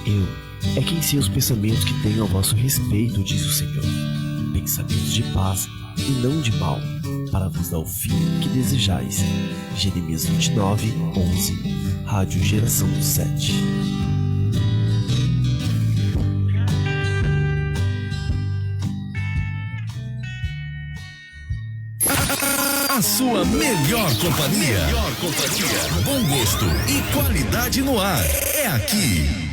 Eu é quem sei os pensamentos que tenho a vosso respeito, diz o Senhor. Pensamentos de paz e não de mal, para vos dar o fim que desejais. Jeremias 29, 11. Rádio Geração 7. A sua melhor companhia. Bom gosto e qualidade no ar. É aqui.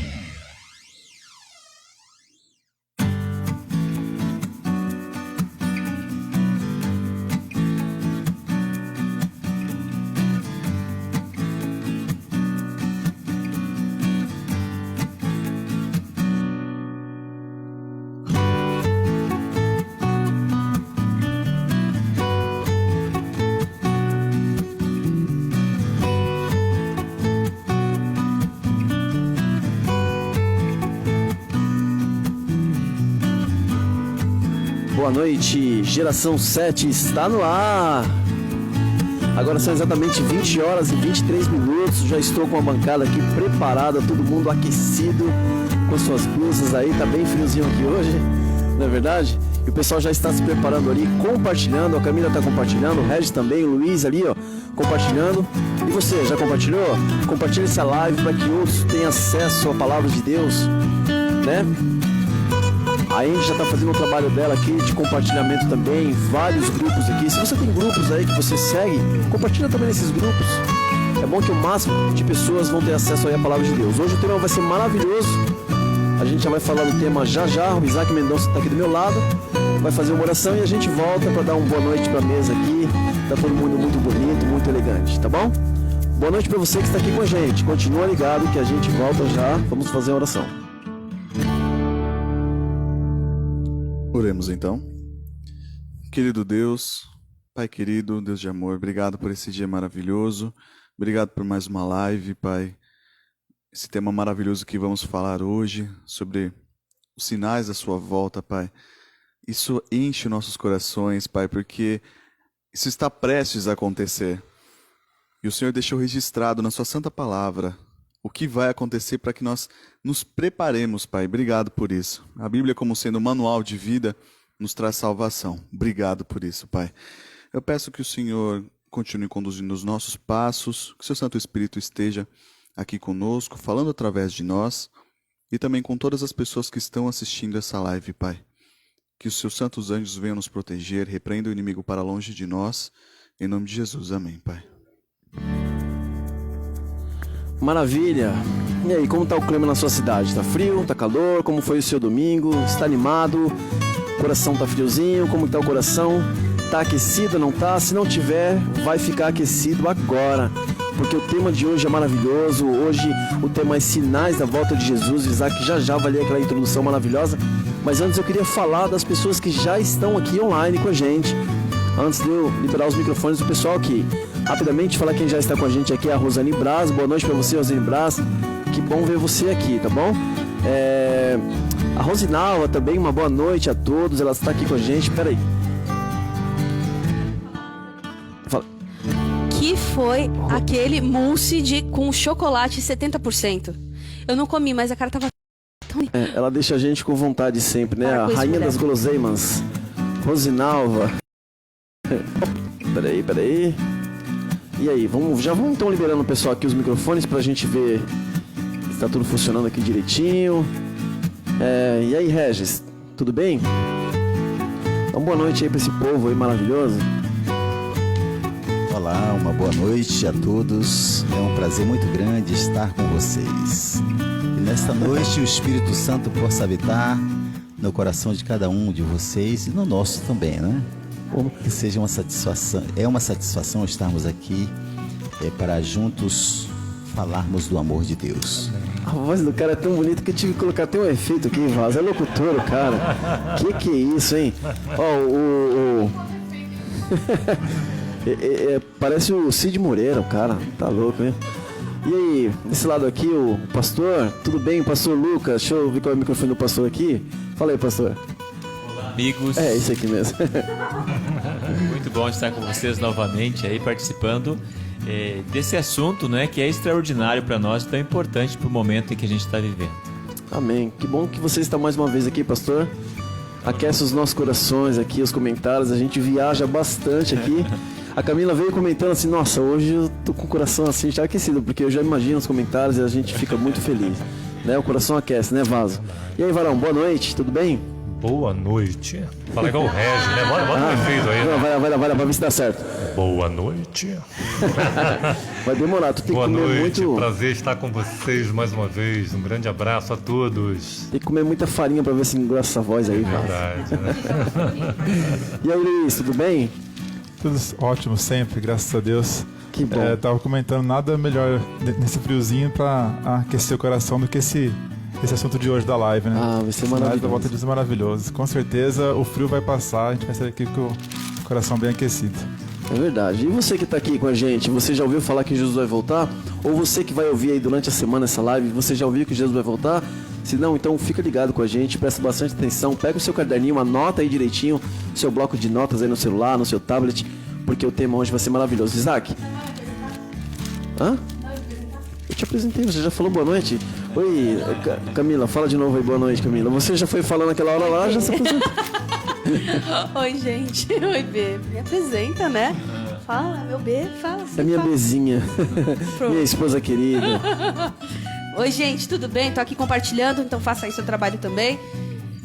Boa noite, Geração 7 está no ar. Agora são exatamente 20 horas e 23 minutos. Já estou com a bancada aqui preparada, todo mundo aquecido, com suas blusas aí. Tá bem friozinho aqui hoje, não é verdade? E o pessoal já está se preparando ali, compartilhando. A Camila está compartilhando, o Regis também, o Luiz ali, ó, compartilhando. E você, já compartilhou? Compartilha essa live para que outros tenham acesso à palavra de Deus, né? A Andy já está fazendo o trabalho dela aqui de compartilhamento também, vários grupos aqui. Se você tem grupos aí que você segue, compartilha também nesses grupos. É bom que o máximo de pessoas vão ter acesso aí à palavra de Deus. Hoje o tema vai ser maravilhoso. A gente já vai falar do tema já. O Isaac Mendonça está aqui do meu lado, vai fazer uma oração e a gente volta para dar uma boa noite para a mesa aqui. Tá todo mundo muito bonito, muito elegante, tá bom? Boa noite para você que está aqui com a gente. Continua ligado que a gente volta já. Vamos fazer a oração. Oremos então. Querido Deus, Pai querido, Deus de amor, obrigado por esse dia maravilhoso, obrigado por mais uma live, Pai. Esse tema maravilhoso que vamos falar hoje, sobre os sinais da sua volta, Pai. Isso enche nossos corações, Pai, porque isso está prestes a acontecer. E o Senhor deixou registrado na sua santa palavra o que vai acontecer para que nós nos preparemos, Pai. Obrigado por isso. A Bíblia, como sendo um manual de vida, nos traz salvação. Obrigado por isso, Pai. Eu peço que o Senhor continue conduzindo os nossos passos, que o seu Santo Espírito esteja aqui conosco, falando através de nós e também com todas as pessoas que estão assistindo essa live, Pai. Que os seus santos anjos venham nos proteger, repreenda o inimigo para longe de nós. Em nome de Jesus, amém, Pai. Maravilha! E aí, como tá o clima na sua cidade? Tá frio? Tá calor? Como foi o seu domingo? Está animado? O coração tá friozinho? Como tá o coração? Tá aquecido, não tá? Se não tiver, vai ficar aquecido agora, porque o tema de hoje é maravilhoso. Hoje o tema é sinais da volta de Jesus. O Isaac já vai ler aquela introdução maravilhosa, mas antes eu queria falar das pessoas que já estão aqui online com a gente. Antes de eu liberar os microfones do pessoal aqui, rapidamente falar quem já está com a gente aqui é a Rosane Braz. Boa noite para você, Rosane Braz. Que bom ver você aqui, tá bom? A Rosinalva também, uma boa noite a todos. Ela está aqui com a gente. Peraí. Fala. Que foi aquele mousse com chocolate 70%. Eu não comi, mas a cara tava tão... Ela deixa a gente com vontade sempre, né? A rainha das guloseimas, Rosinalva. Peraí. E aí, já vamos então liberando o pessoal aqui os microfones pra gente ver se tá tudo funcionando aqui direitinho. E aí, Regis, tudo bem? Então, boa noite aí pra esse povo aí maravilhoso. Olá, uma boa noite a todos. É um prazer muito grande estar com vocês. E nesta noite o Espírito Santo possa habitar no coração de cada um de vocês e no nosso também, né? Que seja uma satisfação, é uma satisfação estarmos aqui para juntos falarmos do amor de Deus. A voz do cara é tão bonita que eu tive que colocar até um efeito aqui, Vaz. É locutor, o cara. Que é isso, hein? Parece o Cid Moreira, o cara. Tá louco, hein? E aí, desse lado aqui, o pastor. Tudo bem, pastor Lucas? Deixa eu ver qual é o microfone do pastor aqui. Fala aí, pastor. Olá, amigos. É, isso aqui mesmo. Muito bom estar com vocês novamente aí, participando desse assunto, né, que é extraordinário para nós, tão importante para o momento em que a gente está vivendo. Amém. Que bom que você está mais uma vez aqui, pastor. Aquece os nossos corações aqui, os comentários. A gente viaja bastante aqui. A Camila veio comentando assim, nossa, hoje eu tô com o coração assim já aquecido, porque eu já imagino os comentários e a gente fica muito feliz. Né? O coração aquece, né, Vaso? E aí, Varão, boa noite, tudo bem? Boa noite. Fala igual o Regis, né? Bota um efeito aí. Não, vai lá, pra ver se dá certo. Boa noite. Vai demorar, tu tem Boa que comer noite, muito... prazer estar com vocês mais uma vez. Um grande abraço a todos. Tem que comer muita farinha pra ver se engrossa essa voz aí, Vaso. Verdade, né? E aí, Luiz, tudo bem? Tudo ótimo sempre, graças a Deus. Que bom. Tava comentando nada melhor nesse friozinho pra aquecer o coração do que esse assunto de hoje da live, né? Ah, vai ser Sinais maravilhoso. da volta de Jesus maravilhoso. Com certeza o frio vai passar, a gente vai sair aqui com o coração bem aquecido. É verdade. E você que está aqui com a gente, você já ouviu falar que Jesus vai voltar? Ou você que vai ouvir aí durante a semana essa live, você já ouviu que Jesus vai voltar? Se não, então fica ligado com a gente, presta bastante atenção, pega o seu caderninho, anota aí direitinho, o seu bloco de notas aí no celular, no seu tablet, porque o tema hoje vai ser maravilhoso. Isaac? Hã? Eu te apresentei, você já falou boa noite? Oi, Camila, fala de novo aí, boa noite, Camila. Você já foi falando aquela hora lá, já se apresentou. Oi, gente. Oi, B. Me apresenta, né? Fala, meu B, fala. É minha bezinha, minha esposa querida. Oi, gente, tudo bem? Tô aqui compartilhando, então faça aí seu trabalho também.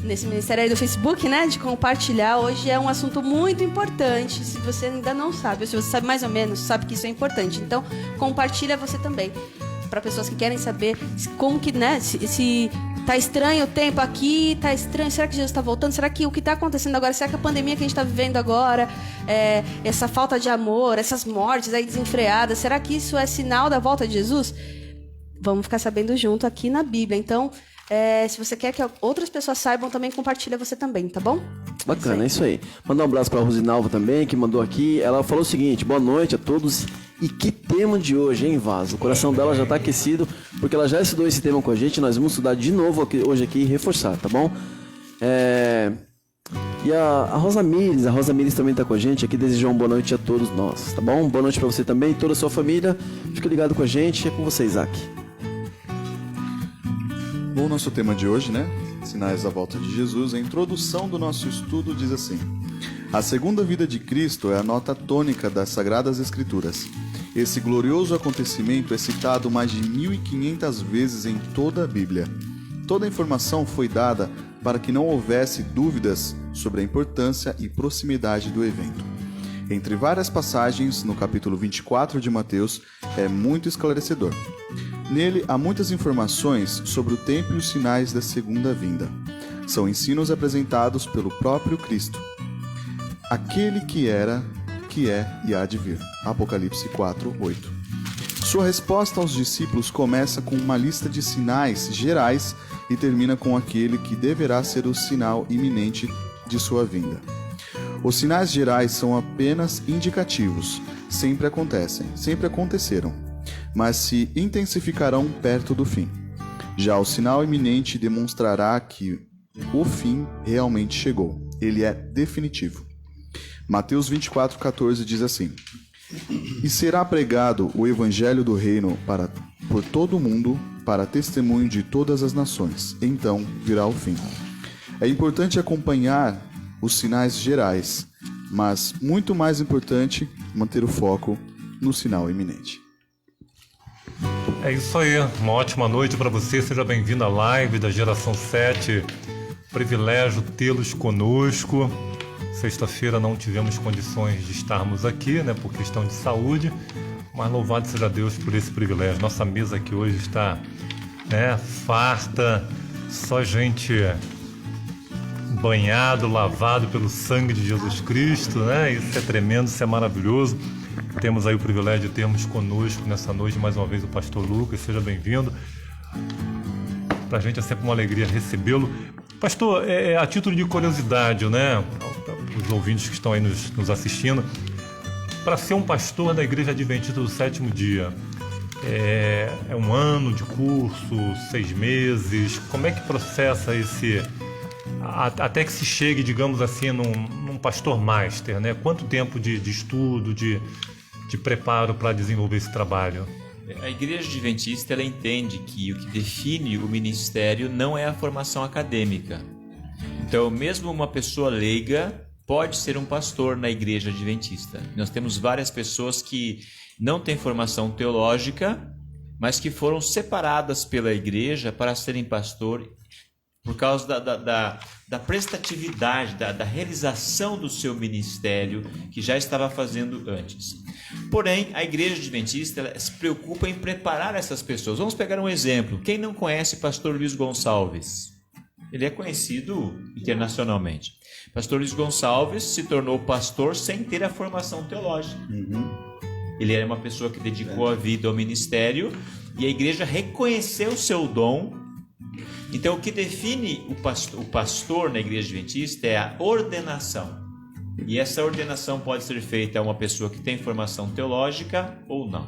Nesse ministério aí do Facebook, né? De compartilhar. Hoje é um assunto muito importante. Se você ainda não sabe, ou se você sabe mais ou menos, sabe que isso é importante. Então, compartilha você também. Para pessoas que querem saber como que, né? Se tá estranho o tempo aqui, tá estranho. Será que Jesus tá voltando? Será que o que tá acontecendo agora? Será que a pandemia que a gente tá vivendo agora, essa falta de amor, essas mortes aí desenfreadas, será que isso é sinal da volta de Jesus? Vamos ficar sabendo junto aqui na Bíblia. Então, se você quer que outras pessoas saibam, também compartilha você também, tá bom? Bacana, é isso aí. Mandar um abraço para a Rosinalva também, que mandou aqui. Ela falou o seguinte: boa noite a todos. E que tema de hoje, hein, Vaso? O coração dela já tá aquecido, porque ela já estudou esse tema com a gente. Nós vamos estudar de novo hoje aqui e reforçar, tá bom? E a Rosa Mires também tá com a gente aqui, desejou uma boa noite a todos nós, tá bom? Boa noite para você também, toda a sua família. Fica ligado com a gente, é com você, Isaac. Bom, nosso tema de hoje, né? Sinais da volta de Jesus. A introdução do nosso estudo diz assim: a segunda vida de Cristo é a nota tônica das Sagradas Escrituras. Esse glorioso acontecimento é citado mais de 1.500 vezes em toda a Bíblia. Toda a informação foi dada para que não houvesse dúvidas sobre a importância e proximidade do evento. Entre várias passagens, no capítulo 24 de Mateus, é muito esclarecedor. Nele há muitas informações sobre o tempo e os sinais da segunda vinda. São ensinos apresentados pelo próprio Cristo, aquele que era, que é e há de vir. Apocalipse 4:8. Sua resposta aos discípulos começa com uma lista de sinais gerais e termina com aquele que deverá ser o sinal iminente de sua vinda. Os sinais gerais são apenas indicativos, sempre aconteceram, mas se intensificarão perto do fim. Já o sinal iminente demonstrará que o fim realmente chegou, ele é definitivo. Mateus 24:14 diz assim: e será pregado o evangelho do reino por todo o mundo, para testemunho de todas as nações. Então virá o fim. É importante acompanhar os sinais gerais, mas muito mais importante manter o foco no sinal iminente. É isso aí, uma ótima noite para você, seja bem-vindo à live da Geração 7. Privilégio tê-los conosco. Sexta-feira não tivemos condições de estarmos aqui, né, por questão de saúde, mas louvado seja Deus por esse privilégio. Nossa mesa aqui hoje está, né, farta, só gente banhado, lavado pelo sangue de Jesus Cristo, né? Isso é tremendo, isso é maravilhoso. Temos aí o privilégio de termos conosco nessa noite mais uma vez o pastor Lucas, seja bem-vindo. Para a gente é sempre uma alegria recebê-lo. Pastor, a título de curiosidade, né, os ouvintes que estão aí nos assistindo, para ser um pastor da Igreja Adventista do Sétimo Dia, é um ano de curso, 6 meses, como é que processa esse, até que se chegue, digamos assim, num pastor master, né? Quanto tempo de estudo, de preparo para desenvolver esse trabalho? A Igreja Adventista ela entende que o que define o ministério não é a formação acadêmica. Então, mesmo uma pessoa leiga pode ser um pastor na Igreja Adventista. Nós temos várias pessoas que não têm formação teológica, mas que foram separadas pela Igreja para serem pastor por causa da prestatividade, da realização do seu ministério que já estava fazendo antes. Porém, a Igreja Adventista ela se preocupa em preparar essas pessoas. Vamos pegar um exemplo. Quem não conhece o pastor Luiz Gonçalves? Ele é conhecido internacionalmente. Pastor Luiz Gonçalves se tornou pastor sem ter a formação teológica. Ele era uma pessoa que dedicou a vida ao ministério e a igreja reconheceu o seu dom. Então, o que define o pastor na Igreja Adventista é a ordenação. E essa ordenação pode ser feita a uma pessoa que tem formação teológica ou não.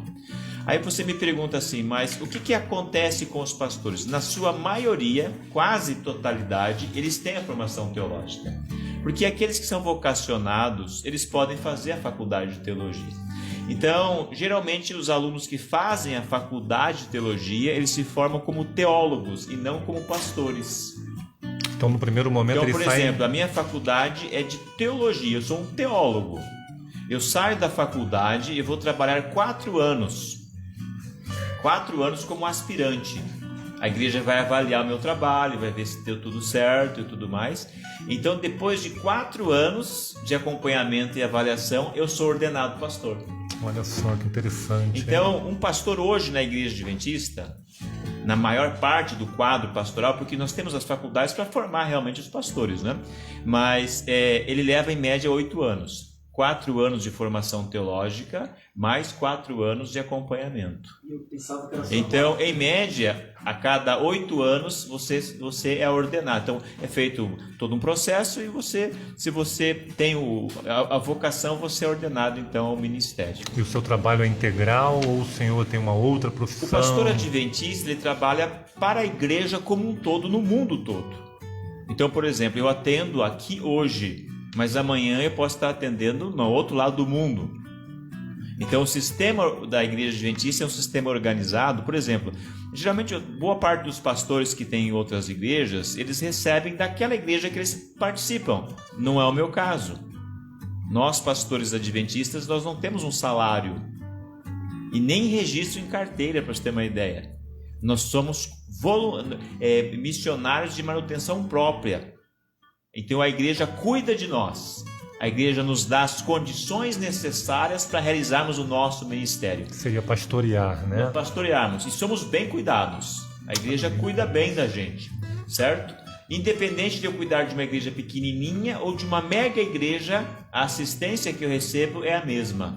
Aí você me pergunta assim, mas o que acontece com os pastores? Na sua maioria, quase totalidade, eles têm a formação teológica. Porque aqueles que são vocacionados, eles podem fazer a faculdade de teologia. Então, geralmente, os alunos que fazem a faculdade de teologia, eles se formam como teólogos e não como pastores. Então, no primeiro momento, então, eles por exemplo, a minha faculdade é de teologia, eu sou um teólogo. Eu saio da faculdade e vou trabalhar 4 anos. 4 anos como aspirante. A igreja vai avaliar o meu trabalho, vai ver se deu tudo certo e tudo mais. Então, depois de 4 anos de acompanhamento e avaliação, eu sou ordenado pastor. Olha só que interessante. Então, um pastor hoje na Igreja Adventista, na maior parte do quadro pastoral, porque nós temos as faculdades para formar realmente os pastores, né? Mas ele leva em média 8 anos. 4 anos de formação teológica, mais 4 anos de acompanhamento. Então, em média, a cada 8 anos, você é ordenado. Então, é feito todo um processo e se você tem a vocação, você é ordenado, então, ao ministério. E o seu trabalho é integral ou o senhor tem uma outra profissão? O pastor adventista, ele trabalha para a igreja como um todo, no mundo todo. Então, por exemplo, eu atendo aqui hoje, mas amanhã eu posso estar atendendo no outro lado do mundo. Então, o sistema da Igreja Adventista é um sistema organizado. Por exemplo, geralmente, boa parte dos pastores que tem em outras igrejas, eles recebem daquela igreja que eles participam. Não é o meu caso. Nós, pastores adventistas, nós não temos um salário e nem registro em carteira, para você ter uma ideia. Nós somos missionários de manutenção própria. Então a igreja cuida de nós. A igreja nos dá as condições necessárias para realizarmos o nosso ministério. Seria pastorear, né? Pastorearmos. E somos bem cuidados. A igreja cuida bem da gente, certo? Independente de eu cuidar de uma igreja pequenininha ou de uma mega igreja, a assistência que eu recebo é a mesma.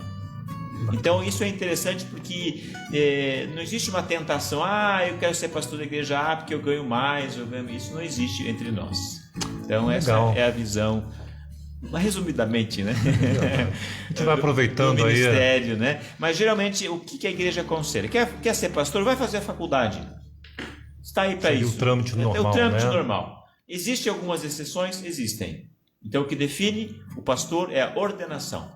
Então isso é interessante porque não existe uma tentação, eu quero ser pastor da igreja A porque eu ganho mais, isso não existe entre nós. Então essa é a visão, resumidamente, né? A gente vai aproveitando do ministério, aí. Né? Mas geralmente o que a igreja aconselha? Quer ser pastor? Vai fazer a faculdade. Está aí para isso. O trâmite normal. É o trâmite normal. Existem algumas exceções? Existem. Então o que define o pastor é a ordenação.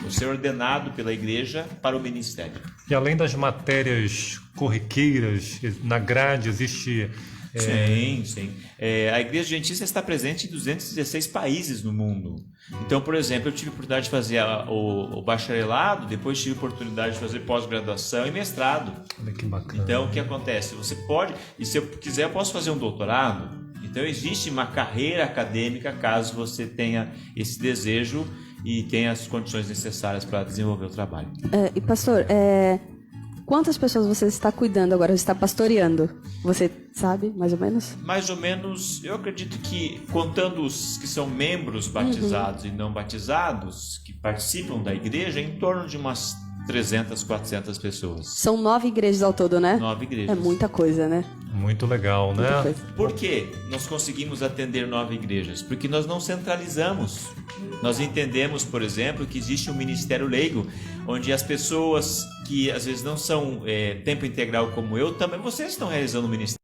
Você é ordenado pela igreja para o ministério. E além das matérias corriqueiras, na grade existe... Sim. A Igreja Adventista está presente em 216 países no mundo. Então, por exemplo, eu tive a oportunidade de fazer o bacharelado, depois tive a oportunidade de fazer pós-graduação e mestrado. Olha que bacana. Então, o que acontece? Você pode, e se eu quiser, eu posso fazer um doutorado. Então, existe uma carreira acadêmica caso você tenha esse desejo e tenha as condições necessárias para desenvolver o trabalho. E pastor, quantas pessoas você está cuidando agora? Você está pastoreando? Você sabe, mais ou menos? Mais ou menos, eu acredito que, contando os que são membros batizados e não batizados, que participam da igreja, em torno de umas 300, 400 pessoas. São 9 igrejas ao todo, né? 9 igrejas. É muita coisa, né? Muito legal, né? Muita coisa. Por que nós conseguimos atender 9 igrejas? Porque nós não centralizamos. Nós entendemos, por exemplo, que existe um ministério leigo, onde as pessoas que às vezes não são tempo integral como eu, também vocês estão realizando o ministério.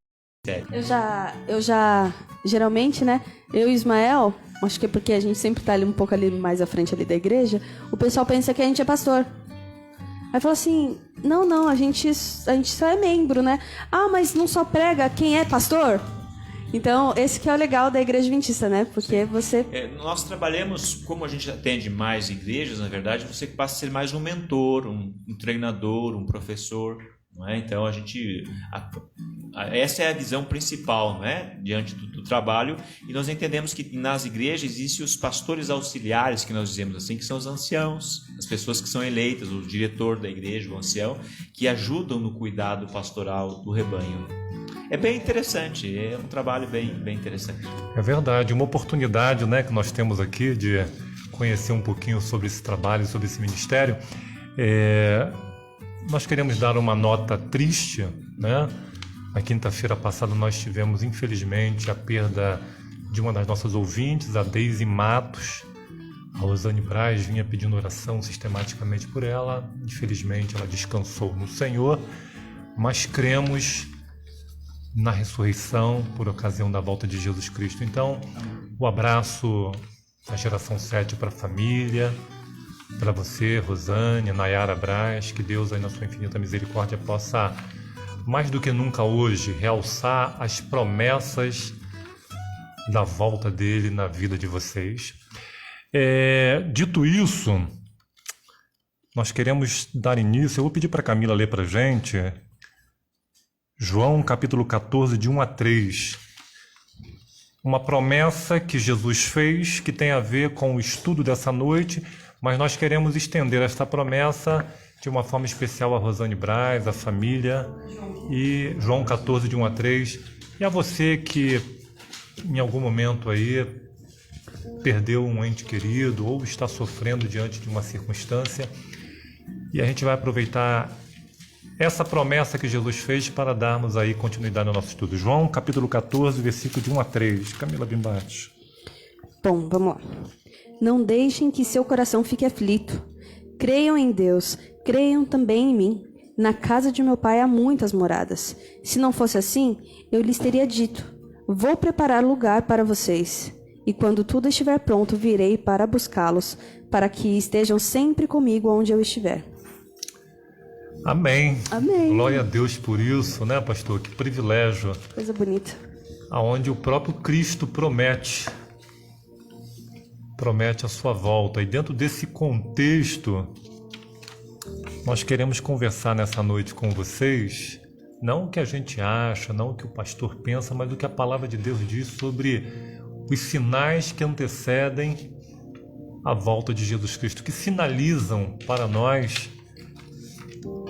Eu já geralmente, né? Eu e Ismael, acho que é porque a gente sempre tá ali um pouco ali mais à frente ali da igreja, o pessoal pensa que a gente é pastor. Aí falou assim, não, a gente só é membro, né? Ah, mas não só prega quem é pastor? Então, esse que é o legal da Igreja Adventista, né? Porque você... nós trabalhamos, como a gente atende mais igrejas, na verdade, você passa a ser mais um mentor, um treinador, um professor, não é? Então, essa é a visão principal, não é? Diante do trabalho, e nós entendemos que nas igrejas existem os pastores auxiliares, que nós dizemos assim, que são os anciãos, as pessoas que são eleitas, o diretor da igreja, o ancião, que ajudam no cuidado pastoral do rebanho. É bem interessante, é um trabalho bem interessante. É verdade, uma oportunidade, né, que nós temos aqui de conhecer um pouquinho sobre esse trabalho, sobre esse ministério. Nós queremos dar uma nota triste, né? Na quinta-feira passada nós tivemos, infelizmente, a perda de uma das nossas ouvintes, a Deise Matos. A Rosane Braz vinha pedindo oração sistematicamente por ela. Infelizmente, ela descansou no Senhor, mas cremos na ressurreição por ocasião da volta de Jesus Cristo. Então, o abraço da Geração 7 para a família, para você, Rosane, Nayara Braz, que Deus aí na sua infinita misericórdia possa, mais do que nunca hoje, realçar as promessas da volta dele na vida de vocês. Dito isso, nós queremos dar início, eu vou pedir para a Camila ler para a gente, João capítulo 14, de 1 a 3. Uma promessa que Jesus fez, que tem a ver com o estudo dessa noite, mas nós queremos estender esta promessa de uma forma especial a Rosane Braz, a família, e João 14, de 1 a 3. E a você que em algum momento aí perdeu um ente querido ou está sofrendo diante de uma circunstância, e a gente vai aproveitar essa promessa que Jesus fez para darmos aí continuidade ao nosso estudo. João, capítulo 14, versículo de 1 a 3. Camila Bimbate. Bom, vamos lá. Não deixem que seu coração fique aflito. Creiam em Deus, creiam também em mim. Na casa de meu pai há muitas moradas. Se não fosse assim, eu lhes teria dito: vou preparar lugar para vocês. E quando tudo estiver pronto, virei para buscá-los, para que estejam sempre comigo onde eu estiver. Amém. Amém. Glória a Deus por isso, né, pastor? Que privilégio. Coisa bonita. Aonde o próprio Cristo promete a sua volta. E dentro desse contexto, nós queremos conversar nessa noite com vocês, não o que a gente acha, não o que o pastor pensa, mas o que a palavra de Deus diz sobre os sinais que antecedem a volta de Jesus Cristo, que sinalizam para nós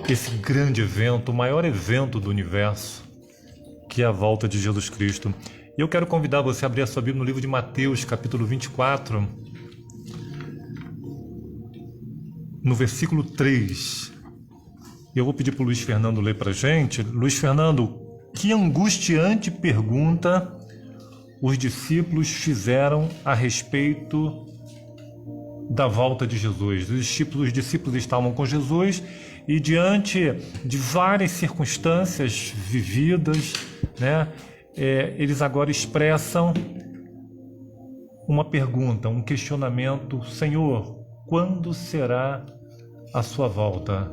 esse grande evento, o maior evento do universo, que é a volta de Jesus Cristo. E eu quero convidar você a abrir a sua Bíblia no livro de Mateus, capítulo 24, no versículo 3. Eu vou pedir para o Luiz Fernando ler para a gente. Luiz Fernando, que angustiante pergunta os discípulos fizeram a respeito da volta de Jesus. Os discípulos estavam com Jesus e diante de várias circunstâncias vividas, né, eles agora expressam uma pergunta, um questionamento: Senhor, quando será a sua volta?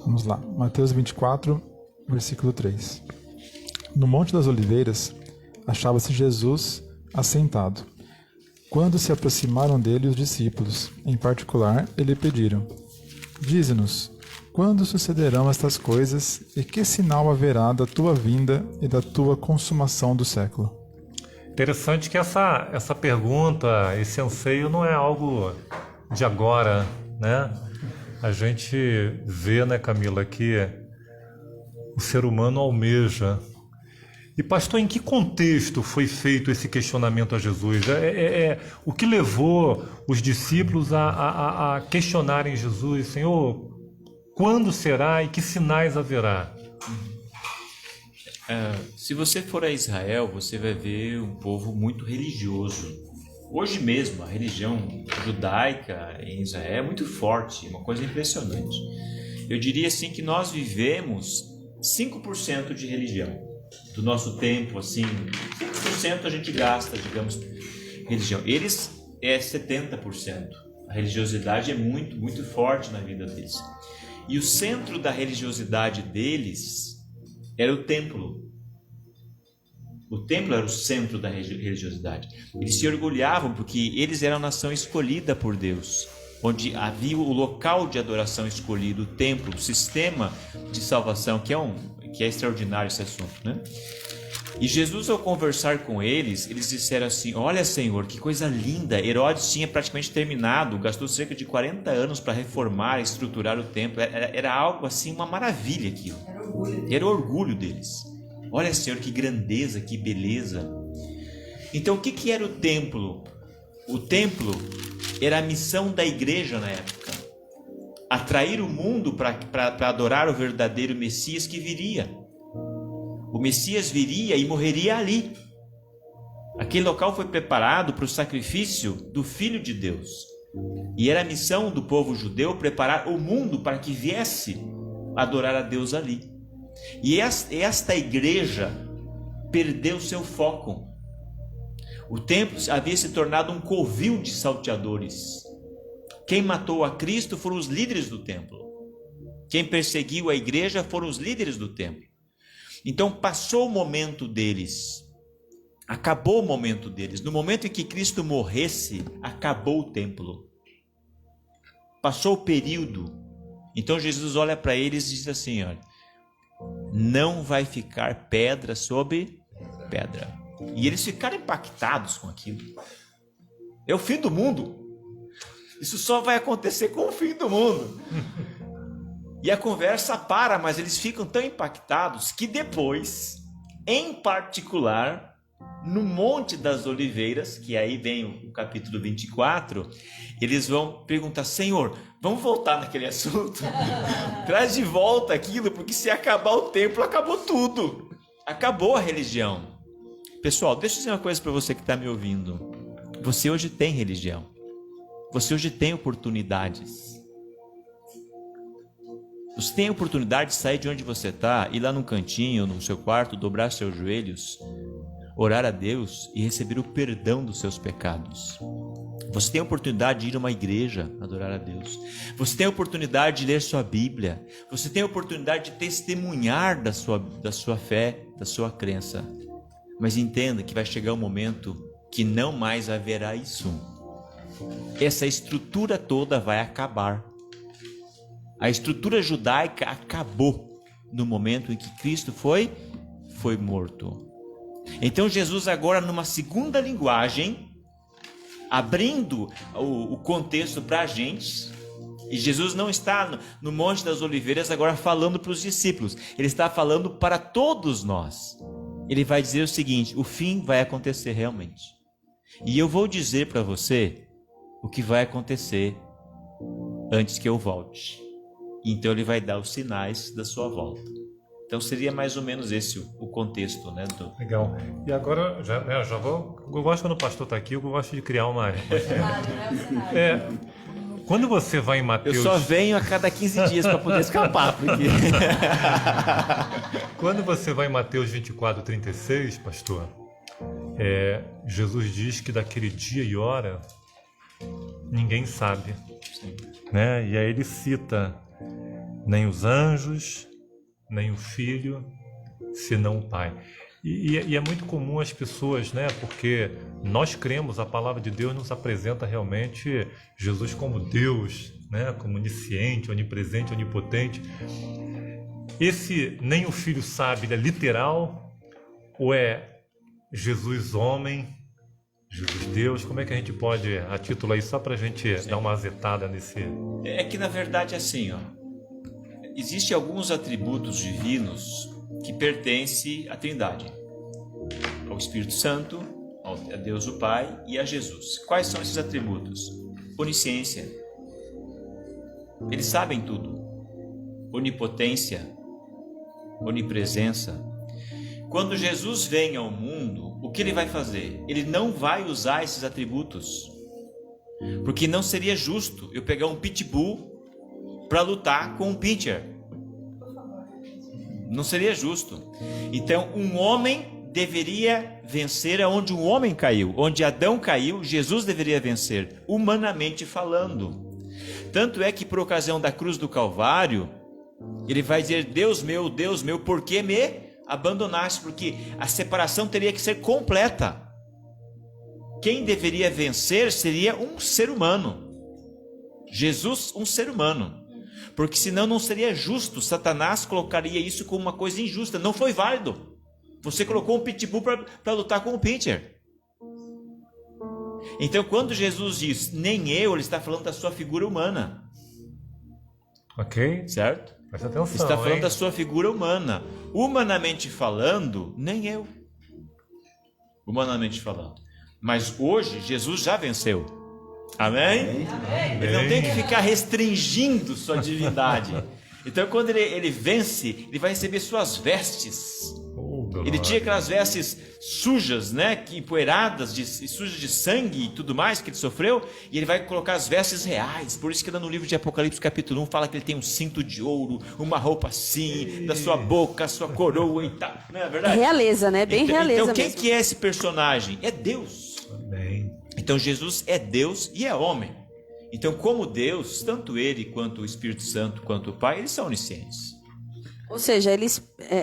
Vamos lá, Mateus 24, versículo 3. No Monte das Oliveiras achava-se Jesus assentado. Quando se aproximaram dele os discípulos, em particular, lhe pediram: dize-nos, quando sucederão estas coisas e que sinal haverá da tua vinda e da tua consumação do século? Interessante que essa pergunta, esse anseio não é algo de agora, né? A gente vê, né, Camila, que o ser humano almeja. E pastor, em que contexto foi feito esse questionamento a Jesus? O que levou os discípulos a questionarem Jesus: Senhor, quando será e que sinais haverá? Se você for a Israel, você vai ver um povo muito religioso. Hoje mesmo, a religião judaica em Israel é muito forte, uma coisa impressionante. Eu diria assim que nós vivemos 5% de religião. Do nosso tempo, assim, 5% a gente gasta, digamos, religião. Eles é 70%. A religiosidade é muito, muito forte na vida deles. E o centro da religiosidade deles era o templo. O templo era o centro da religiosidade. Eles se orgulhavam porque eles eram a nação escolhida por Deus, onde havia o local de adoração escolhido, o templo, o sistema de salvação, que é extraordinário esse assunto, né? E Jesus, ao conversar com eles disseram assim: olha, Senhor, que coisa linda. Herodes tinha praticamente terminado, gastou cerca de 40 anos para reformar, estruturar o templo. Era algo assim, uma maravilha aquilo. Era o orgulho deles. Olha, Senhor, que grandeza, que beleza. Então, o que era o templo? O templo era a missão da igreja na época. Atrair o mundo para adorar o verdadeiro Messias que viria. O Messias viria e morreria ali. Aquele local foi preparado para o sacrifício do Filho de Deus. E era a missão do povo judeu preparar o mundo para que viesse adorar a Deus ali. E esta igreja perdeu seu foco. O templo havia se tornado um covil de salteadores. Quem matou a Cristo foram os líderes do templo. Quem perseguiu a igreja foram os líderes do templo. Então passou o momento deles, acabou o momento deles. No momento em que Cristo morresse, acabou o templo. Passou o período. Então Jesus olha para eles e diz assim: olha, não vai ficar pedra sobre pedra. E eles ficaram impactados com aquilo. É o fim do mundo. Isso só vai acontecer com o fim do mundo. E a conversa para, mas eles ficam tão impactados que depois, em particular, no Monte das Oliveiras, que aí vem o capítulo 24, eles vão perguntar: Senhor, vamos voltar naquele assunto? Traz de volta aquilo, porque se acabar o templo, acabou tudo. Acabou a religião. Pessoal, deixa eu dizer uma coisa para você que está me ouvindo. Você hoje tem religião. Você hoje tem oportunidades. Você tem a oportunidade de sair de onde você está, ir lá num cantinho, no seu quarto, dobrar seus joelhos, orar a Deus e receber o perdão dos seus pecados. Você tem a oportunidade de ir a uma igreja, adorar a Deus. Você tem a oportunidade de ler sua Bíblia. Você tem a oportunidade de testemunhar da sua fé, da sua crença. Mas entenda que vai chegar um momento que não mais haverá isso. Essa estrutura toda vai acabar. A estrutura judaica acabou no momento em que Cristo foi morto. Então Jesus agora, numa segunda linguagem, abrindo o contexto para a gente, e Jesus não está no Monte das Oliveiras agora falando para os discípulos, ele está falando para todos nós. Ele vai dizer o seguinte: o fim vai acontecer realmente. E eu vou dizer para você o que vai acontecer antes que eu volte. Então ele vai dar os sinais da sua volta. Então seria mais ou menos esse o contexto, né? Legal. E agora, já vou... Eu gosto quando o pastor está aqui, eu gosto de criar uma... Quando você vai em Mateus... Eu só venho a cada 15 dias para poder escapar. Porque... Quando você vai em Mateus 24, 36, pastor, Jesus diz que daquele dia e hora ninguém sabe. Né? E aí ele cita: nem os anjos, nem o Filho, senão o Pai. E é muito comum as pessoas, né? Porque nós cremos, a palavra de Deus nos apresenta realmente Jesus como Deus, né? Como onisciente, onipresente, onipotente. Esse nem o Filho sabe, ele é literal ou é Jesus homem, Jesus Deus? Como é que a gente pode, a título aí, só para a gente dar uma azetada nesse... É que na verdade é assim, ó. Existem alguns atributos divinos que pertencem à Trindade, ao Espírito Santo, a Deus o Pai e a Jesus. Quais são esses atributos? Onisciência. Eles sabem tudo. Onipotência, onipresença. Quando Jesus vem ao mundo, o que ele vai fazer? Ele não vai usar esses atributos, porque não seria justo eu pegar um pitbull para lutar com um pitcher. Não seria justo. Então, um homem deveria vencer aonde um homem caiu. Onde Adão caiu, Jesus deveria vencer, humanamente falando. Tanto é que por ocasião da cruz do Calvário, ele vai dizer: Deus meu, por que me abandonaste? Porque a separação teria que ser completa. Quem deveria vencer seria um ser humano. Jesus, um ser humano. Porque senão não seria justo. Satanás colocaria isso como uma coisa injusta. Não foi válido. Você colocou um pitbull para lutar com um pincher. Então, quando Jesus diz nem eu, ele está falando da sua figura humana. Ok? Certo? Presta atenção. Está falando hein? da sua figura humana. Humanamente falando, nem eu. Humanamente falando. Mas hoje, Jesus já venceu. Amém? Amém. Ele não tem que ficar restringindo sua divindade. Então, quando ele vence, ele vai receber suas vestes. Ele tinha aquelas vestes sujas, né, que empoeiradas, sujas de sangue e tudo mais que ele sofreu, e ele vai colocar as vestes reais. Por isso que no livro de Apocalipse capítulo 1 fala que ele tem um cinto de ouro, uma roupa assim, da sua boca, a sua coroa e tal. Não é verdade? Realeza, né? Bem realeza então quem mesmo. que é esse personagem? É Deus. Amém. Então Jesus é Deus e é homem. Então, como Deus, tanto ele quanto o Espírito Santo quanto o Pai, eles são oniscientes. Ou seja,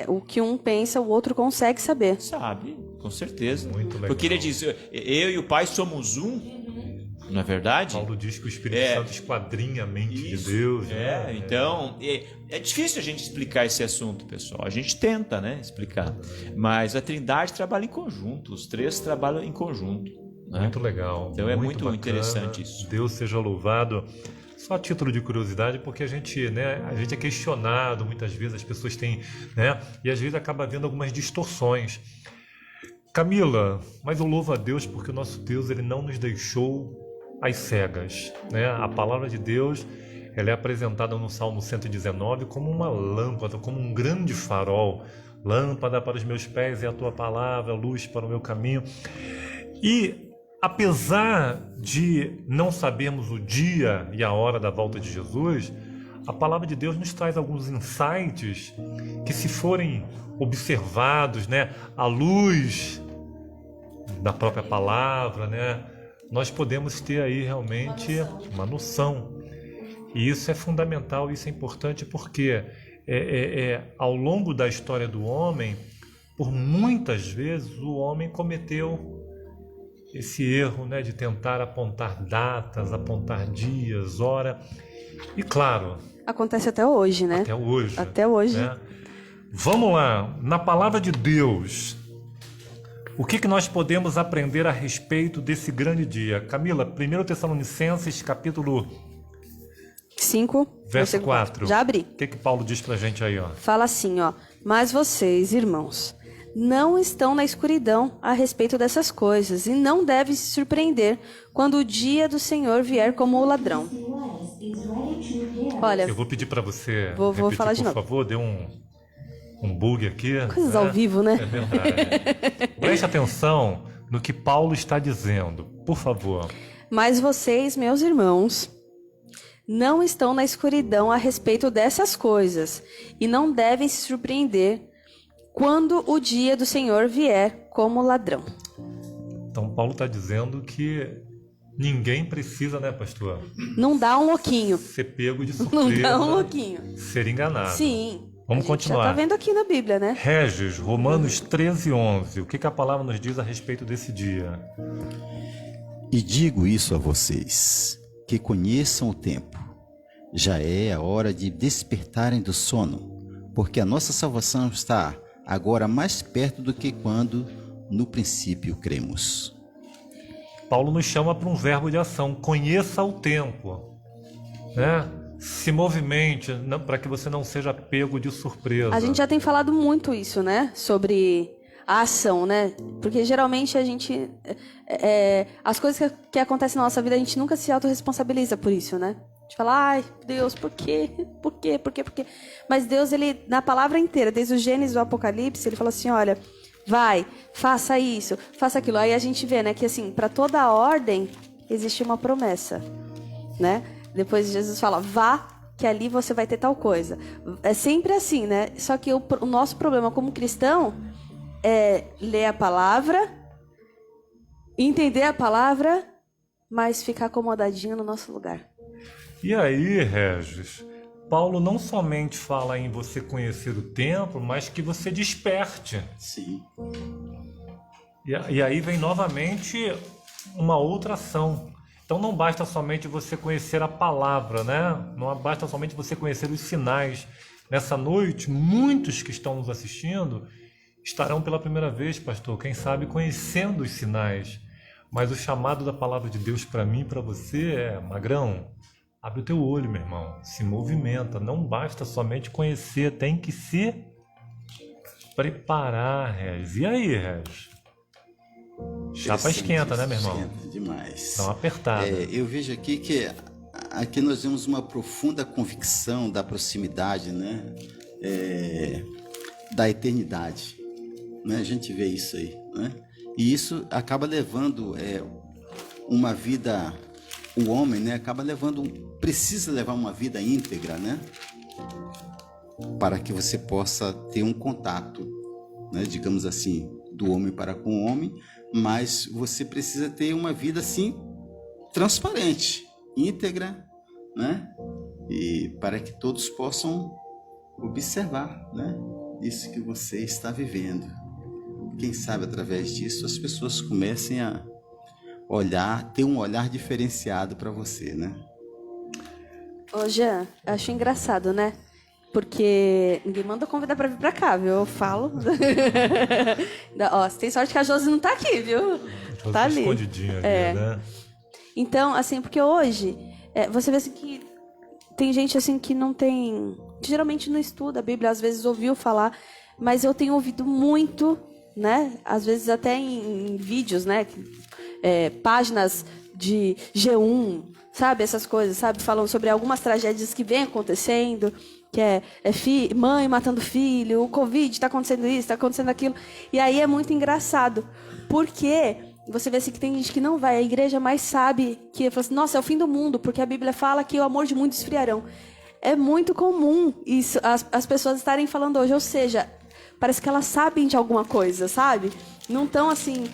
o que um pensa, o outro consegue saber. Sabe, com certeza. Muito legal. Porque ele diz: eu e o Pai somos um, não é verdade? Paulo diz que o Espírito Santo esquadrinha a mente de Deus. Né? Então, é difícil a gente explicar esse assunto, pessoal. A gente tenta, né, explicar. Mas a Trindade trabalha em conjunto, os três trabalham em conjunto. Né? Muito legal. Então é muito bacana. Interessante isso. Deus seja louvado. Só a título de curiosidade, porque a gente é questionado muitas vezes, as pessoas têm, né? E às vezes acaba havendo algumas distorções. Camila, mas eu louvo a Deus porque o nosso Deus, ele não nos deixou às cegas, né? A palavra de Deus, ela é apresentada no Salmo 119 como uma lâmpada, como um grande farol. Lâmpada para os meus pés é a tua palavra, luz para o meu caminho. E apesar de não sabermos o dia e a hora da volta de Jesus, a palavra de Deus nos traz alguns insights que, se forem observados, né, à luz da própria palavra, né, nós podemos ter aí realmente uma noção. E isso é fundamental, isso é importante porque ao longo da história do homem, por muitas vezes o homem cometeu esse erro, né, de tentar apontar datas, apontar dias, hora. E claro... Acontece até hoje, né? Até hoje. Até hoje. Né? Vamos lá. Na palavra de Deus, o que nós podemos aprender a respeito desse grande dia? Camila, 1 Tessalonicenses, capítulo 5, verso 4. Já abri. O que Paulo diz pra gente aí? Ó? Fala assim, ó. Mas vocês, irmãos, não estão na escuridão a respeito dessas coisas e não devem se surpreender quando o dia do Senhor vier como o ladrão. Olha, eu vou pedir para você vou repetir, falar de novo. Por favor, deu um bug aqui. Coisas ao vivo, né? É verdade. Preste atenção no que Paulo está dizendo, por favor. Mas vocês, meus irmãos, não estão na escuridão a respeito dessas coisas e não devem se surpreender quando o dia do Senhor vier como ladrão. Então, Paulo está dizendo que ninguém precisa, né, pastor? Não dá um louquinho. Ser pego de surpresa. Não dá um louquinho. Ser enganado. Sim. Vamos continuar. Já está vendo aqui na Bíblia, né? Regis, Romanos 13:11. O que a palavra nos diz a respeito desse dia? E digo isso a vocês, que conheçam o tempo. Já é a hora de despertarem do sono, porque a nossa salvação está agora mais perto do que quando no princípio cremos. Paulo nos chama para um verbo de ação. Conheça o tempo, né? Se movimente, para que você não seja pego de surpresa. A gente já tem falado muito isso, né? Sobre a ação, né? Porque geralmente a gente... as coisas que acontecem na nossa vida, a gente nunca se autorresponsabiliza por isso, né? A gente fala, ai, Deus, por quê? Por quê? Por quê? Por quê? Mas Deus, ele, na palavra inteira, desde o Gênesis ao Apocalipse, ele fala assim, olha, vai, faça isso, faça aquilo. Aí a gente vê, né, que assim, para toda a ordem, existe uma promessa, né? Depois Jesus fala, vá, que ali você vai ter tal coisa. É sempre assim, né? Só que o nosso problema como cristão é ler a palavra, entender a palavra, mas ficar acomodadinho no nosso lugar. E aí, Regis, Paulo não somente fala em você conhecer o templo, mas que você desperte. Sim. E aí vem novamente uma outra ação. Então não basta somente você conhecer a palavra, né? Não basta somente você conhecer os sinais. Nessa noite, muitos que estão nos assistindo estarão pela primeira vez, pastor, quem sabe conhecendo os sinais. Mas o chamado da palavra de Deus para mim e para você é: magrão, abre o teu olho, meu irmão, se movimenta. Não basta somente conhecer, tem que se preparar, Regis. E aí, Regis? Chapa esquenta, né, meu irmão? Esquenta demais. Dá uma apertada. Eu vejo aqui que aqui nós temos uma profunda convicção da proximidade, né? Da eternidade, né? A gente vê isso aí, né? E isso acaba levando uma vida, o homem, né? Precisa levar uma vida íntegra, né? Para que você possa ter um contato, né? Digamos assim, do homem para com o homem, mas você precisa ter uma vida assim transparente, íntegra, né? E para que todos possam observar, né? Isso que você está vivendo. Quem sabe através disso as pessoas comecem a olhar, ter um olhar diferenciado para você, né? Ô Jean, acho engraçado, né? Porque ninguém manda convidar pra vir pra cá, viu? Eu falo. Ó, você tem sorte que a Josi não tá aqui, viu? Tá ali. Escondidinha ali, né? Então, assim, porque hoje, você vê assim que tem gente assim que não tem... Que geralmente não estuda a Bíblia, às vezes ouviu falar, mas eu tenho ouvido muito, né? Às vezes até em vídeos, né? Páginas de G1, sabe? Essas coisas, sabe? Falam sobre algumas tragédias que vêm acontecendo, que mãe matando filho, o Covid, está acontecendo isso, está acontecendo aquilo. E aí é muito engraçado, porque você vê assim que tem gente que não vai à igreja, mas sabe que fala assim, nossa, é o fim do mundo, porque a Bíblia fala que o amor de muitos esfriarão. É muito comum isso, as pessoas estarem falando hoje, ou seja, parece que elas sabem de alguma coisa, sabe? Não estão assim...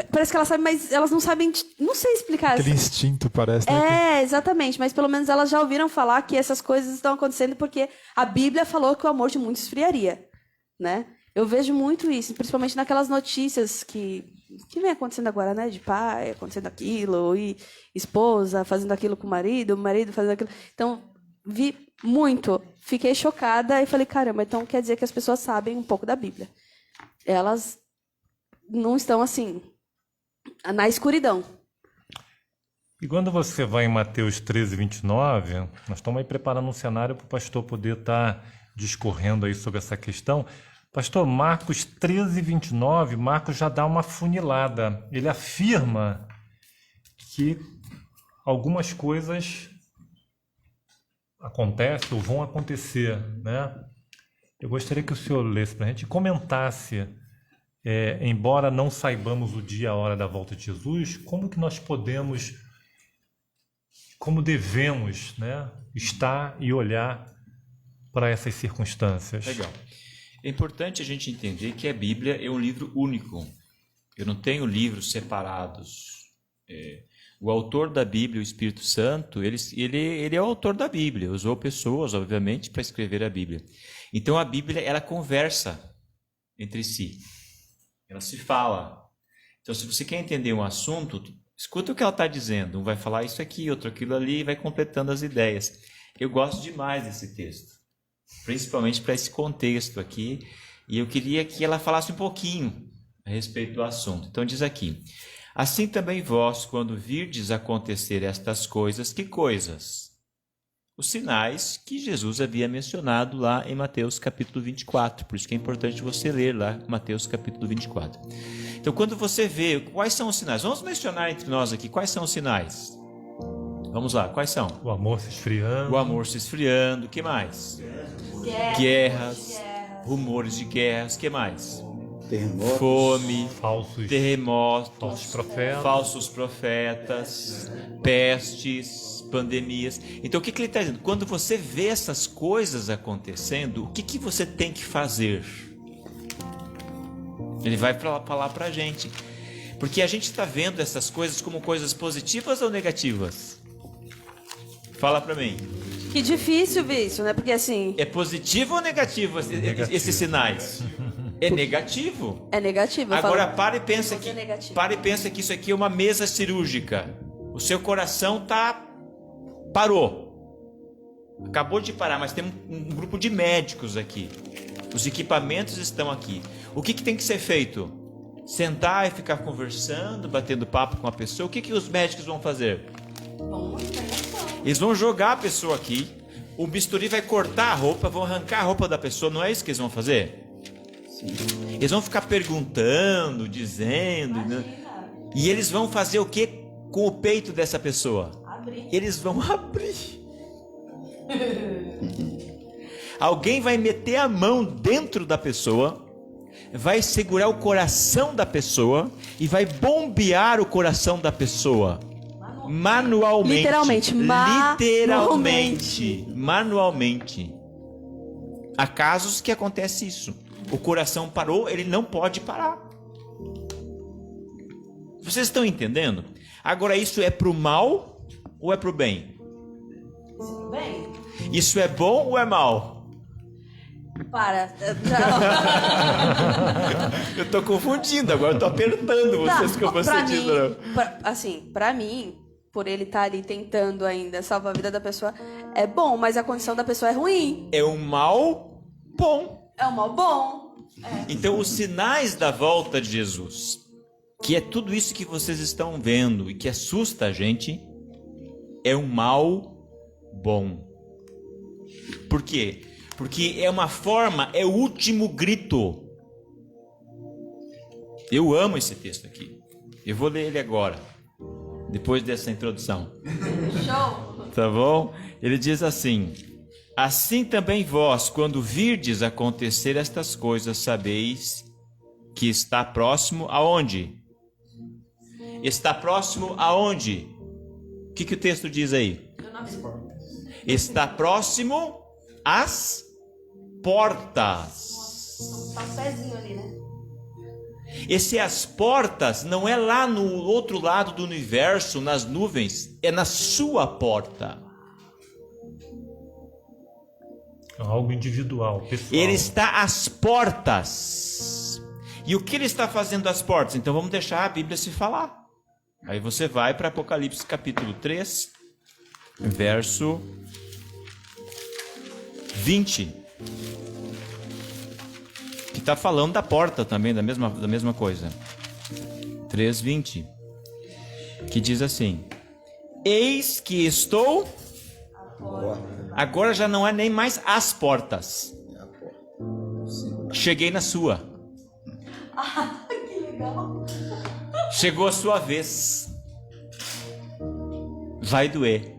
parece que elas sabem, mas elas não sabem... Não sei explicar. Aquele instinto, parece, né? Exatamente. Mas pelo menos elas já ouviram falar que essas coisas estão acontecendo porque a Bíblia falou que o amor de muitos esfriaria, né? Eu vejo muito isso, principalmente naquelas notícias que vem acontecendo agora, né? De pai acontecendo aquilo, e esposa fazendo aquilo com o marido fazendo aquilo. Então, vi muito. Fiquei chocada e falei, caramba, então quer dizer que as pessoas sabem um pouco da Bíblia. Elas não estão, assim, na escuridão. E quando você vai em Mateus 13, 29, nós estamos aí preparando um cenário para o pastor poder estar discorrendo aí sobre essa questão. Pastor, Marcos 13, 29, Marcos já dá uma funilada. Ele afirma que algumas coisas acontecem ou vão acontecer, né? Eu gostaria que o senhor lesse para a gente e comentasse, embora não saibamos o dia e a hora da volta de Jesus, como que nós podemos, como devemos, né, estar e olhar para essas circunstâncias. Legal. É importante a gente entender que a Bíblia é um livro único. Eu não tenho livros separados. O autor da Bíblia, o Espírito Santo, ele é o autor da Bíblia. Usou pessoas, obviamente, para escrever a Bíblia. Então a Bíblia, ela conversa entre si. Ela se fala. Então, se você quer entender um assunto, escuta o que ela está dizendo. Um vai falar isso aqui, outro aquilo ali, e vai completando as ideias. Eu gosto demais desse texto, principalmente para esse contexto aqui. E eu queria que ela falasse um pouquinho a respeito do assunto. Então diz aqui: assim também vós, quando virdes acontecer estas coisas, que coisas? Os sinais que Jesus havia mencionado lá em Mateus capítulo 24. Por isso que é importante você ler lá Mateus capítulo 24. Então, quando você vê, quais são os sinais? Vamos mencionar entre nós aqui, quais são os sinais? Vamos lá, quais são? O amor se esfriando. O amor se esfriando, o que mais? Guerras, rumores de guerras, o que mais? Terremotos, Fome, terremotos, falsos profetas, pestes, pandemias. Então o que ele está dizendo? Quando você vê essas coisas acontecendo, o que você tem que fazer? Ele vai falar para a gente. Porque a gente está vendo essas coisas como coisas positivas ou negativas? Fala pra mim. Que difícil ver isso, né? Porque assim... É positivo ou negativo esses sinais? É negativo. É negativo. Agora para e pensa é negativo. que isso aqui é uma mesa cirúrgica. O seu coração parou. Acabou de parar, mas tem um grupo de médicos aqui. Os equipamentos estão aqui. O que tem que ser feito? Sentar e ficar conversando, batendo papo com a pessoa. O que os médicos vão fazer? Eles vão jogar a pessoa aqui. O bisturi vai cortar a roupa, vão arrancar a roupa da pessoa. Não é isso que eles vão fazer? Sim. Eles vão ficar perguntando, dizendo. Né? E eles vão fazer o que com o peito dessa pessoa? Abrir. Eles vão abrir. Alguém vai meter a mão dentro da pessoa, vai segurar o coração da pessoa e vai bombear o coração da pessoa manualmente. Manualmente. Há casos que acontece isso. O coração parou, ele não pode parar. Vocês estão entendendo? Agora, isso é pro mal ou é pro bem? Bem. Isso é bom ou é mal? Para. Eu tô confundindo, agora eu tô apertando vocês que eu vou sentindo. Assim, pra mim, por ele estar ali tentando ainda salvar a vida da pessoa, é bom, mas a condição da pessoa é ruim. É um mal bom. É um mal bom. É. Então, os sinais da volta de Jesus, que é tudo isso que vocês estão vendo e que assusta a gente, é um mal bom. Por quê? Porque é uma forma, é o último grito. Eu amo esse texto aqui. Eu vou ler ele agora, depois dessa introdução. Show! Tá bom? Ele diz assim: assim também vós, quando virdes acontecer estas coisas, sabeis que está próximo aonde? Está próximo aonde? O que o texto diz aí? Está próximo às portas. Tá um pezinho ali, né? Esse as portas não é lá no outro lado do universo, nas nuvens, é na sua porta. Algo individual, pessoal. Ele está às portas. E o que ele está fazendo às portas? Então vamos deixar a Bíblia se falar. Aí você vai para Apocalipse capítulo 3, verso 20. Que está falando da porta também, da mesma coisa. 3:20. Que diz assim: eis que estou... Agora já não é nem mais as portas. Cheguei na sua. Que legal. Chegou a sua vez. Vai doer.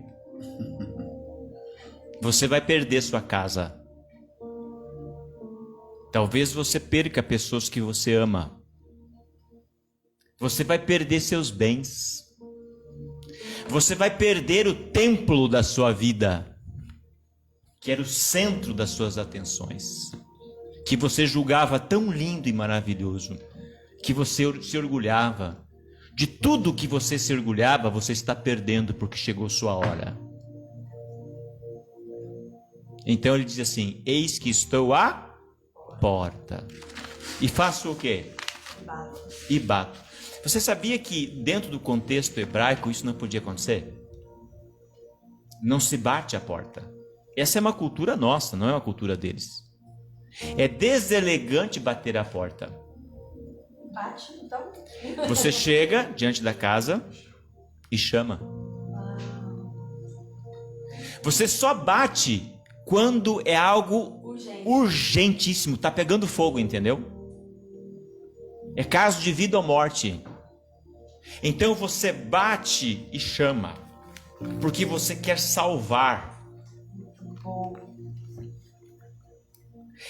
Você vai perder sua casa. Talvez você perca pessoas que você ama. Você vai perder seus bens. Você vai perder o templo da sua vida, que era o centro das suas atenções, que você julgava tão lindo e maravilhoso, que você se orgulhava. De tudo que você se orgulhava, você está perdendo porque chegou sua hora. Então ele diz assim: eis que estou à porta. E faço o quê? E bato. Você sabia que dentro do contexto hebraico isso não podia acontecer? Não se bate à porta. Essa é uma cultura nossa, não é uma cultura deles. É deselegante bater à porta. Bate, então. Você chega diante da casa e chama. Você só bate quando é algo urgentíssimo, está pegando fogo, entendeu? É caso de vida ou morte. Então você bate e chama, porque você quer salvar.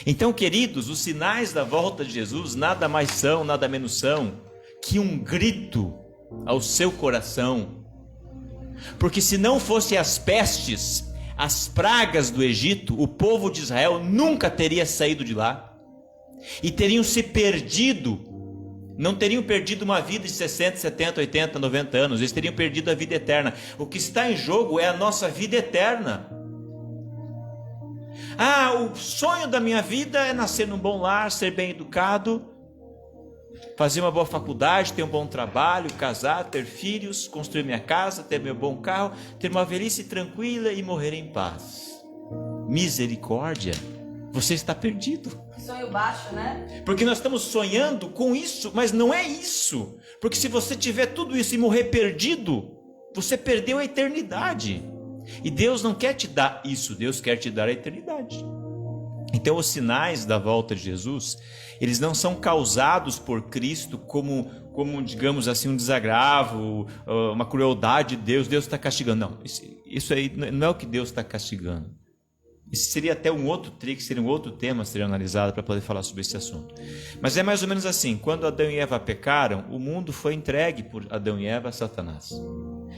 Então, queridos, os sinais da volta de Jesus nada mais são, nada menos são que um grito ao seu coração. Porque se não fossem as pestes, as pragas do Egito, o povo de Israel nunca teria saído de lá e teriam se perdido Não teriam perdido uma vida de 60, 70, 80, 90 anos. Eles teriam perdido a vida eterna. O que está em jogo é a nossa vida eterna. Ah, o sonho da minha vida é nascer num bom lar, ser bem educado, fazer uma boa faculdade, ter um bom trabalho, casar, ter filhos, construir minha casa, ter meu bom carro, ter uma velhice tranquila e morrer em paz. Misericórdia, você está perdido. Sonho baixo, né? Porque nós estamos sonhando com isso, mas não é isso. Porque se você tiver tudo isso e morrer perdido, você perdeu a eternidade. E Deus não quer te dar isso, Deus quer te dar a eternidade. Então os sinais da volta de Jesus, eles não são causados por Cristo como digamos assim, um desagravo, uma crueldade de Deus. Deus está castigando. Não, isso aí não é o que Deus está castigando. Isso seria até um outro trick, seria um outro tema a ser analisado para poder falar sobre esse assunto. Mas é mais ou menos assim, quando Adão e Eva pecaram, o mundo foi entregue por Adão e Eva a Satanás.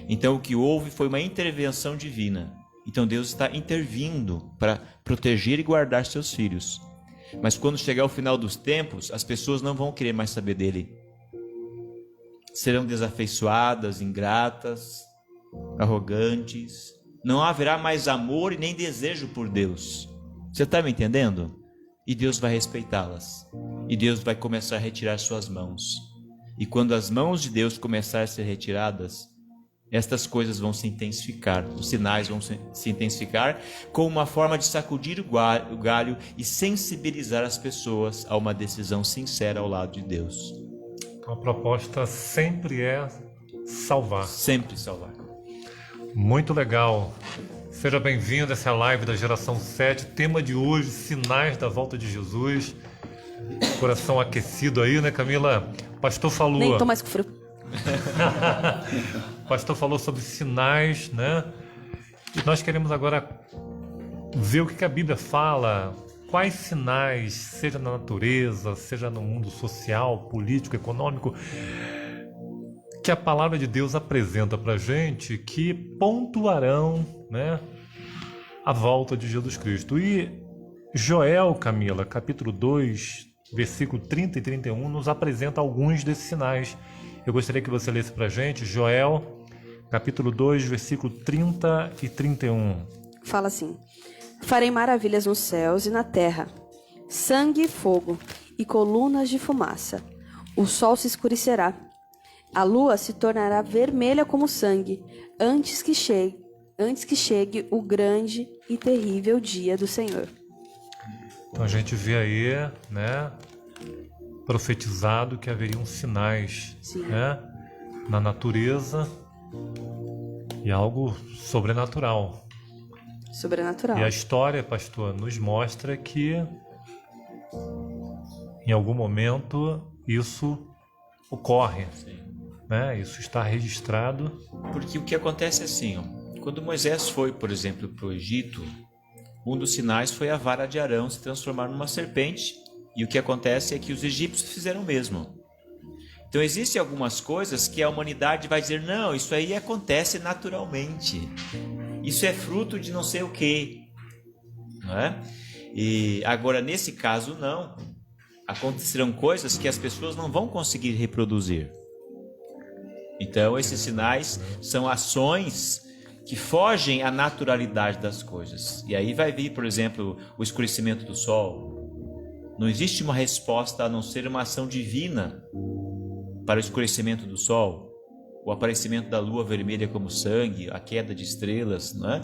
Então o que houve foi uma intervenção divina. Então Deus está intervindo para proteger e guardar seus filhos. Mas quando chegar o final dos tempos, as pessoas não vão querer mais saber dele. Serão desafeiçoadas, ingratas, arrogantes. Não haverá mais amor e nem desejo por Deus. Você está me entendendo? E Deus vai respeitá-las. E Deus vai começar a retirar suas mãos. E quando as mãos de Deus começarem a ser retiradas, estas coisas vão se intensificar. Os sinais vão se intensificar como uma forma de sacudir o galho e sensibilizar as pessoas a uma decisão sincera ao lado de Deus. Então a proposta sempre é salvar. Sempre salvar. Muito legal. Seja bem-vindo a essa live da Geração 7. Tema de hoje, sinais da volta de Jesus. Coração aquecido aí, né, Camila? Pastor falou... Nem tô mais com frio. Pastor falou sobre sinais, né? E nós queremos agora ver o que a Bíblia fala. Quais sinais, seja na natureza, seja no mundo social, político, econômico, que a palavra de Deus apresenta para a gente, que pontuarão, né, a volta de Jesus Cristo. E Joel, Camila, capítulo 2, versículo 30 e 31, nos apresenta alguns desses sinais. Eu gostaria que você lesse para a gente, Joel, capítulo 2, versículo 30 e 31. Fala assim: farei maravilhas nos céus e na terra, sangue e fogo, e colunas de fumaça. O sol se escurecerá. A lua se tornará vermelha como sangue, antes que chegue o grande e terrível dia do Senhor. Então a gente vê aí, né, profetizado que haveriam sinais, né, na natureza e algo sobrenatural. Sobrenatural. E a história, pastor, nos mostra que em algum momento isso ocorre. Sim. Né? Isso está registrado. Porque o que acontece é assim, ó, quando Moisés foi, por exemplo, para o Egito, um dos sinais foi a vara de Arão se transformar numa serpente, e o que acontece é que os egípcios fizeram o mesmo. Então existem algumas coisas que a humanidade vai dizer, não, isso aí acontece naturalmente, isso é fruto de não sei o quê, não é? E agora nesse caso não, acontecerão coisas que as pessoas não vão conseguir reproduzir. Então esses sinais são ações que fogem à naturalidade das coisas. E aí vai vir, por exemplo, o escurecimento do sol. Não existe uma resposta a não ser uma ação divina para o escurecimento do sol, o aparecimento da lua vermelha como sangue, a queda de estrelas, né?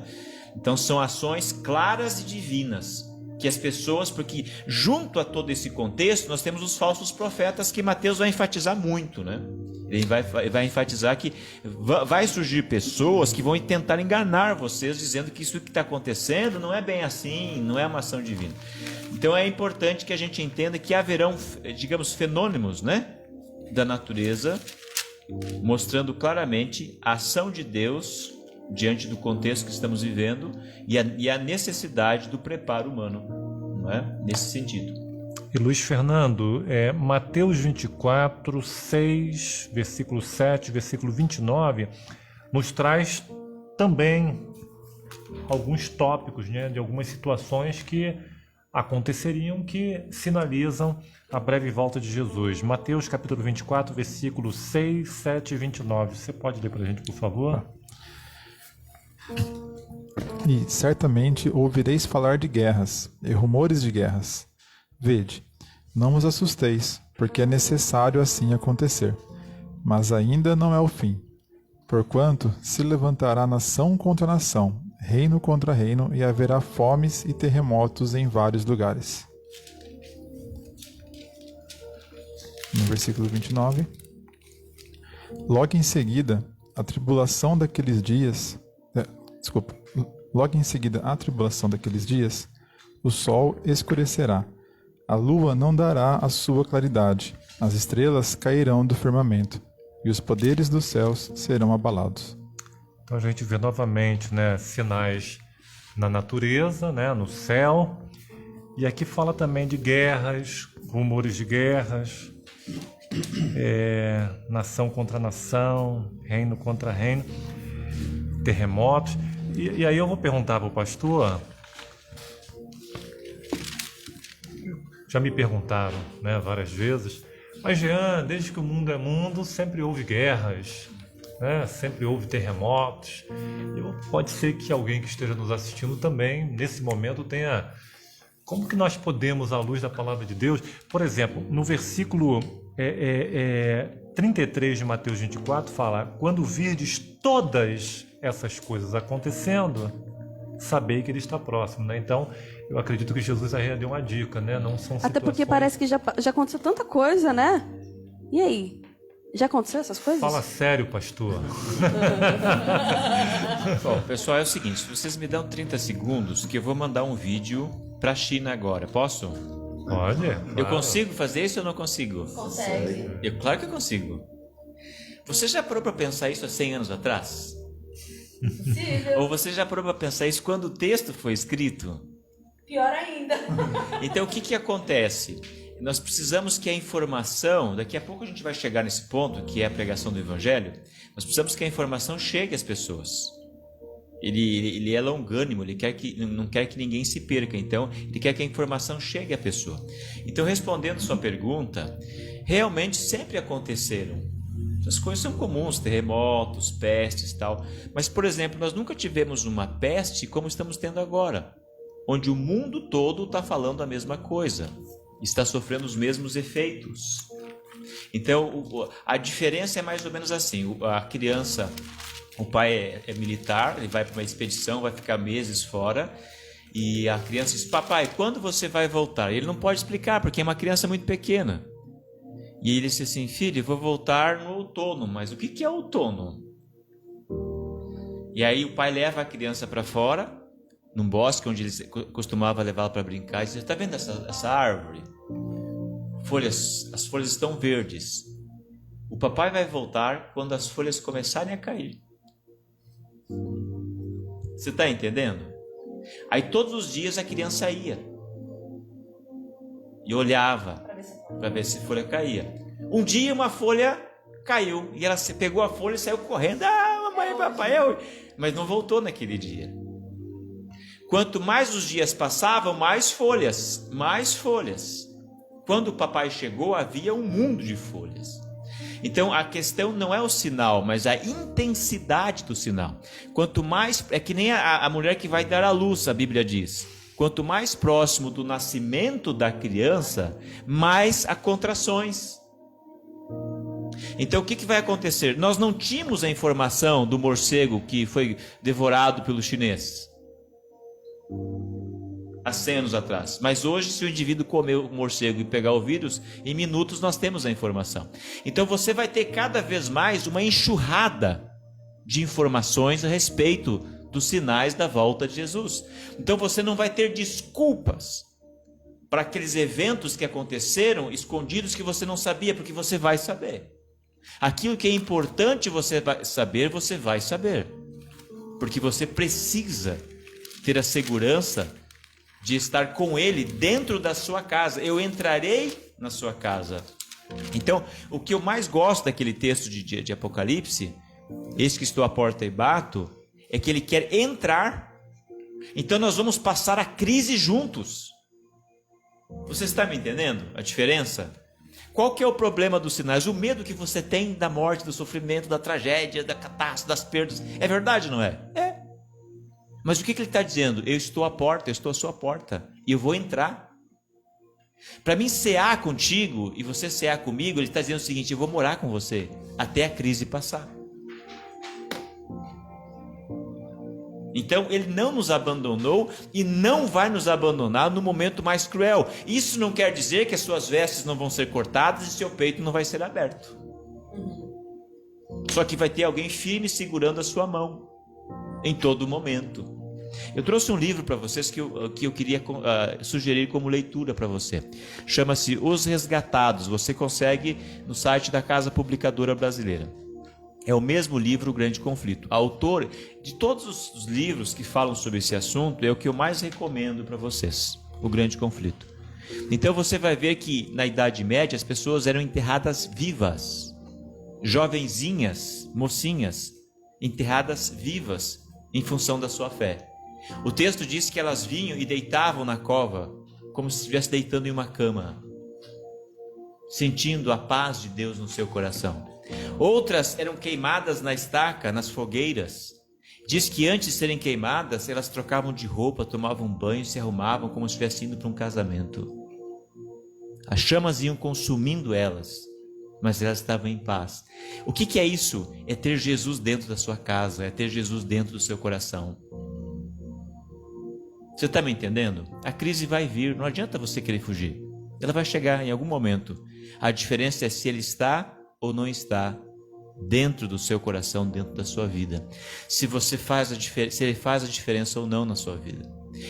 Então são ações claras e divinas que as pessoas, porque junto a todo esse contexto nós temos os falsos profetas que Mateus vai enfatizar muito, né? Ele vai enfatizar que vai surgir pessoas que vão tentar enganar vocês, dizendo que isso que está acontecendo não é bem assim, não é uma ação divina. Então é importante que a gente entenda que haverão, digamos, fenômenos, né, da natureza, mostrando claramente a ação de Deus diante do contexto que estamos vivendo e a necessidade do preparo humano, não é? Nesse sentido. E Luiz Fernando, Mateus 24, 6, versículo 7, versículo 29, nos traz também alguns tópicos, né, de algumas situações que aconteceriam que sinalizam a breve volta de Jesus. Mateus capítulo 24, versículos 6, 7 e 29. Você pode ler para a gente, por favor? E certamente ouvireis falar de guerras e rumores de guerras. Vede, não vos assusteis, porque é necessário assim acontecer. Mas ainda não é o fim. Porquanto se levantará nação contra nação, reino contra reino, e haverá fomes e terremotos em vários lugares. No versículo 29. Logo em seguida, a tribulação daqueles dias... Logo em seguida a tribulação daqueles dias, o sol escurecerá, a lua não dará a sua claridade, as estrelas cairão do firmamento, e os poderes dos céus serão abalados. Então a gente vê novamente, né, sinais na natureza, né, no céu, e aqui fala também de guerras, rumores de guerras, nação contra nação, reino contra reino, terremotos. E aí eu vou perguntar para o pastor, já me perguntaram, né, várias vezes, mas Jean, desde que o mundo é mundo, sempre houve guerras, né, sempre houve terremotos. Pode ser que alguém que esteja nos assistindo também, nesse momento, tenha... Como que nós podemos, à luz da palavra de Deus, por exemplo, no versículo 33 de Mateus 24, fala, quando virdes todas essas coisas acontecendo, sabei que ele está próximo, né? Então, eu acredito que Jesus aí deu uma dica, né? Não são situações... Até porque parece que já aconteceu tanta coisa, né? E aí? Já aconteceu essas coisas? Fala sério, pastor. Bom, pessoal, é o seguinte, se vocês me dão 30 segundos, que eu vou mandar um vídeo para a China agora, posso? Pode. Eu consigo fazer isso ou não consigo? Consegue. Claro que eu consigo. Você já parou para pensar isso há 100 anos atrás? Possível. Ou você já parou para pensar isso quando o texto foi escrito? Pior ainda. Então, o que acontece? Nós precisamos que a informação, daqui a pouco a gente vai chegar nesse ponto, que é a pregação do Evangelho, nós precisamos que a informação chegue às pessoas. Ele é longânimo, ele não quer que ninguém se perca, então ele quer que a informação chegue à pessoa. Então, respondendo sua pergunta, realmente sempre aconteceram. As coisas são comuns, terremotos, pestes e tal. Mas, por exemplo, nós nunca tivemos uma peste como estamos tendo agora, onde o mundo todo está falando a mesma coisa, está sofrendo os mesmos efeitos. Então, a diferença é mais ou menos assim. A criança, o pai é militar, ele vai para uma expedição, vai ficar meses fora, e a criança diz, papai, quando você vai voltar? Ele não pode explicar, porque é uma criança muito pequena. E ele disse assim, filho, eu vou voltar no outono, mas o que é outono? E aí o pai leva a criança para fora, num bosque onde ele costumava levá-la para brincar, e diz, está vendo essa árvore? As folhas estão verdes. O papai vai voltar quando as folhas começarem a cair. Você está entendendo? Aí todos os dias a criança ia e olhava para ver se a folha caía. Um dia uma folha caiu e ela pegou a folha e saiu correndo. Ah, mamãe, papai, mas não voltou naquele dia. Quanto mais os dias passavam, mais folhas. Quando o papai chegou, havia um mundo de folhas. Então a questão não é o sinal, mas a intensidade do sinal. Quanto mais, é que nem a mulher que vai dar à luz, a Bíblia diz. Quanto mais próximo do nascimento da criança, mais há contrações. Então o que vai acontecer? Nós não tínhamos a informação do morcego que foi devorado pelo chinês há 100 anos atrás. Mas hoje, se o indivíduo comer o morcego e pegar o vírus, em minutos nós temos a informação. Então você vai ter cada vez mais uma enxurrada de informações a respeito dos sinais da volta de Jesus. Então você não vai ter desculpas para aqueles eventos que aconteceram escondidos que você não sabia, porque você vai saber. Aquilo que é importante você vai saber. Porque você precisa ter a segurança de estar com ele dentro da sua casa. Eu entrarei na sua casa. Então, o que eu mais gosto daquele texto de Apocalipse, eis que estou à porta e bato, é que ele quer entrar. Então nós vamos passar a crise juntos. Você está me entendendo a diferença? Qual que é o problema dos sinais? O medo que você tem da morte, do sofrimento, da tragédia, da catástrofe, das perdas. É verdade, não é? É. Mas o que ele está dizendo? Eu estou à porta, eu estou à sua porta. E eu vou entrar. Para mim cear contigo e você cear comigo, ele está dizendo o seguinte: eu vou morar com você até a crise passar. Então ele não nos abandonou e não vai nos abandonar no momento mais cruel. Isso não quer dizer que as suas vestes não vão ser cortadas e seu peito não vai ser aberto. Só que vai ter alguém firme segurando a sua mão em todo momento. Eu trouxe um livro para vocês que eu queria sugerir como leitura para você. Chama-se Os Resgatados. Você consegue no site da Casa Publicadora Brasileira. É o mesmo livro, O Grande Conflito. Autor de todos os livros que falam sobre esse assunto, é o que eu mais recomendo para vocês, O Grande Conflito. Então você vai ver que na Idade Média as pessoas eram enterradas vivas. Jovenzinhas, mocinhas, enterradas vivas em função da sua fé. O texto diz que elas vinham e deitavam na cova, como se estivesse deitando em uma cama, sentindo a paz de Deus no seu coração. Outras eram queimadas na estaca, nas fogueiras. Diz que antes de serem queimadas, elas trocavam de roupa, tomavam banho, se arrumavam como se estivessem indo para um casamento. As chamas iam consumindo elas, mas elas estavam em paz. O que é isso? É ter Jesus dentro da sua casa, é ter Jesus dentro do seu coração. Você está me entendendo? A crise vai vir, não adianta você querer fugir. Ela vai chegar em algum momento. A diferença é se ele está ou não está dentro do seu coração, dentro da sua vida. Se ele faz a diferença ou não na sua vida.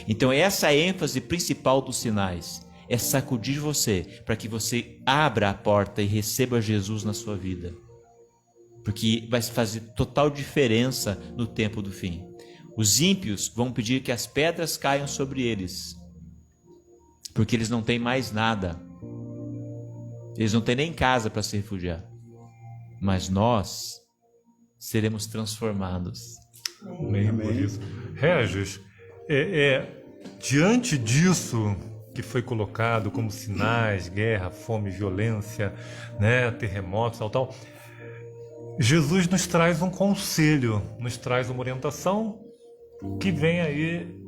Então essa é a ênfase principal dos sinais. É sacudir você para que você abra a porta e receba Jesus na sua vida. Porque vai fazer total diferença no tempo do fim. Os ímpios vão pedir que as pedras caiam sobre eles, porque eles não têm mais nada. Eles não têm nem casa para se refugiar. Mas nós seremos transformados. Amém. Por isso. Regis, diante disso que foi colocado como sinais, guerra, fome, violência, né, terremotos, tal, Jesus nos traz um conselho, nos traz uma orientação que vem aí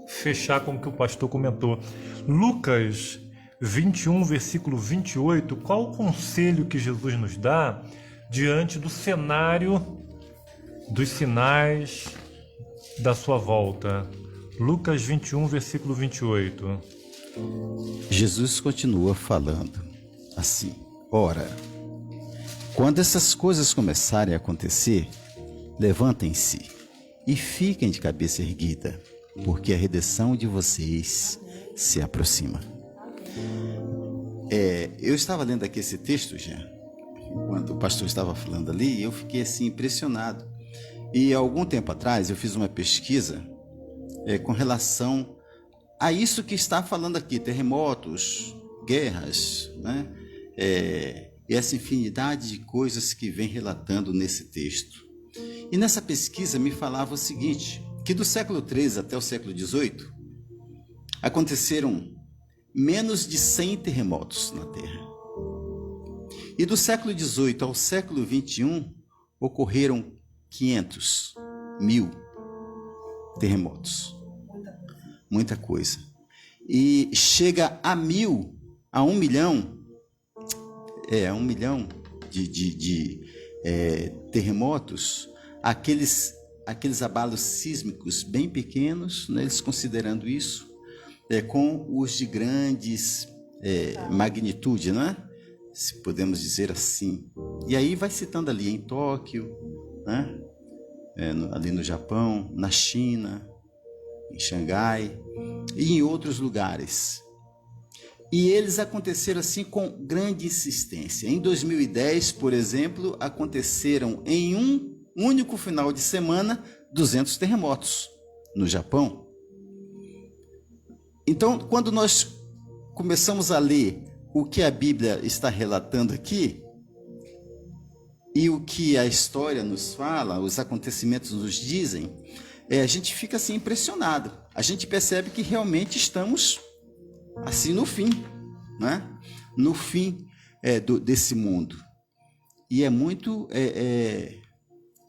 fechar com o que o pastor comentou. Lucas 21, versículo 28, qual o conselho que Jesus nos dá diante do cenário dos sinais da sua volta? Lucas 21, versículo 28. Jesus continua falando assim: ora, quando essas coisas começarem a acontecer, levantem-se e fiquem de cabeça erguida, porque a redenção de vocês se aproxima. Eu estava lendo aqui esse texto, já, quando o pastor estava falando ali, eu fiquei assim impressionado. E há algum tempo atrás eu fiz uma pesquisa com relação a isso que está falando aqui, terremotos, guerras, né? E essa infinidade de coisas que vem relatando nesse texto. E nessa pesquisa me falava o seguinte, que do século XIII até o século XVIII, aconteceram menos de 100 terremotos na Terra. E do século XVIII ao século XXI, ocorreram 500, 1000 terremotos. Muita coisa. E chega a 1000, a 1 milhão, 1 milhão de terremotos, aqueles abalos sísmicos bem pequenos, né, eles considerando isso, com os de grandes magnitude, né? Se podemos dizer assim. E aí vai citando ali em Tóquio, né? Ali no Japão, na China, em Xangai e em outros lugares. E eles aconteceram assim com grande insistência. Em 2010, por exemplo, aconteceram em um único final de semana 200 terremotos no Japão. Então, quando nós começamos a ler o que a Bíblia está relatando aqui e o que a história nos fala, os acontecimentos nos dizem, a gente fica assim impressionado. A gente percebe que realmente estamos assim no fim, né? No fim desse mundo. E é muito,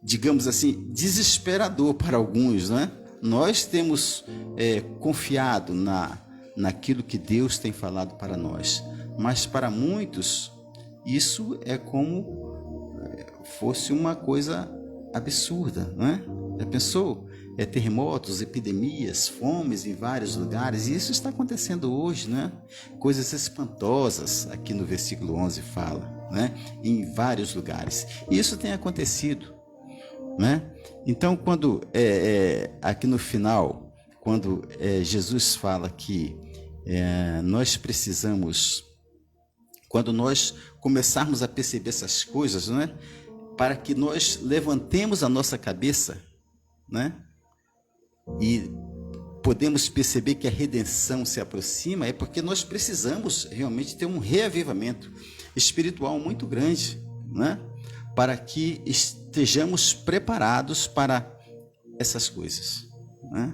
digamos assim, desesperador para alguns, né? Nós temos confiado naquilo que Deus tem falado para nós, mas para muitos isso é como fosse uma coisa absurda, né? Já pensou? Terremotos, epidemias, fomes em vários lugares, e isso está acontecendo hoje, né? Coisas espantosas, aqui no versículo 11 fala, né? Em vários lugares. E isso tem acontecido, né? Então, quando aqui no final, quando Jesus fala que nós precisamos, quando nós começarmos a perceber essas coisas, né? Para que nós levantemos a nossa cabeça, né? E podemos perceber que a redenção se aproxima, é porque nós precisamos realmente ter um reavivamento espiritual muito grande, né? Para que estejamos preparados para essas coisas, né?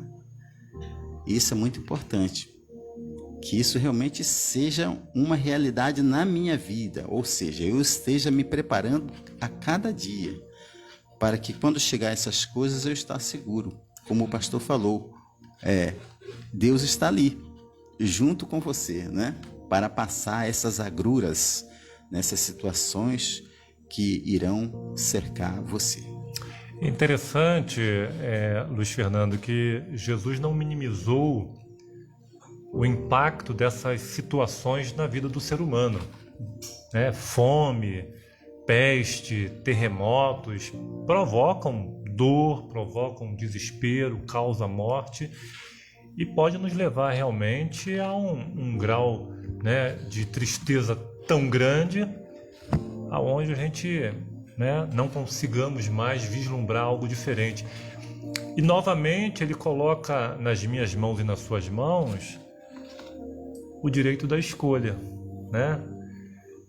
E isso é muito importante, que isso realmente seja uma realidade na minha vida, ou seja, eu esteja me preparando a cada dia, para que quando chegar essas coisas eu estar seguro. Como o pastor falou, Deus está ali, junto com você, né? Para passar essas agruras, nessas situações que irão cercar você. Interessante, Luiz Fernando, que Jesus não minimizou o impacto dessas situações na vida do ser humano, né? Fome, peste, terremotos provocam dor, provocam desespero, causam morte e pode nos levar realmente a um grau, né, de tristeza tão grande, aonde a gente, né, não consigamos mais vislumbrar algo diferente. E novamente ele coloca nas minhas mãos e nas suas mãos o direito da escolha, né?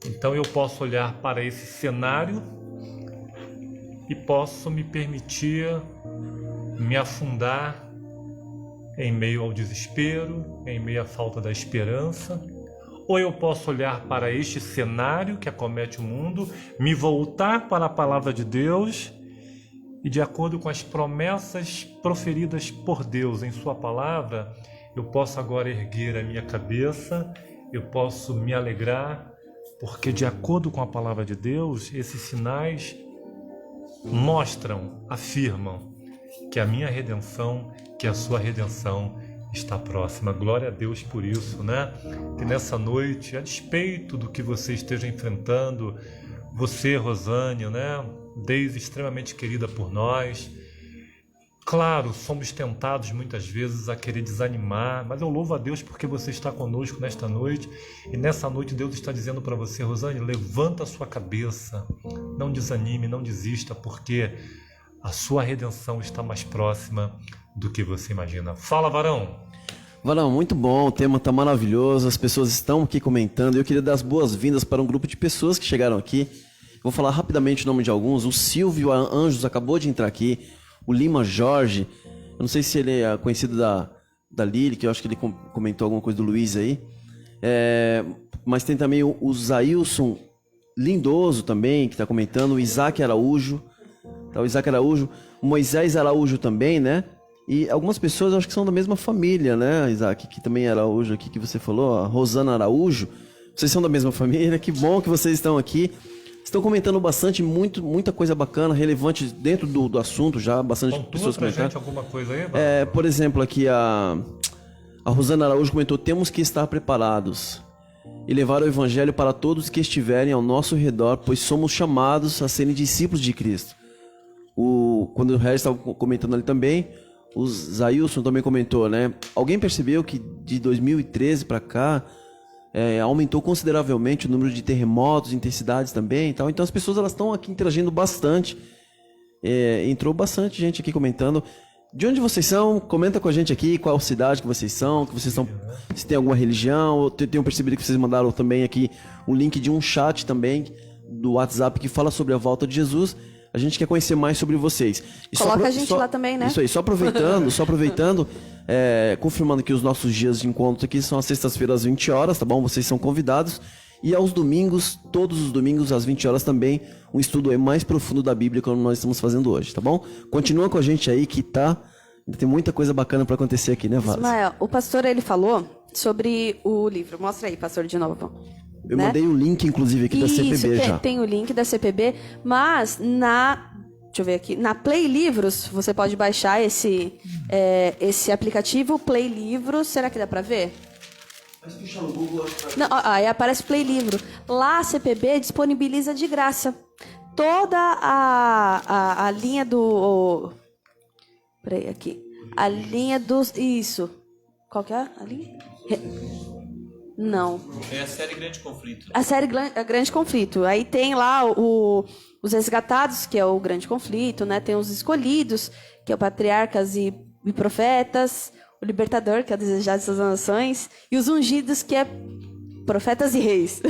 Então eu posso olhar para esse cenário e posso me permitir me afundar em meio ao desespero, em meio à falta da esperança, ou eu posso olhar para este cenário que acomete o mundo, me voltar para a palavra de Deus e, de acordo com as promessas proferidas por Deus em sua palavra, eu posso agora erguer a minha cabeça, eu posso me alegrar, porque de acordo com a palavra de Deus, esses sinais mostram, afirmam que a minha redenção, que a sua redenção está próxima. Glória a Deus por isso, né? Que nessa noite, a despeito do que você esteja enfrentando, você, Rosânia, né? Desde extremamente querida por nós, claro, somos tentados muitas vezes a querer desanimar, mas eu louvo a Deus porque você está conosco nesta noite, e nessa noite Deus está dizendo para você, Rosânia, levanta a sua cabeça, não desanime, não desista, porque a sua redenção está mais próxima do que você imagina. Fala, Varão! Varão, muito bom, o tema está maravilhoso, as pessoas estão aqui comentando, eu queria dar as boas-vindas para um grupo de pessoas que chegaram aqui. Vou falar rapidamente o nome de alguns. O Silvio Anjos acabou de entrar aqui. O Lima Jorge, eu não sei se ele é conhecido da Lili, que eu acho que ele comentou alguma coisa do Luiz aí. Mas tem também o Zailson Lindoso também, que está comentando. O Isaac Araújo. Tá, o Isaac Araújo. O Moisés Araújo também, né? E algumas pessoas eu acho que são da mesma família, né, Isaac? Que também é Araújo aqui que você falou. A Rosana Araújo. Vocês são da mesma família. Que bom que vocês estão aqui. Estão comentando bastante, muita coisa bacana, relevante dentro do assunto já, bastante pessoas comentando. Gente alguma coisa aí? Por exemplo, aqui a Rosana Araújo comentou, temos que estar preparados e levar o evangelho para todos que estiverem ao nosso redor, pois somos chamados a serem discípulos de Cristo. Quando o Regis estava comentando ali também, o Zailson também comentou, né? Alguém percebeu que de 2013 para cá, aumentou consideravelmente o número de terremotos, intensidades também e tal. Então as pessoas elas estão aqui interagindo bastante. Entrou bastante gente aqui comentando. De onde vocês são? Comenta com a gente aqui qual cidade que vocês são, se tem alguma religião. Eu tenho percebido que vocês mandaram também aqui o link de um chat também do WhatsApp que fala sobre a volta de Jesus. A gente quer conhecer mais sobre vocês. E Coloca a gente lá também, né? Isso aí, só aproveitando, confirmando que os nossos dias de encontro aqui são às sextas-feiras às 20 horas, tá bom? Vocês são convidados. E aos domingos, todos os domingos às 20 horas também, um estudo aí mais profundo da Bíblia, como nós estamos fazendo hoje, tá bom? Continua com a gente aí que tem muita coisa bacana para acontecer aqui, né, Vaz? Ismael, o pastor, ele falou sobre o livro. Mostra aí, pastor, de novo. Eu mandei o link, inclusive, aqui da CPB já. Tem o link da CPB, mas deixa eu ver aqui, na Play Livros, você pode baixar esse aplicativo Play Livros. Será que dá pra ver? Mas puxar no Google, acho que... Não, aí aparece Play Livro. Lá a CPB disponibiliza de graça toda a linha do... Peraí, aqui. A linha dos... Isso. Qual que é a linha? Não. É a série Grande Conflito. A série Grande Conflito. Aí tem lá os Resgatados, que é o Grande Conflito, né? Tem os Escolhidos, que é o Patriarcas e Profetas. O Libertador, que é o Desejado de Suas Nações. E os Ungidos, que é Profetas e Reis.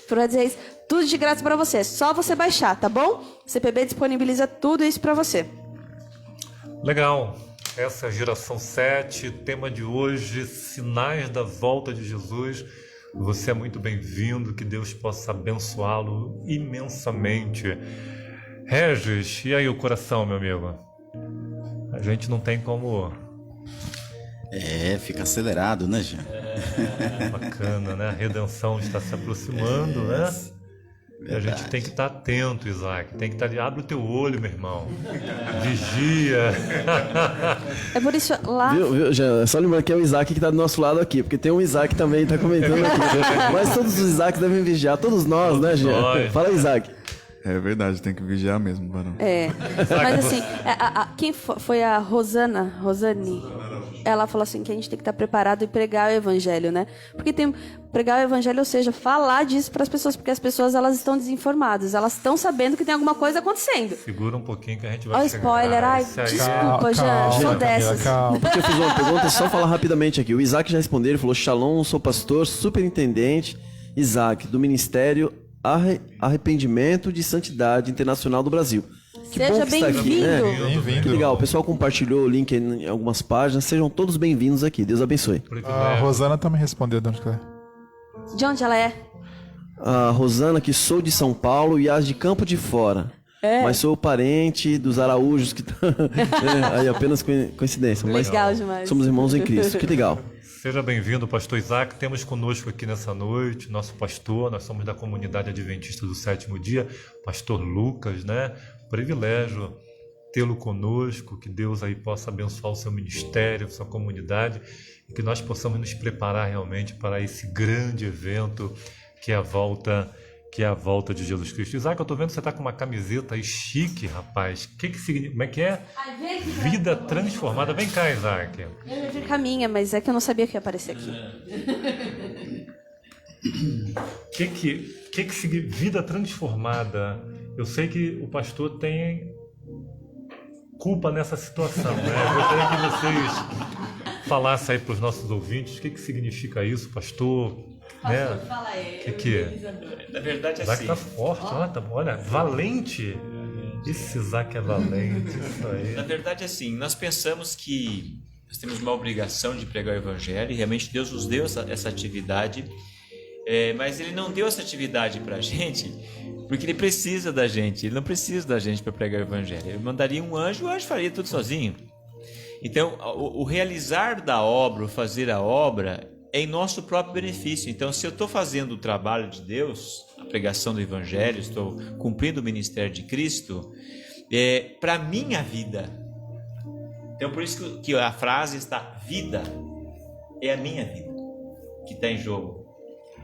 Profetas e Reis. Tudo de graça pra você. É só você baixar, tá bom? O CPB disponibiliza tudo isso pra você. Legal. Essa é a geração 7, tema de hoje, sinais da volta de Jesus. Você é muito bem-vindo, que Deus possa abençoá-lo imensamente. Regis, e aí o coração, meu amigo? A gente não tem como... Fica acelerado, né, Jean? Bacana, né? A redenção está se aproximando, né? E a gente tem que estar atento, Isaac. Tem que estar ali. Abre o teu olho, meu irmão. Vigia. É por isso lá... Viu, Jean? Só lembrando que é o Isaac que está do nosso lado aqui, porque tem um Isaac também que está comentando aqui. Mas todos os Isaacs devem vigiar, todos nós, né, Jean? Nós. Fala, Isaac. É verdade, tem que vigiar mesmo, varão. Mas assim, quem foi a Rosane? Ela falou assim que a gente tem que estar preparado e pregar o evangelho, né? Porque pregar o evangelho, ou seja, falar disso para as pessoas, porque as pessoas elas estão desinformadas, elas estão sabendo que tem alguma coisa acontecendo. Segura um pouquinho que a gente vai Olha o spoiler, ai, desculpa, já sou dessas. Porque eu fiz uma pergunta, só falar rapidamente aqui. O Isaac já respondeu, ele falou: Shalom, sou pastor, superintendente, Isaac, do Ministério Arrependimento de Santidade Internacional do Brasil. Que Seja bom que está aqui, né? Bem-vindo. Que legal, o pessoal compartilhou o link em algumas páginas. Sejam todos bem-vindos aqui, Deus abençoe. A Rosana também respondeu de onde que é. De onde ela é? A Rosana, que sou de São Paulo e as de Campo de Fora. Mas sou parente dos Araújos, que aí apenas coincidência. Mas Legal demais. somos irmãos em Cristo, que legal. Seja bem-vindo, pastor Isaac. Temos conosco aqui nessa noite nosso pastor, nós somos da comunidade adventista do sétimo dia, pastor Lucas, né? Privilégio tê-lo conosco, que Deus aí possa abençoar o seu ministério, a sua comunidade, e que nós possamos nos preparar realmente para esse grande evento que é a volta de Jesus Cristo. Isaac, eu tô vendo que você tá com uma camiseta aí chique, rapaz. O que significa? Como é que é? Vida transformada. Vem cá, Isaac. Eu ia vir com a minha, mas é que eu não sabia que ia aparecer aqui. Que significa vida transformada? Eu sei que o pastor tem culpa nessa situação, né? Eu gostaria que vocês falassem aí para os nossos ouvintes o que significa isso, pastor. Né? Fala aí. O que é? Na verdade, Isaac assim. tá forte, olha, valente. Esse Isaac é valente, isso aí. Na verdade, assim, nós pensamos que nós temos uma obrigação de pregar o evangelho, e realmente Deus nos deu essa atividade, mas Ele não deu essa atividade para a gente porque Ele precisa da gente. Ele não precisa da gente para pregar o evangelho. Ele mandaria um anjo, o anjo faria tudo sozinho. Então, o realizar da obra, o fazer a obra, é em nosso próprio benefício. Então, se eu estou fazendo o trabalho de Deus, a pregação do evangelho, estou cumprindo o ministério de Cristo, para a minha vida. Então, por isso que a frase está: vida é a minha vida que está em jogo,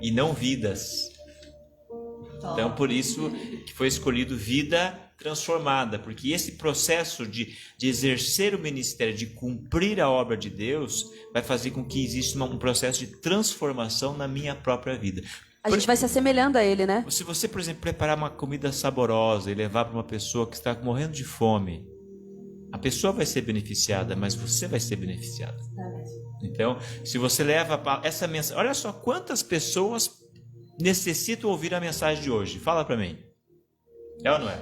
e não vidas. Então, por isso que foi escolhido vida transformada, porque esse processo de exercer o ministério, de cumprir a obra de Deus, vai fazer com que exista um processo de transformação na minha própria vida. A gente vai se assemelhando a ele, né? Se você, por exemplo, preparar uma comida saborosa e levar para uma pessoa que está morrendo de fome, a pessoa vai ser beneficiada, mas você vai ser beneficiado. Então, se você leva essa mensagem... Olha só quantas pessoas necessitam ouvir a mensagem de hoje. Fala para mim. É ou não é?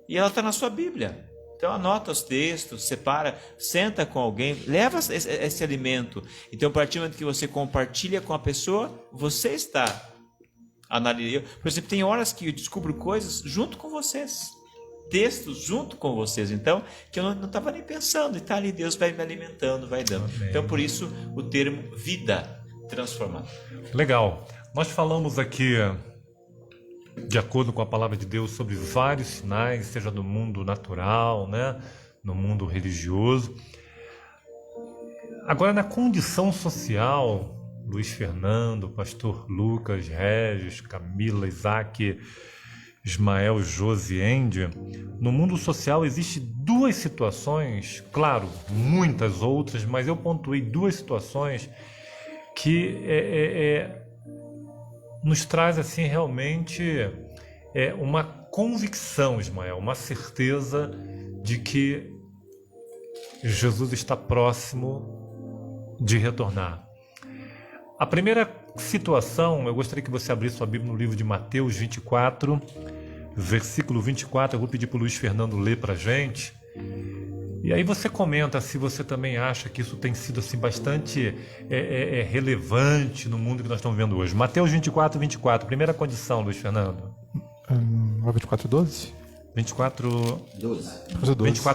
E ela está na sua Bíblia. Então anota os textos, separa, senta com alguém, leva esse alimento. Então, a partir do momento que você compartilha com a pessoa, você está analisando. Por exemplo, tem horas que eu descubro coisas junto com vocês. Textos junto com vocês. Então, que eu não estava nem pensando. E está ali, Deus vai me alimentando, vai dando. Amém. Então, por isso, o termo vida transformada. Legal. Nós falamos aqui, de acordo com a palavra de Deus, sobre vários sinais, seja no mundo natural, né, no mundo religioso. Agora, na condição social, Luiz Fernando, Pastor Lucas, Regis, Camila, Isaac, Ismael, Josiende, no mundo social existem duas situações, claro, muitas outras, mas eu pontuei duas situações que nos traz assim realmente uma convicção, Ismael, uma certeza de que Jesus está próximo de retornar. A primeira situação, eu gostaria que você abrisse sua Bíblia no livro de Mateus 24, versículo 24, eu vou pedir para o Luiz Fernando ler para a gente. E aí você comenta se você também acha que isso tem sido assim, bastante relevante no mundo que nós estamos vendo hoje. Mateus 24, 24, primeira condição, Luiz Fernando. 24, 12? 24,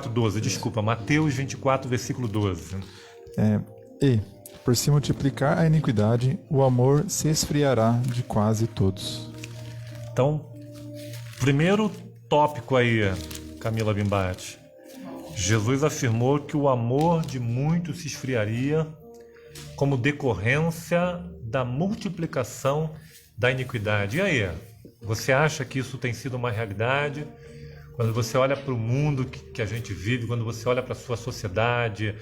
12, desculpa. Mateus 24, versículo 12. E, por se multiplicar a iniquidade, o amor se esfriará de quase todos. Então, primeiro tópico aí, Camila Bimbate. Jesus afirmou que o amor de muitos se esfriaria como decorrência da multiplicação da iniquidade. E aí, você acha que isso tem sido uma realidade? Quando você olha para o mundo que a gente vive, quando você olha para a sua sociedade,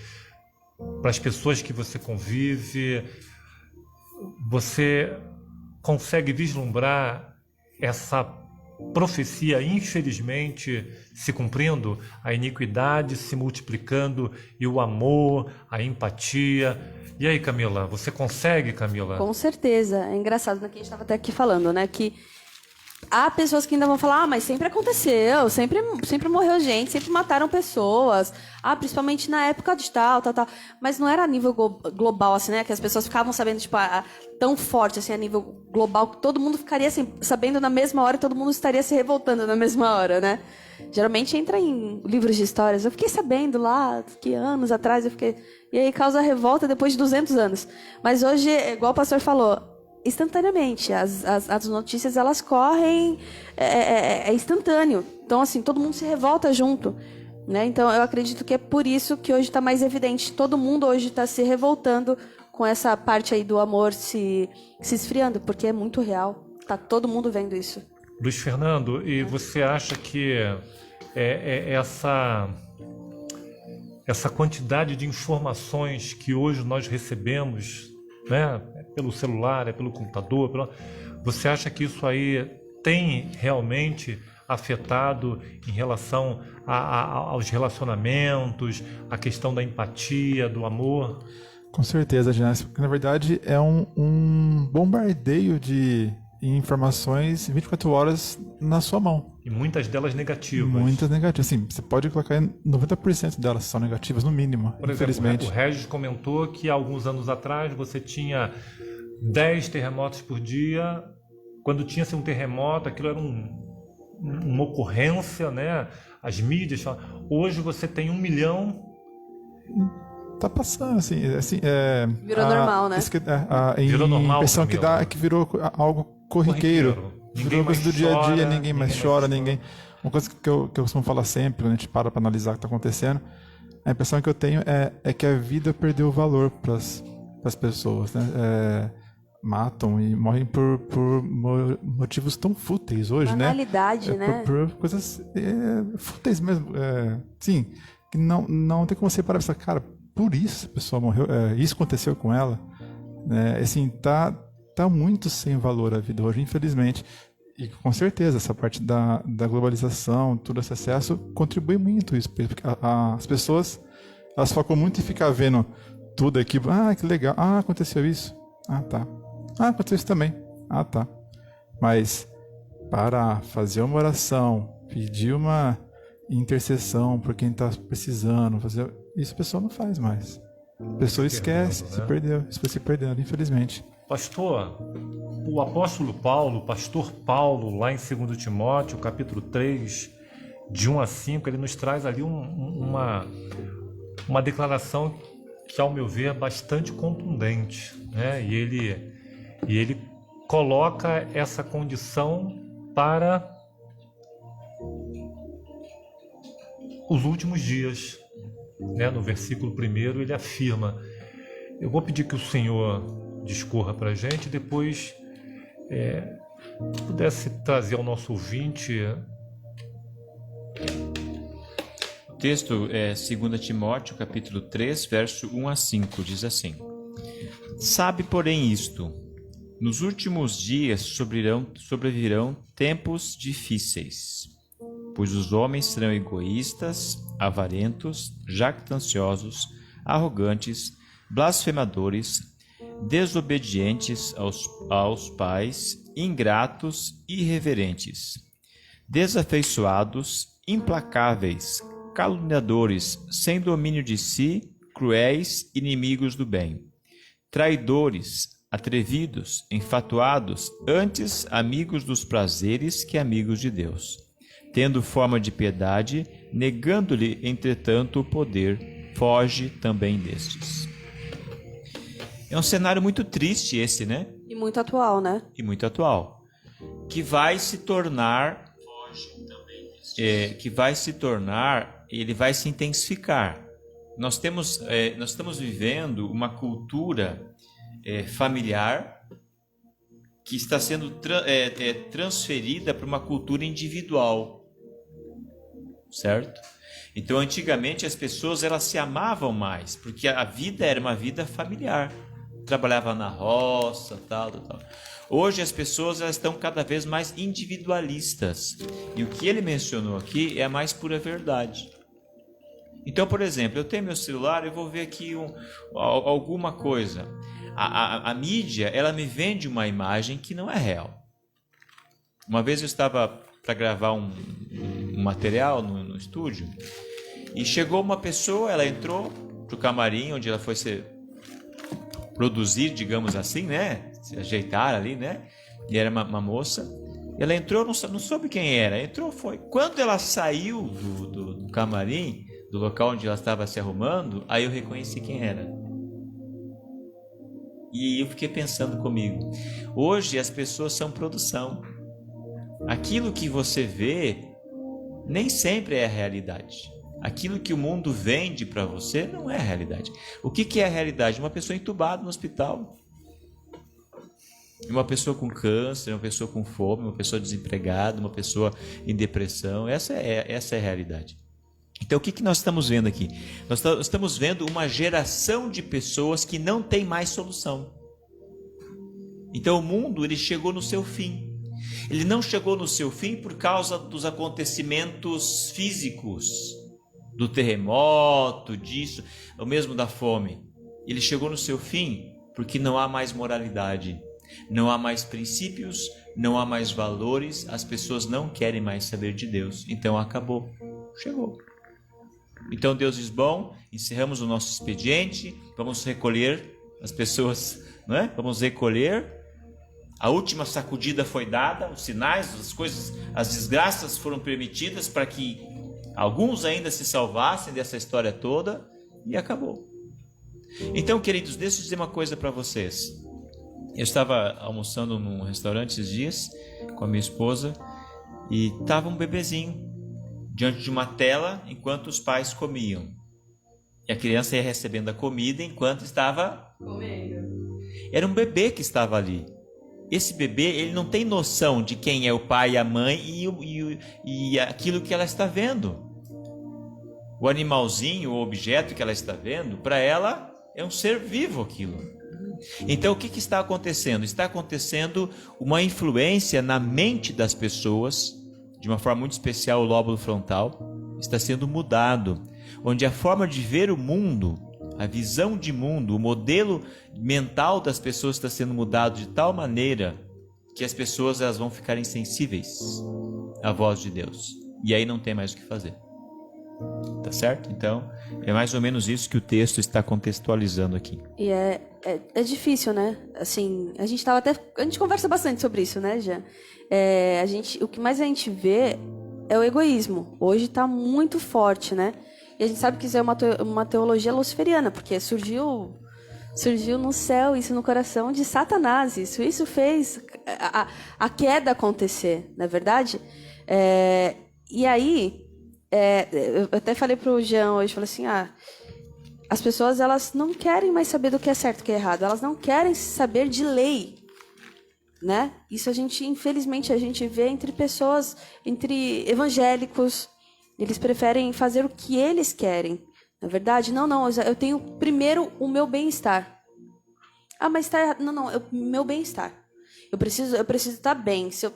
para as pessoas que você convive, você consegue vislumbrar essa profecia, infelizmente, se cumprindo, a iniquidade se multiplicando e o amor, a empatia. E aí, Camila, você consegue, Camila? Com certeza. É engraçado, né, que a gente estava até aqui falando, né, que há pessoas que ainda vão falar, mas sempre aconteceu, sempre morreu gente, sempre mataram pessoas, principalmente na época de tal. Mas não era a nível global, assim, né, que as pessoas ficavam sabendo, tipo, tão forte, assim, a nível global, que todo mundo ficaria assim, sabendo na mesma hora e todo mundo estaria se revoltando na mesma hora, né? Geralmente entra em livros de histórias. Eu fiquei sabendo lá, que anos atrás, e aí causa revolta depois de 200 anos. Mas hoje, igual o pastor falou, instantaneamente, as notícias elas correm, é instantâneo. Então, assim, todo mundo se revolta junto, né? Então, eu acredito que é por isso que hoje está mais evidente. Todo mundo hoje está se revoltando com essa parte aí do amor se esfriando, porque é muito real. Tá todo mundo vendo isso. Luiz Fernando, e você acha que essa quantidade de informações que hoje nós recebemos, né, pelo celular, pelo computador, você acha que isso aí tem realmente afetado em relação aos relacionamentos, a questão da empatia, do amor? Com certeza, Jânio. Na verdade, é um bombardeio de informações 24 horas na sua mão. E muitas delas negativas. Muitas negativas. Sim, você pode colocar 90% delas são negativas, no mínimo, por infelizmente. Exemplo, o Regis comentou que alguns anos atrás você tinha 10 terremotos por dia. Quando tinha um terremoto, aquilo era uma ocorrência, né? As mídias falam. Hoje você tem 1 milhão. Tá passando, assim virou normal, né? Virou normal. A impressão que dá é que virou algo corriqueiro. Virou coisa do dia a dia, ninguém mais chora, ninguém. Uma coisa que eu costumo falar sempre, quando a gente para analisar o que está acontecendo, a impressão que eu tenho é que a vida perdeu o valor para as pessoas, né? Matam e morrem por motivos tão fúteis hoje, banalidade, né? Por coisas fúteis mesmo. Sim, que não tem como você parar e pensar, cara, por isso a pessoa morreu, isso aconteceu com ela, né? Assim, tá muito sem valor a vida hoje, infelizmente. E com certeza essa parte da globalização, todo esse acesso contribui muito isso, porque as pessoas elas focam muito em ficar vendo tudo aqui, que legal, aconteceu isso, tá, aconteceu isso também, tá. Mas para fazer uma oração, pedir uma intercessão por quem está precisando, fazer isso a pessoa não faz mais. A pessoa esquece, se perdeu, isso foi se perdendo, infelizmente. Pastor, o apóstolo Paulo, o pastor Paulo, lá em 2 Timóteo, capítulo 3, de 1 a 5, ele nos traz ali uma declaração que, ao meu ver, é bastante contundente, né? E ele coloca essa condição para os últimos dias, né? No versículo 1 ele afirma: eu vou pedir que o Senhor discorra para a gente, depois pudesse trazer ao nosso ouvinte. O texto é 2 Timóteo, capítulo 3, verso 1 a 5, diz assim: Sabe, porém, isto: nos últimos dias sobrevirão tempos difíceis, pois os homens serão egoístas, avarentos, jactanciosos, arrogantes, blasfemadores, desobedientes aos pais, ingratos, irreverentes, desafeiçoados, implacáveis, caluniadores, sem domínio de si, cruéis, inimigos do bem, traidores, atrevidos, enfatuados, antes amigos dos prazeres que amigos de Deus, tendo forma de piedade, negando-lhe, entretanto, o poder, foge também destes. É um cenário muito triste esse, né? E muito atual, né? E muito atual. Que vai se tornar, ele vai se intensificar. Nós estamos vivendo uma cultura familiar que está sendo transferida para uma cultura individual, certo? Então, antigamente as pessoas elas se amavam mais, porque a vida era uma vida familiar. Trabalhava na roça, tal. Hoje as pessoas elas estão cada vez mais individualistas. E o que ele mencionou aqui é a mais pura verdade. Então, por exemplo, eu tenho meu celular, eu vou ver aqui alguma coisa. A mídia, ela me vende uma imagem que não é real. Uma vez eu estava para gravar um material no estúdio e chegou uma pessoa, ela entrou pro camarim onde ela foi produzir, digamos assim, né? Se ajeitar ali, né? E era uma moça. Ela entrou, não soube quem era. Entrou, foi. Quando ela saiu do camarim, do local onde ela estava se arrumando, aí eu reconheci quem era. E eu fiquei pensando comigo. Hoje as pessoas são produção. Aquilo que você vê nem sempre é a realidade. Aquilo que o mundo vende para você não é a realidade. O que é a realidade? Uma pessoa entubada no hospital. Uma pessoa com câncer, uma pessoa com fome, uma pessoa desempregada, uma pessoa em depressão. Essa é a realidade. Então, o que nós estamos vendo aqui? Nós estamos vendo uma geração de pessoas que não tem mais solução. Então, o mundo ele chegou no seu fim. Ele não chegou no seu fim por causa dos acontecimentos físicos, do terremoto, disso, ou mesmo da fome. Ele chegou no seu fim porque não há mais moralidade, não há mais princípios, não há mais valores, as pessoas não querem mais saber de Deus. Então acabou, chegou. Então Deus diz, bom, encerramos o nosso expediente, vamos recolher as pessoas, não é? Vamos recolher. A última sacudida foi dada, os sinais, as coisas, as desgraças foram permitidas para que alguns ainda se salvassem dessa história toda e acabou. Então, queridos, deixa eu dizer uma coisa para vocês. Eu estava almoçando num restaurante esses dias com a minha esposa e estava um bebezinho diante de uma tela enquanto os pais comiam. E a criança ia recebendo a comida enquanto estava comendo. Era um bebê que estava ali. Esse bebê, ele não tem noção de quem é o pai e a mãe e aquilo que ela está vendo. O animalzinho, o objeto que ela está vendo, para ela é um ser vivo aquilo. Então, o que está acontecendo? Está acontecendo uma influência na mente das pessoas, de uma forma muito especial, o lóbulo frontal está sendo mudado, onde a forma de ver o mundo, a visão de mundo, o modelo mental das pessoas está sendo mudado de tal maneira que as pessoas elas vão ficar insensíveis à voz de Deus. E aí não tem mais o que fazer. Tá certo? Então, é mais ou menos isso que o texto está contextualizando aqui. E é difícil, né? Assim, a gente conversa bastante sobre isso, né, Jean? O que mais a gente vê é o egoísmo. Hoje está muito forte, né? E a gente sabe que isso é uma teologia luciferiana, porque surgiu no céu, isso no coração de Satanás. Isso fez a queda acontecer, não é verdade? E aí, eu até falei pro Jean hoje, falei assim, as pessoas, elas não querem mais saber do que é certo e o que é errado, elas não querem saber de lei, né? Isso infelizmente, a gente vê entre evangélicos, eles preferem fazer o que eles querem. Na verdade, não, eu tenho primeiro o meu bem-estar. Mas está errado. Não, meu bem-estar. Eu preciso estar bem. Se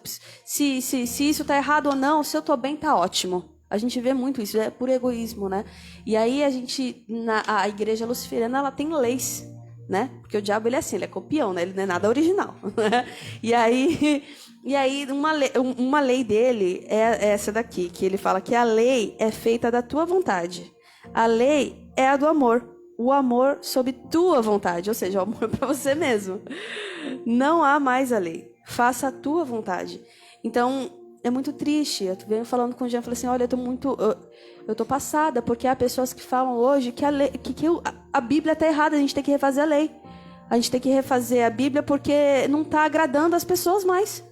isso está errado ou não, se eu estou bem, está ótimo. A gente vê muito isso, é por egoísmo, né? E aí a igreja luciferiana, ela tem leis, né? Porque o diabo, ele é assim, ele é copião, né? Ele não é nada original. E aí uma lei dele é essa daqui, que ele fala que a lei é feita da tua vontade. A lei é a do amor. O amor sob tua vontade, ou seja, o amor para você mesmo. Não há mais a lei. Faça a tua vontade. Então, é muito triste. Eu venho falando com o Jean, falei assim, olha, eu tô passada, porque há pessoas que falam hoje que a Bíblia está errada, a gente tem que refazer a lei. A gente tem que refazer a Bíblia porque não está agradando as pessoas mais.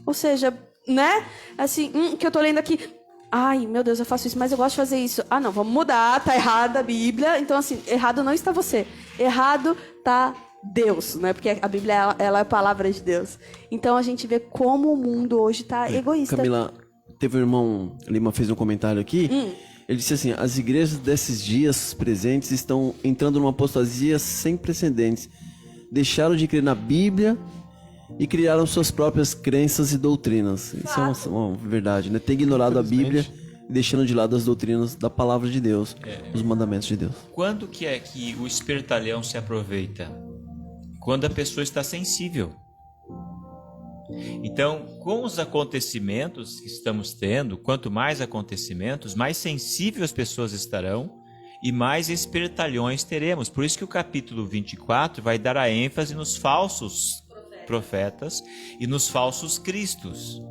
Ou seja, né? Assim, que eu tô lendo aqui... Ai, meu Deus, eu faço isso, mas eu gosto de fazer isso. Não, vamos mudar, tá errada a Bíblia. Então, assim, errado não está você. Errado tá Deus, né? Porque a Bíblia, ela é a palavra de Deus. Então, a gente vê como o mundo hoje tá egoísta. Camila, teve um irmão, Lima fez um comentário aqui. Ele disse assim, as igrejas desses dias presentes estão entrando numa apostasia sem precedentes. Deixaram de crer na Bíblia e criaram suas próprias crenças e doutrinas. Isso é uma verdade, né? Ter ignorado a Bíblia e deixando de lado as doutrinas da palavra de Deus, os mandamentos de Deus. Quando que é que o espertalhão se aproveita? Quando a pessoa está sensível. Então, com os acontecimentos que estamos tendo, quanto mais acontecimentos, mais sensíveis as pessoas estarão e mais espertalhões teremos. Por isso que o capítulo 24 vai dar a ênfase nos falsos profetas e nos falsos cristos.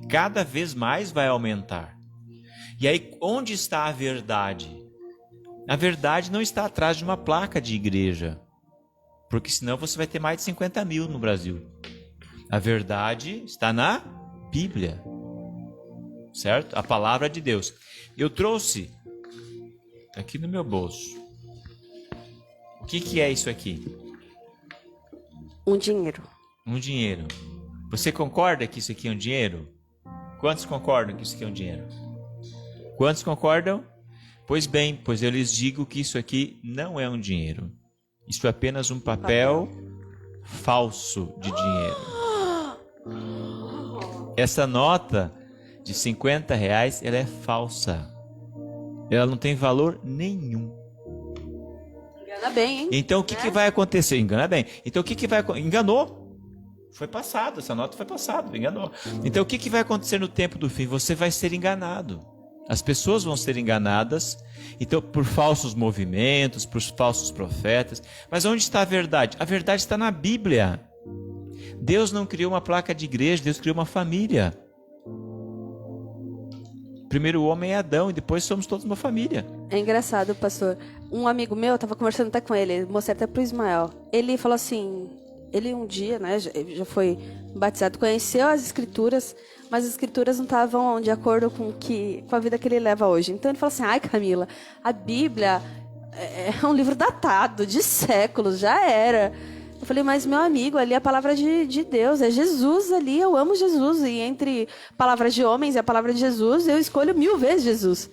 Cada vez mais vai aumentar. E aí, onde está a verdade? A verdade não está atrás de uma placa de igreja, porque senão você vai ter mais de 50 mil no Brasil. A verdade está na Bíblia, certo? A palavra de Deus. Eu trouxe aqui no meu bolso. O que é isso aqui? Um dinheiro. Um dinheiro. Você concorda que isso aqui é um dinheiro? Quantos concordam que isso aqui é um dinheiro? Quantos concordam? Pois bem, pois eu lhes digo que isso aqui não é um dinheiro. Isso é apenas um papel falso de dinheiro. Essa nota de R$50, ela é falsa. Ela não tem valor nenhum. Engana bem, hein? Então o que vai acontecer? Engana bem. Então o que vai acontecer? Enganou. Foi passado, essa nota foi passada, enganou. Então o que vai acontecer no tempo do fim? Você vai ser enganado. As pessoas vão ser enganadas, então, por falsos movimentos, por falsos profetas. Mas onde está a verdade? A verdade está na Bíblia. Deus não criou uma placa de igreja, Deus criou uma família. Primeiro o homem é Adão e depois somos todos uma família. É engraçado, pastor. Um amigo meu, eu estava conversando até com ele, mostrei até pro Ismael. Ele falou assim, ele um dia, né, já foi batizado, conheceu as escrituras, mas as escrituras não estavam de acordo com a vida que ele leva hoje. Então ele falou assim, ai Camila, a Bíblia é um livro datado, de séculos, já era. Eu falei, mas meu amigo, ali é a palavra de Deus, é Jesus ali, eu amo Jesus. E entre palavras de homens e a palavra de Jesus, eu escolho 1000 vezes Jesus.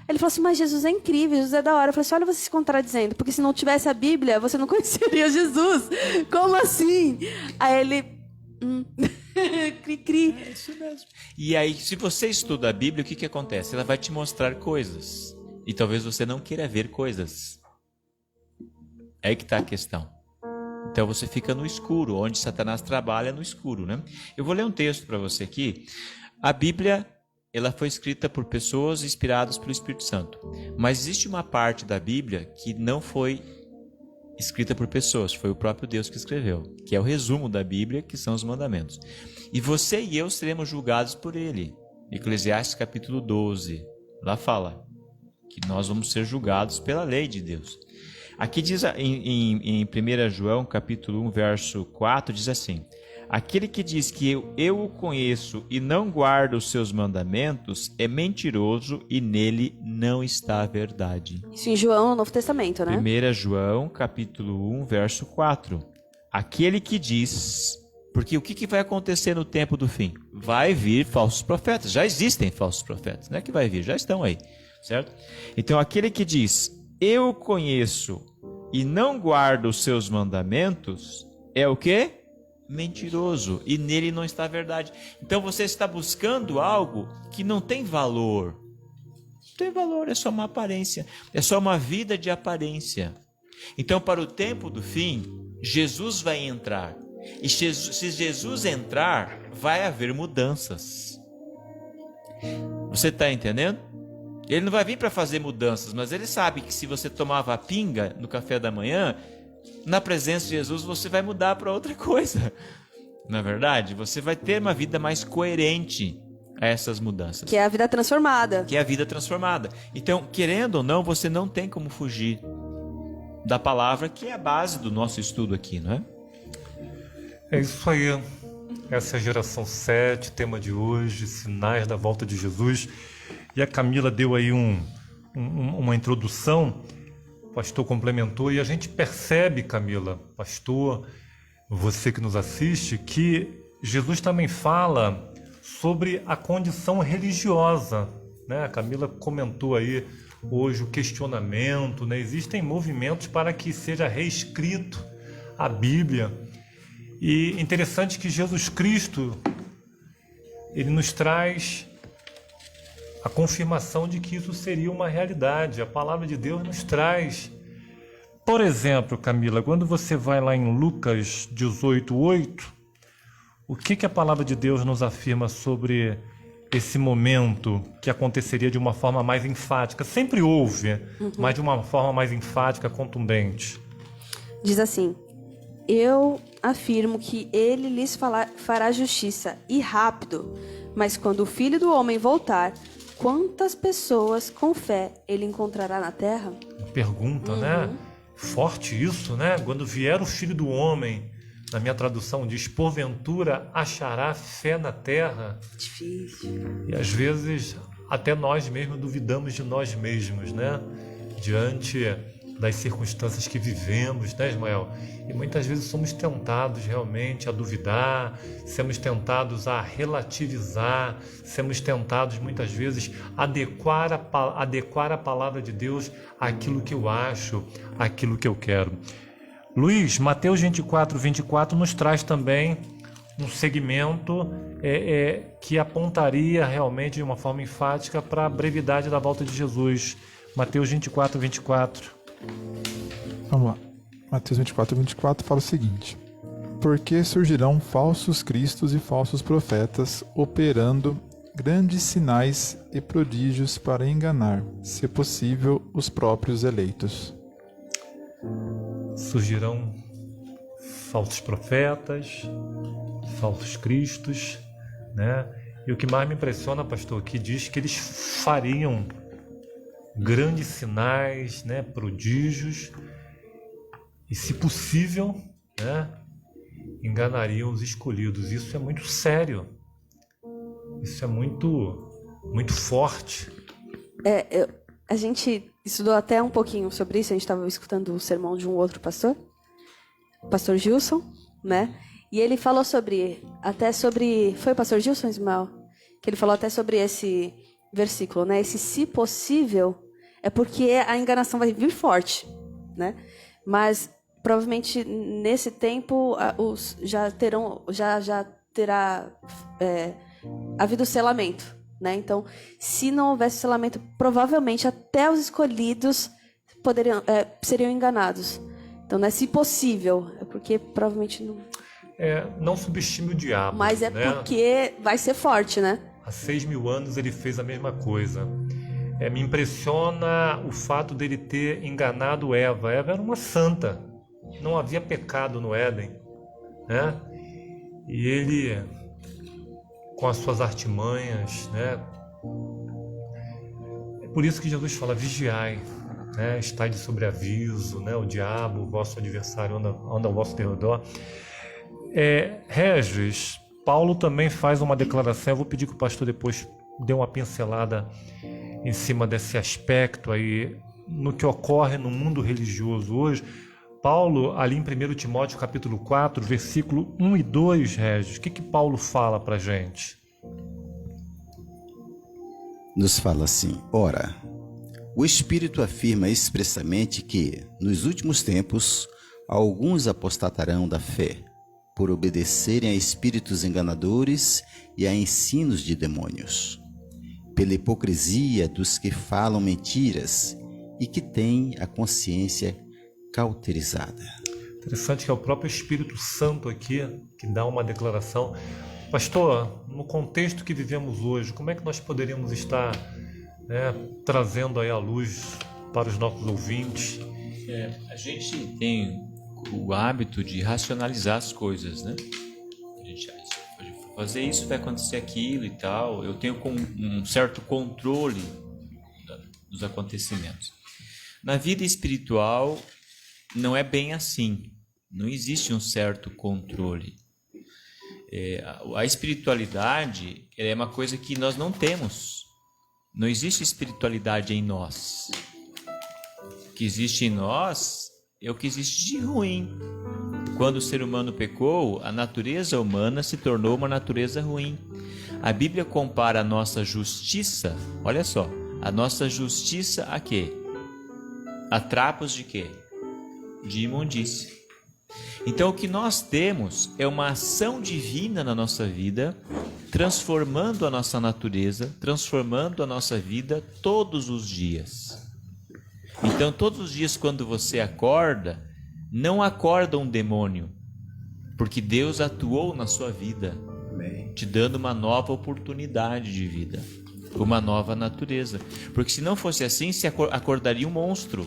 Ele falou assim, mas Jesus é incrível, Jesus é da hora. Eu falei assim, olha você se contradizendo, porque se não tivesse a Bíblia, você não conheceria Jesus. Como assim? Aí ele... cri. É isso mesmo. E aí, se você estuda a Bíblia, o que acontece? Ela vai te mostrar coisas. E talvez você não queira ver coisas. É aí que está a questão. Então você fica no escuro, onde Satanás trabalha no escuro, né? Eu vou ler um texto para você aqui. A Bíblia ela foi escrita por pessoas inspiradas pelo Espírito Santo. Mas existe uma parte da Bíblia que não foi escrita por pessoas, foi o próprio Deus que escreveu, que é o resumo da Bíblia, que são os mandamentos. E você e eu seremos julgados por ele. Eclesiastes capítulo 12, lá fala que nós vamos ser julgados pela lei de Deus. Aqui diz em 1 João capítulo 1, verso 4, diz assim: aquele que diz que eu o conheço e não guarda os seus mandamentos é mentiroso e nele não está a verdade. Isso em João, no Novo Testamento, né? 1 João capítulo 1, verso 4. Aquele que diz... Porque o que vai acontecer no tempo do fim? Vai vir falsos profetas. Já existem falsos profetas, não é que vai vir, já estão aí, certo? Então, aquele que diz, eu conheço e não guarda os seus mandamentos, é o quê? Mentiroso, e nele não está a verdade. Então, você está buscando algo que não tem valor. Não tem valor, é só uma aparência. É só uma vida de aparência. Então, para o tempo do fim, Jesus vai entrar. E se Jesus entrar, vai haver mudanças. Você está entendendo? Ele não vai vir para fazer mudanças, mas ele sabe que se você tomava a pinga no café da manhã, na presença de Jesus você vai mudar para outra coisa. Na verdade, você vai ter uma vida mais coerente a essas mudanças. Que é a vida transformada. Que é a vida transformada. Então, querendo ou não, você não tem como fugir da palavra, que é a base do nosso estudo aqui, não é? É isso aí. Essa é a geração 7, tema de hoje, sinais da volta de Jesus. E a Camila deu aí uma introdução, o pastor complementou, e a gente percebe, Camila, pastor, você que nos assiste, que Jesus também fala sobre a condição religiosa, né? A Camila comentou aí hoje o questionamento, né? Existem movimentos para que seja reescrito a Bíblia. E interessante que Jesus Cristo, ele nos traz a confirmação de que isso seria uma realidade. A palavra de Deus nos traz. Por exemplo, Camila, quando você vai lá em Lucas 18:8, o que a palavra de Deus nos afirma sobre esse momento que aconteceria de uma forma mais enfática? Sempre houve, mas de uma forma mais enfática, contundente. Diz assim: eu afirmo que ele lhes fará justiça, e rápido. Mas quando o Filho do Homem voltar, quantas pessoas com fé ele encontrará na terra? Pergunta, né? Forte isso, né? Quando vier o Filho do Homem, na minha tradução diz, porventura achará fé na terra? Difícil. E às vezes até nós mesmos duvidamos de nós mesmos, né? Diante das circunstâncias que vivemos, né, Ismael? E muitas vezes somos tentados realmente a duvidar, somos tentados a relativizar, somos tentados muitas vezes a adequar a palavra de Deus àquilo que eu acho, àquilo que eu quero. Luiz, Mateus 24:24 nos traz também um segmento que apontaria realmente de uma forma enfática para a brevidade da volta de Jesus. Mateus 24:24. Vamos lá. Mateus 24:24 fala o seguinte: porque surgirão falsos cristos e falsos profetas, operando grandes sinais e prodígios para enganar, se possível, os próprios eleitos. Surgirão falsos profetas, falsos cristos, né? E o que mais me impressiona, pastor, que diz que eles fariam grandes sinais, né, prodígios, e se possível, né, enganariam os escolhidos. Isso é muito sério, isso é muito forte. A gente estudou até um pouquinho sobre isso, a gente estava escutando o sermão de um outro pastor, o pastor Gilson, né? E ele falou sobre, foi o pastor Gilson, Ismael? Que ele falou até sobre esse versículo, né? Esse se possível é porque a enganação vai vir forte, né? Mas provavelmente nesse tempo já terá havido selamento, né? Então, se não houvesse selamento, provavelmente até os escolhidos seriam enganados. Então, não é se possível, é porque provavelmente não. Não subestime o diabo. Mas né? Porque vai ser forte, né? há 6.000 anos ele fez a mesma coisa. Me impressiona o fato dele ter enganado Eva. Eva era uma santa, não havia pecado no Éden, né? E ele, com as suas artimanhas, né? É por isso que Jesus fala: vigiai, né? Estai de sobreaviso, né? O diabo, o vosso adversário, anda ao vosso derredor. Regis, Paulo também faz uma declaração. Eu vou pedir que o pastor depois dê uma pincelada em cima desse aspecto aí, no que ocorre no mundo religioso hoje. Paulo, ali em 1 Timóteo capítulo 4, versículo 1 e 2, Regis, o que Paulo fala para a gente? Nos fala assim: ora, o Espírito afirma expressamente que, nos últimos tempos, alguns apostatarão da fé, por obedecerem a espíritos enganadores e a ensinos de demônios, pela hipocrisia dos que falam mentiras e que têm a consciência cauterizada. Interessante que é o próprio Espírito Santo aqui que dá uma declaração. Pastor, no contexto que vivemos hoje, como é que nós poderíamos estar, né, trazendo aí a luz para os nossos ouvintes? A gente tem o hábito de racionalizar as coisas, né? A gente pode fazer isso, vai acontecer aquilo e tal. Eu tenho um certo controle dos acontecimentos. Na vida espiritual não é bem assim. Não existe um certo controle. A espiritualidade é uma coisa que nós não temos. Não existe espiritualidade em nós. O que existe em nós é o que existe de ruim. Quando o ser humano pecou, a natureza humana se tornou uma natureza ruim. A Bíblia compara a nossa justiça, olha só, a nossa justiça a quê? A trapos de quê? De imundícia. Então o que nós temos é uma ação divina na nossa vida, transformando a nossa natureza, transformando a nossa vida todos os dias. Então todos os dias quando você acorda, não acorda um demônio, porque Deus atuou na sua vida, te dando uma nova oportunidade de vida, uma nova natureza. Porque se não fosse assim, você acordaria um monstro.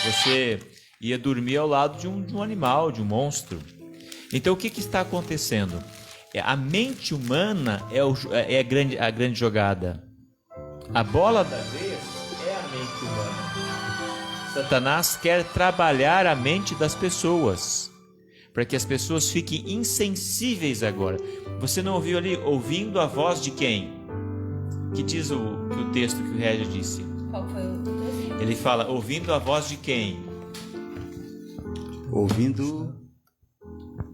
Você ia dormir ao lado de um animal, de um monstro. Então o que está acontecendo? A mente humana é a grande jogada. A bola da vez é a mente humana. Satanás quer trabalhar a mente das pessoas, para que as pessoas fiquem insensíveis agora. Você não ouviu ali, ouvindo a voz de quem? Que diz o texto que o Regis disse? Qual foi o texto? Ele fala, ouvindo a voz de quem? Ouvindo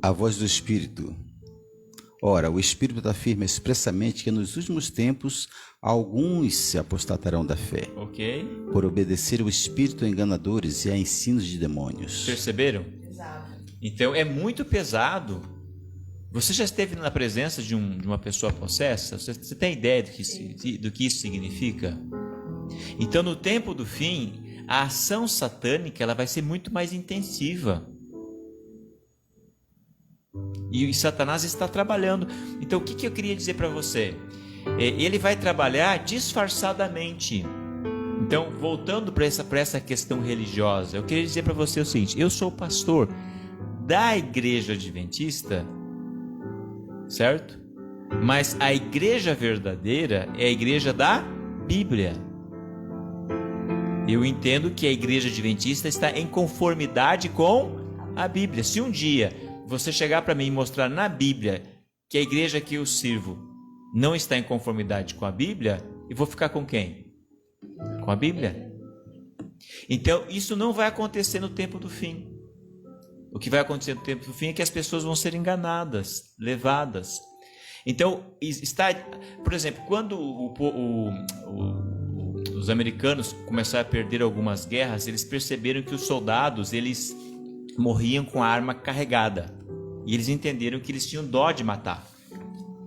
a voz do Espírito. Ora, o Espírito afirma expressamente que nos últimos tempos alguns se apostatarão da fé, por obedecer o espírito enganadores e a ensinos de demônios. Perceberam? Exato. Então é muito pesado. Você já esteve na presença de uma pessoa possessa? Você tem ideia do que isso significa? Então no tempo do fim, a ação satânica ela vai ser muito mais intensiva. E Satanás está trabalhando. Então o que eu queria dizer para você? Ele vai trabalhar disfarçadamente. Então voltando para essa questão religiosa, eu queria dizer para você o seguinte: eu sou pastor da Igreja Adventista, certo? Mas a igreja verdadeira é a igreja da Bíblia. Eu entendo que a Igreja Adventista está em conformidade com a Bíblia. Se um dia você chegar para mim e mostrar na Bíblia que a igreja que eu sirvo não está em conformidade com a Bíblia, eu vou ficar com quem? Com a Bíblia. Então, isso não vai acontecer no tempo do fim. O que vai acontecer no tempo do fim é que as pessoas vão ser enganadas, levadas. Então, por exemplo, quando os americanos começaram a perder algumas guerras, eles perceberam que os soldados, eles morriam com a arma carregada. E eles entenderam que eles tinham dó de matar.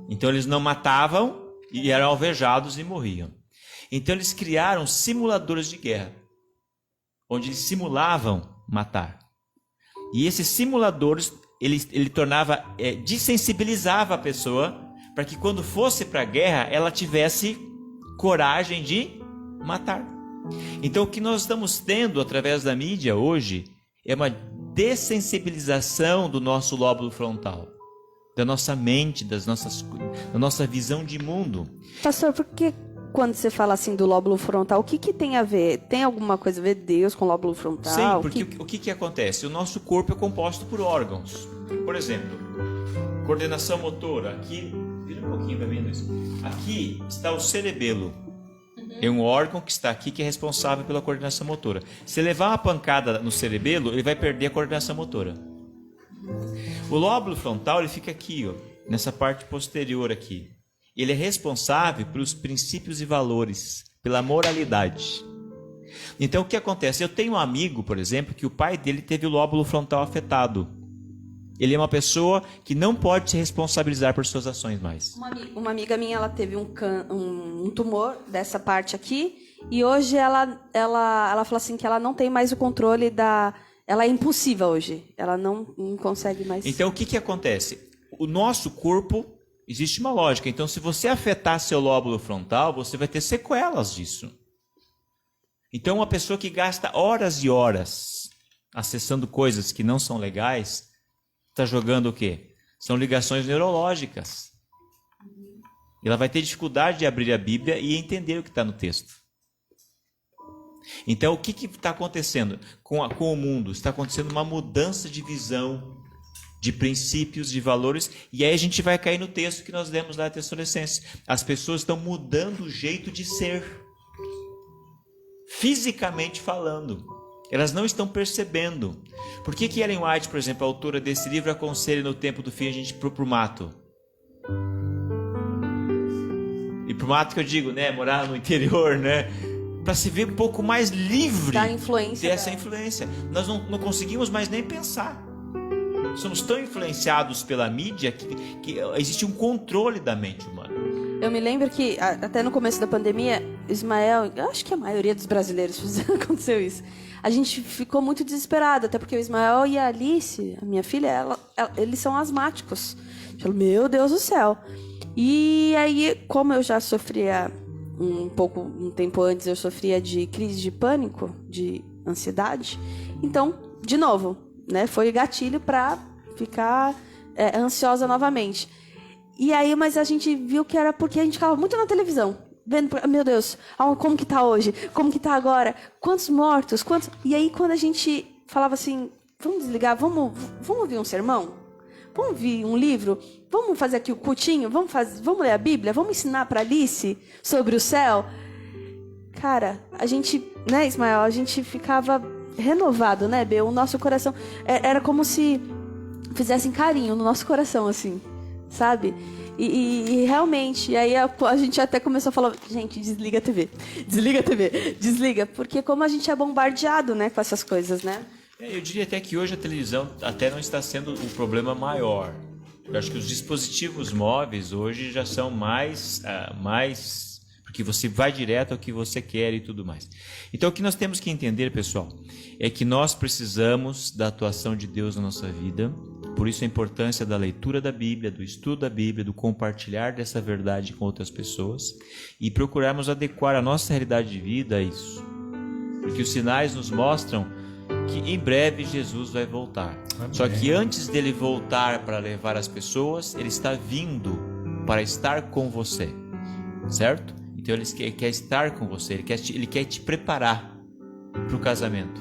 Então eles não matavam e eram alvejados e morriam. Então eles criaram simuladores de guerra, onde eles simulavam matar. E esses simuladores, ele tornava, desensibilizava a pessoa para que quando fosse para a guerra, ela tivesse coragem de matar. Então, o que nós estamos tendo através da mídia hoje é uma dessensibilização do nosso lóbulo frontal, da nossa mente, da nossa visão de mundo. Pastor, por que quando você fala assim do lóbulo frontal, o que tem a ver? Tem alguma coisa a ver Deus com o lóbulo frontal? Sim, porque o que acontece? O nosso corpo é composto por órgãos. Por exemplo, coordenação motora. Aqui, vira um pouquinho para mim, Luiz. Aqui está o cerebelo. É um órgão que está aqui que é responsável pela coordenação motora. Se levar uma pancada no cerebelo, ele vai perder a coordenação motora. O lóbulo frontal, ele fica aqui, ó, nessa parte posterior aqui. Ele é responsável pelos princípios e valores, pela moralidade. Então, o que acontece? Eu tenho um amigo, por exemplo, que o pai dele teve o lóbulo frontal afetado. Ele é uma pessoa que não pode se responsabilizar por suas ações mais. Uma amiga minha, ela teve um tumor dessa parte aqui, e hoje ela falou assim que ela não tem mais o controle da... Ela é impulsiva hoje, ela não consegue mais... Então, o que acontece? O nosso corpo, existe uma lógica. Então, se você afetar seu lóbulo frontal, você vai ter sequelas disso. Então, uma pessoa que gasta horas e horas acessando coisas que não são legais, está jogando o quê? São ligações neurológicas. Ela vai ter dificuldade de abrir a Bíblia e entender o que está no texto. Então, o que está acontecendo com o mundo? Está acontecendo uma mudança de visão, de princípios, de valores, e aí a gente vai cair no texto que nós lemos lá na Tessalonicenses. As pessoas estão mudando o jeito de ser, fisicamente falando. Elas não estão percebendo. Por que Ellen White, por exemplo, a autora desse livro, aconselha no tempo do fim a gente ir pro mato? E pro mato que eu digo, né? Morar no interior, né? Para se ver um pouco mais livre da influência dessa influência. Nós não conseguimos mais nem pensar. Somos tão influenciados pela mídia que existe um controle da mente humana. Eu me lembro que, até no começo da pandemia, Ismael, eu acho que a maioria dos brasileiros aconteceu isso. A gente ficou muito desesperado, até porque o Ismael e a Alice, a minha filha, eles são asmáticos. Eu falei, meu Deus do céu. E aí, como eu já sofria um tempo antes, eu sofria de crise de pânico, de ansiedade. Então, de novo, né, foi gatilho para ficar ansiosa novamente. E aí, mas a gente viu que era porque a gente ficava muito na televisão, vendo, meu Deus, como que tá hoje? Como que tá agora? Quantos mortos? Quantos... E aí, quando a gente falava assim, vamos desligar, vamos ouvir um sermão? Vamos ouvir um livro? Vamos fazer aqui o cultinho? Vamos ler a Bíblia? Vamos ensinar para Alice sobre o céu? Cara, a gente, né, Ismael, a gente ficava renovado, né, Bê? O nosso coração era como se fizessem carinho no nosso coração, assim, sabe? E realmente, aí a gente até começou a falar, gente, desliga a TV, desliga, porque como a gente é bombardeado, né, com essas coisas, né? Eu diria até que hoje a televisão até não está sendo o problema maior. Eu acho que os dispositivos móveis hoje já são mais porque você vai direto ao que você quer e tudo mais. Então o que nós temos que entender, pessoal, é que nós precisamos da atuação de Deus na nossa vida. Por isso a importância da leitura da Bíblia, do estudo da Bíblia, do compartilhar dessa verdade com outras pessoas e procurarmos adequar a nossa realidade de vida a isso. Porque os sinais nos mostram que em breve Jesus vai voltar. Amém. Só que antes dele voltar para levar as pessoas, ele está vindo para estar com você, certo? Então ele quer estar com você, ele quer te preparar para o casamento.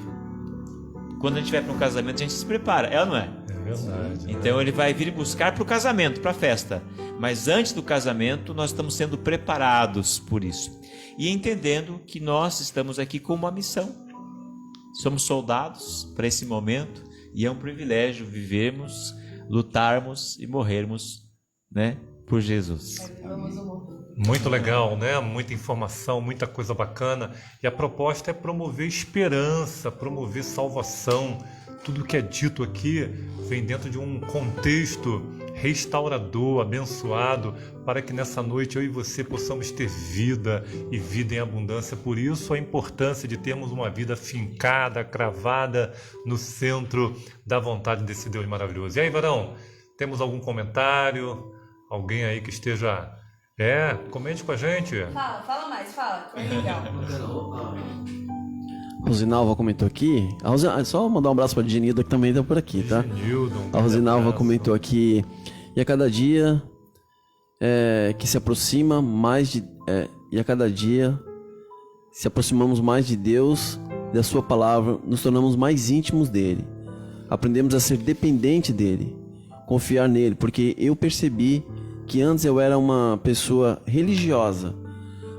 Quando a gente vai para um casamento, a gente se prepara, é ou não é? É verdade. Então ele vai vir buscar para o casamento, para a festa. Mas antes do casamento, nós estamos sendo preparados por isso. E entendendo que nós estamos aqui com uma missão. Somos soldados para esse momento e é um privilégio vivermos, lutarmos e morrermos, né, por Jesus. Muito legal, né? Muita informação, muita coisa bacana. E a proposta é promover esperança, promover salvação. Tudo que é dito aqui vem dentro de um contexto restaurador, abençoado, para que nessa noite eu e você possamos ter vida e vida em abundância. Por isso a importância de termos uma vida fincada, cravada no centro da vontade desse Deus maravilhoso. E aí, Varão, temos algum comentário, Alguém aí que esteja... comente com a gente. Fala mais, fala. É legal. Rosinalva comentou aqui. Só mandar um abraço pra Genilda, que também está por aqui, tá? A Rosinalva comentou aqui. E a cada dia que se aproxima mais de... e a cada dia se aproximamos mais de Deus, da sua palavra, nos tornamos mais íntimos dele. Aprendemos a ser dependente dele, confiar nele, porque eu percebi que antes eu era uma pessoa religiosa.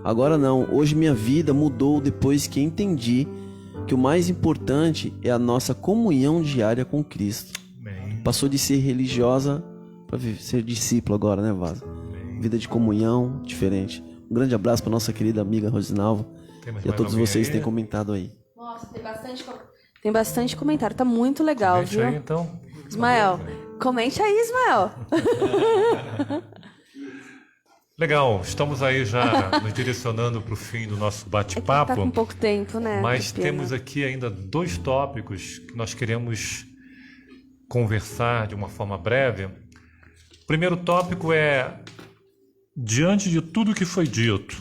Agora não, hoje minha vida mudou depois que entendi que o mais importante é a nossa comunhão diária com Cristo. Amém. Passou de ser religiosa para ser discípulo agora, né, Vaza? Vida de comunhão diferente. Um grande abraço para nossa querida amiga Rosinalva e a todos vocês que têm comentado aí. Nossa, tem bastante comentário, tá muito legal, Comente viu? aí, então. Ismael, comente aí, Ismael. Legal, estamos aí já nos direcionando para o fim do nosso bate-papo. Tá com pouco tempo, né? Mas temos aqui ainda 2 tópicos que nós queremos conversar de uma forma breve. O primeiro tópico é, diante de tudo que foi dito,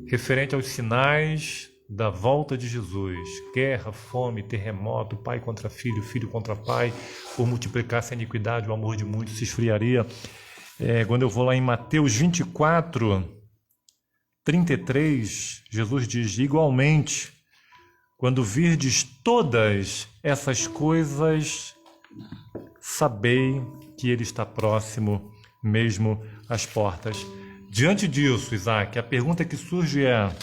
referente aos sinais da volta de Jesus, guerra, fome, terremoto, pai contra filho, filho contra pai, por multiplicar-se a iniquidade, o amor de muitos se esfriaria. Quando eu vou lá em Mateus 24, 33, Jesus diz: igualmente, quando virdes todas essas coisas, sabei que ele está próximo, mesmo às portas. Diante disso, Isaac, a pergunta que surge é: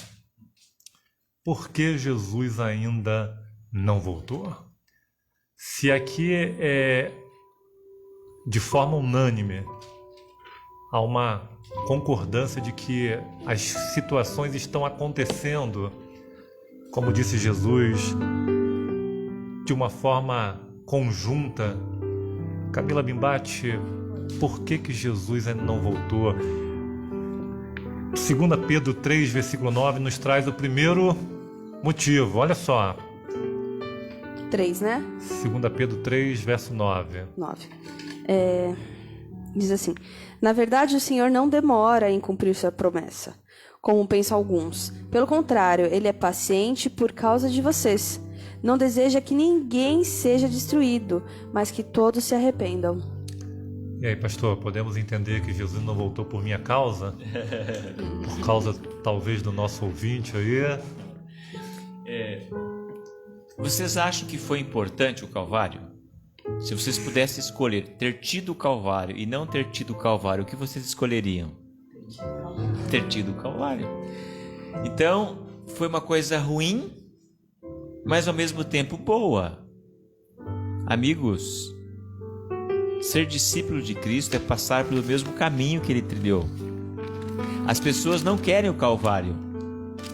por que Jesus ainda não voltou? Se aqui de forma unânime há uma concordância de que as situações estão acontecendo, como disse Jesus, de uma forma conjunta. Camila Bimbate, por que Jesus ainda não voltou? 2 Pedro 3, versículo 9, nos traz o primeiro motivo. Olha só. 3, né? 2 Pedro 3, verso 9. 9. Diz assim: na verdade, o Senhor não demora em cumprir sua promessa, como pensam alguns. Pelo contrário, ele é paciente por causa de vocês. Não deseja que ninguém seja destruído, mas que todos se arrependam. E aí, pastor, podemos entender que Jesus não voltou por minha causa? Por causa, talvez, do nosso ouvinte aí? Vocês acham que foi importante o Calvário? Se vocês pudessem escolher ter tido o Calvário e não ter tido o Calvário, o que vocês escolheriam? Ter tido o Calvário. Então, foi uma coisa ruim, mas ao mesmo tempo boa. Amigos, ser discípulo de Cristo é passar pelo mesmo caminho que ele trilhou. As pessoas não querem o Calvário.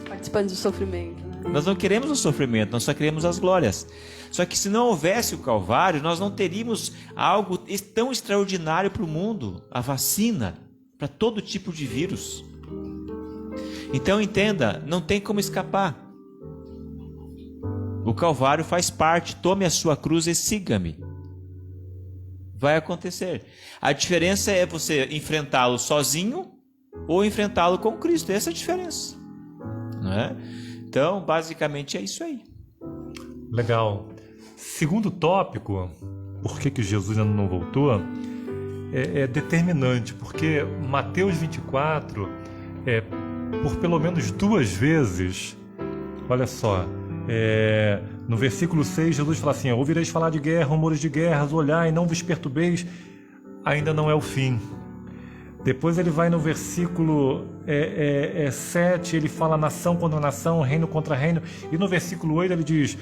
Participando do sofrimento. Nós não queremos o sofrimento, nós só queremos as glórias. Só que se não houvesse o Calvário, nós não teríamos algo tão extraordinário para o mundo, a vacina para todo tipo de vírus. Então entenda, não tem como escapar. O Calvário faz parte, tome a sua cruz e siga-me. Vai acontecer. A diferença é você enfrentá-lo sozinho ou enfrentá-lo com Cristo. Essa é a diferença. Não é? Então, basicamente é isso aí. Legal. Segundo tópico, por que Jesus ainda não voltou, é determinante, porque Mateus 24, por pelo menos 2 vezes, olha só, no versículo 6, Jesus fala assim: ouvireis falar de guerra, rumores de guerras, olhai, não vos perturbeis, ainda não é o fim. Depois ele vai no versículo 7, ele fala nação contra nação, reino contra reino. E no versículo 8 ele diz: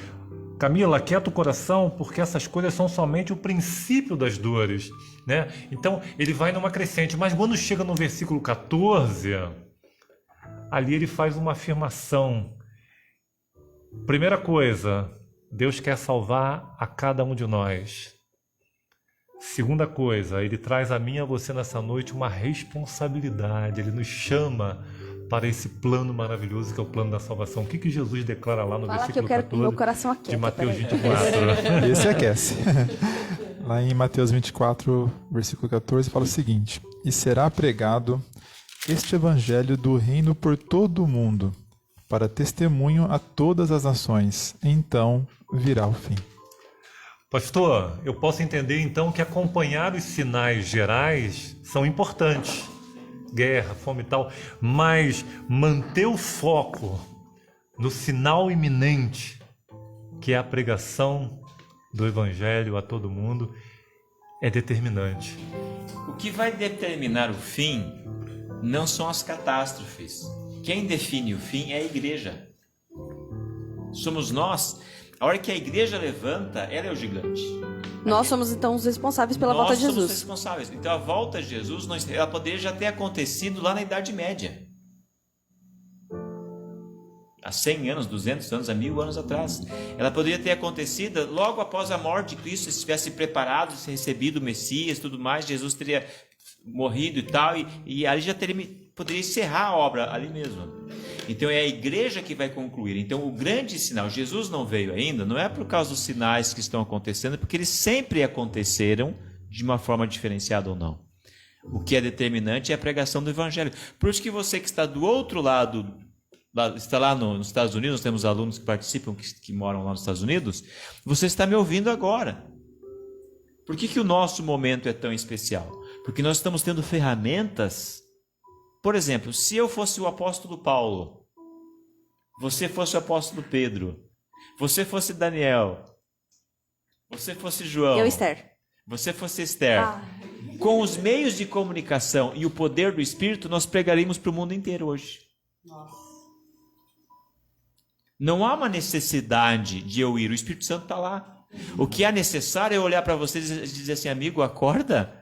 Camila, aquieta o coração, porque essas coisas são somente o princípio das dores, né? Então ele vai numa crescente. Mas quando chega no versículo 14, ali ele faz uma afirmação. Primeira coisa, Deus quer salvar a cada um de nós. Segunda coisa, ele traz a mim e a você nessa noite uma responsabilidade. Ele nos chama para esse plano maravilhoso que é o plano da salvação. O que Jesus declara lá no versículo 14 meu coração aquieta, de Mateus 24? Esse aquece. Lá em Mateus 24, versículo 14, fala o seguinte: e será pregado este evangelho do reino por todo o mundo, para testemunho a todas as nações. Então virá o fim. Pastor, eu posso entender então que acompanhar os sinais gerais são importantes. Guerra, fome e tal, mas manter o foco no sinal iminente, que é a pregação do evangelho a todo mundo, é determinante. O que vai determinar o fim não são as catástrofes. Quem define o fim é a igreja. Somos nós. A hora que a igreja levanta, ela é o gigante. Nós somos então os responsáveis pela volta de Jesus. Nós somos responsáveis. Então a volta de Jesus, ela poderia já ter acontecido lá na Idade Média. Há 100 anos, 200 anos, há 1000 anos atrás. Ela poderia ter acontecido logo após a morte de Cristo, se tivesse preparado, se recebido o Messias e tudo mais, Jesus teria morrido e tal, e ali já poderia encerrar a obra ali mesmo. Então é a igreja que vai concluir. Então o grande sinal, Jesus não veio ainda, não é por causa dos sinais que estão acontecendo, porque eles sempre aconteceram de uma forma diferenciada ou não. O que é determinante é a pregação do evangelho. Por isso que você que está do outro lado, está lá nos Estados Unidos, nós temos alunos que participam, que moram lá nos Estados Unidos, você está me ouvindo agora. Por que o nosso momento é tão especial? Porque nós estamos tendo ferramentas. Por exemplo, se eu fosse o apóstolo Paulo, você fosse o apóstolo Pedro, você fosse Daniel, você fosse João, Eu, Esther. Você fosse Esther, com os meios de comunicação e o poder do Espírito, nós pregaríamos para o mundo inteiro hoje. Não há uma necessidade de eu ir, o Espírito Santo está lá. O que é necessário é olhar para vocês e dizer assim, amigo, acorda.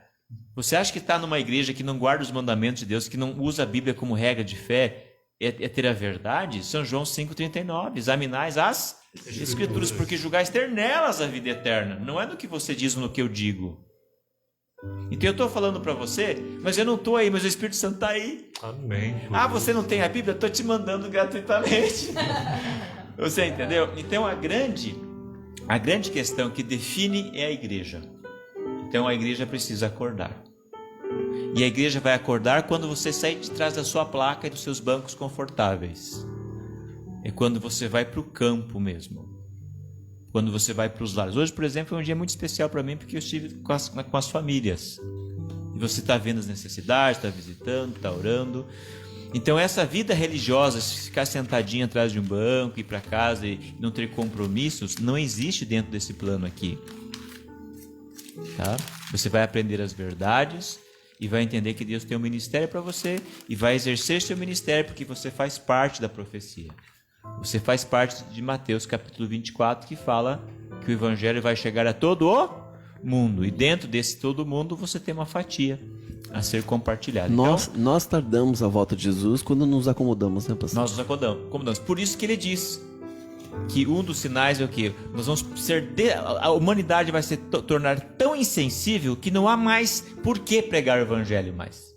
Você acha que está numa igreja que não guarda os mandamentos de Deus, que não usa a Bíblia como regra de fé, é ter a verdade? São João 5,39, examinais as Escrituras, porque julgais ter nelas a vida eterna. Não é no que você diz ou no que eu digo. Então eu estou falando para você, mas eu não estou aí, mas o Espírito Santo está aí. Amém. Você não tem a Bíblia? Estou te mandando gratuitamente. Você entendeu? Então a grande questão que define é a igreja. Então a igreja precisa acordar. E a igreja vai acordar quando você sair de trás da sua placa e dos seus bancos confortáveis. É quando você vai para o campo mesmo. Quando você vai para os lares. Hoje, por exemplo, é um dia muito especial para mim, porque eu estive com as famílias. E você está vendo as necessidades, está visitando, está orando. Então essa vida religiosa, se ficar sentadinho atrás de um banco, ir para casa e não ter compromissos, não existe dentro desse plano aqui. Tá? Você vai aprender as verdades e vai entender que Deus tem um ministério para você e vai exercer seu ministério porque você faz parte da profecia. Você faz parte de Mateus capítulo 24, que fala que o evangelho vai chegar a todo o mundo. E dentro desse todo mundo você tem uma fatia a ser compartilhada. Nós tardamos a volta de Jesus quando nos acomodamos, né, pastor? Nós nos acomodamos. Por isso que ele diz que um dos sinais é o quê? Nós vamos a humanidade vai se tornar tão insensível que não há mais por que pregar o evangelho mais.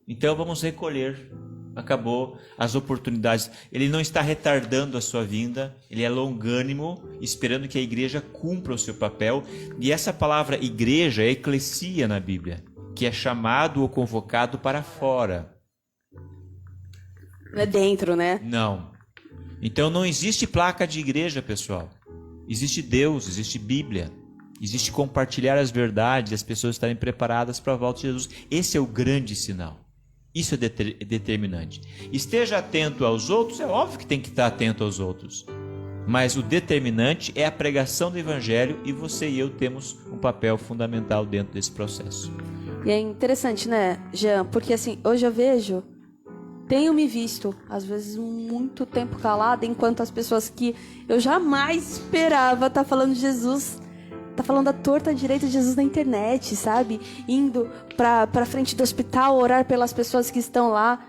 Então vamos recolher. Acabou as oportunidades. Ele não está retardando a sua vinda, ele é longânimo, esperando que a igreja cumpra o seu papel. E essa palavra igreja é eclesia na Bíblia, que é chamado ou convocado para fora. Não é dentro, né? Não. Então não existe placa de igreja, pessoal. Existe Deus, existe Bíblia. Existe compartilhar as verdades, as pessoas estarem preparadas para a volta de Jesus. Esse é o grande sinal. Isso é determinante. Esteja atento aos outros, é óbvio que tem que estar atento aos outros. Mas o determinante é a pregação do evangelho e você e eu temos um papel fundamental dentro desse processo. E é interessante, né, Jean? Porque assim, hoje eu vejo, tenho me visto, às vezes, muito tempo calada, enquanto as pessoas que eu jamais esperava estar falando de Jesus, tá falando a torta direita de Jesus na internet, sabe? Indo pra frente do hospital, orar pelas pessoas que estão lá.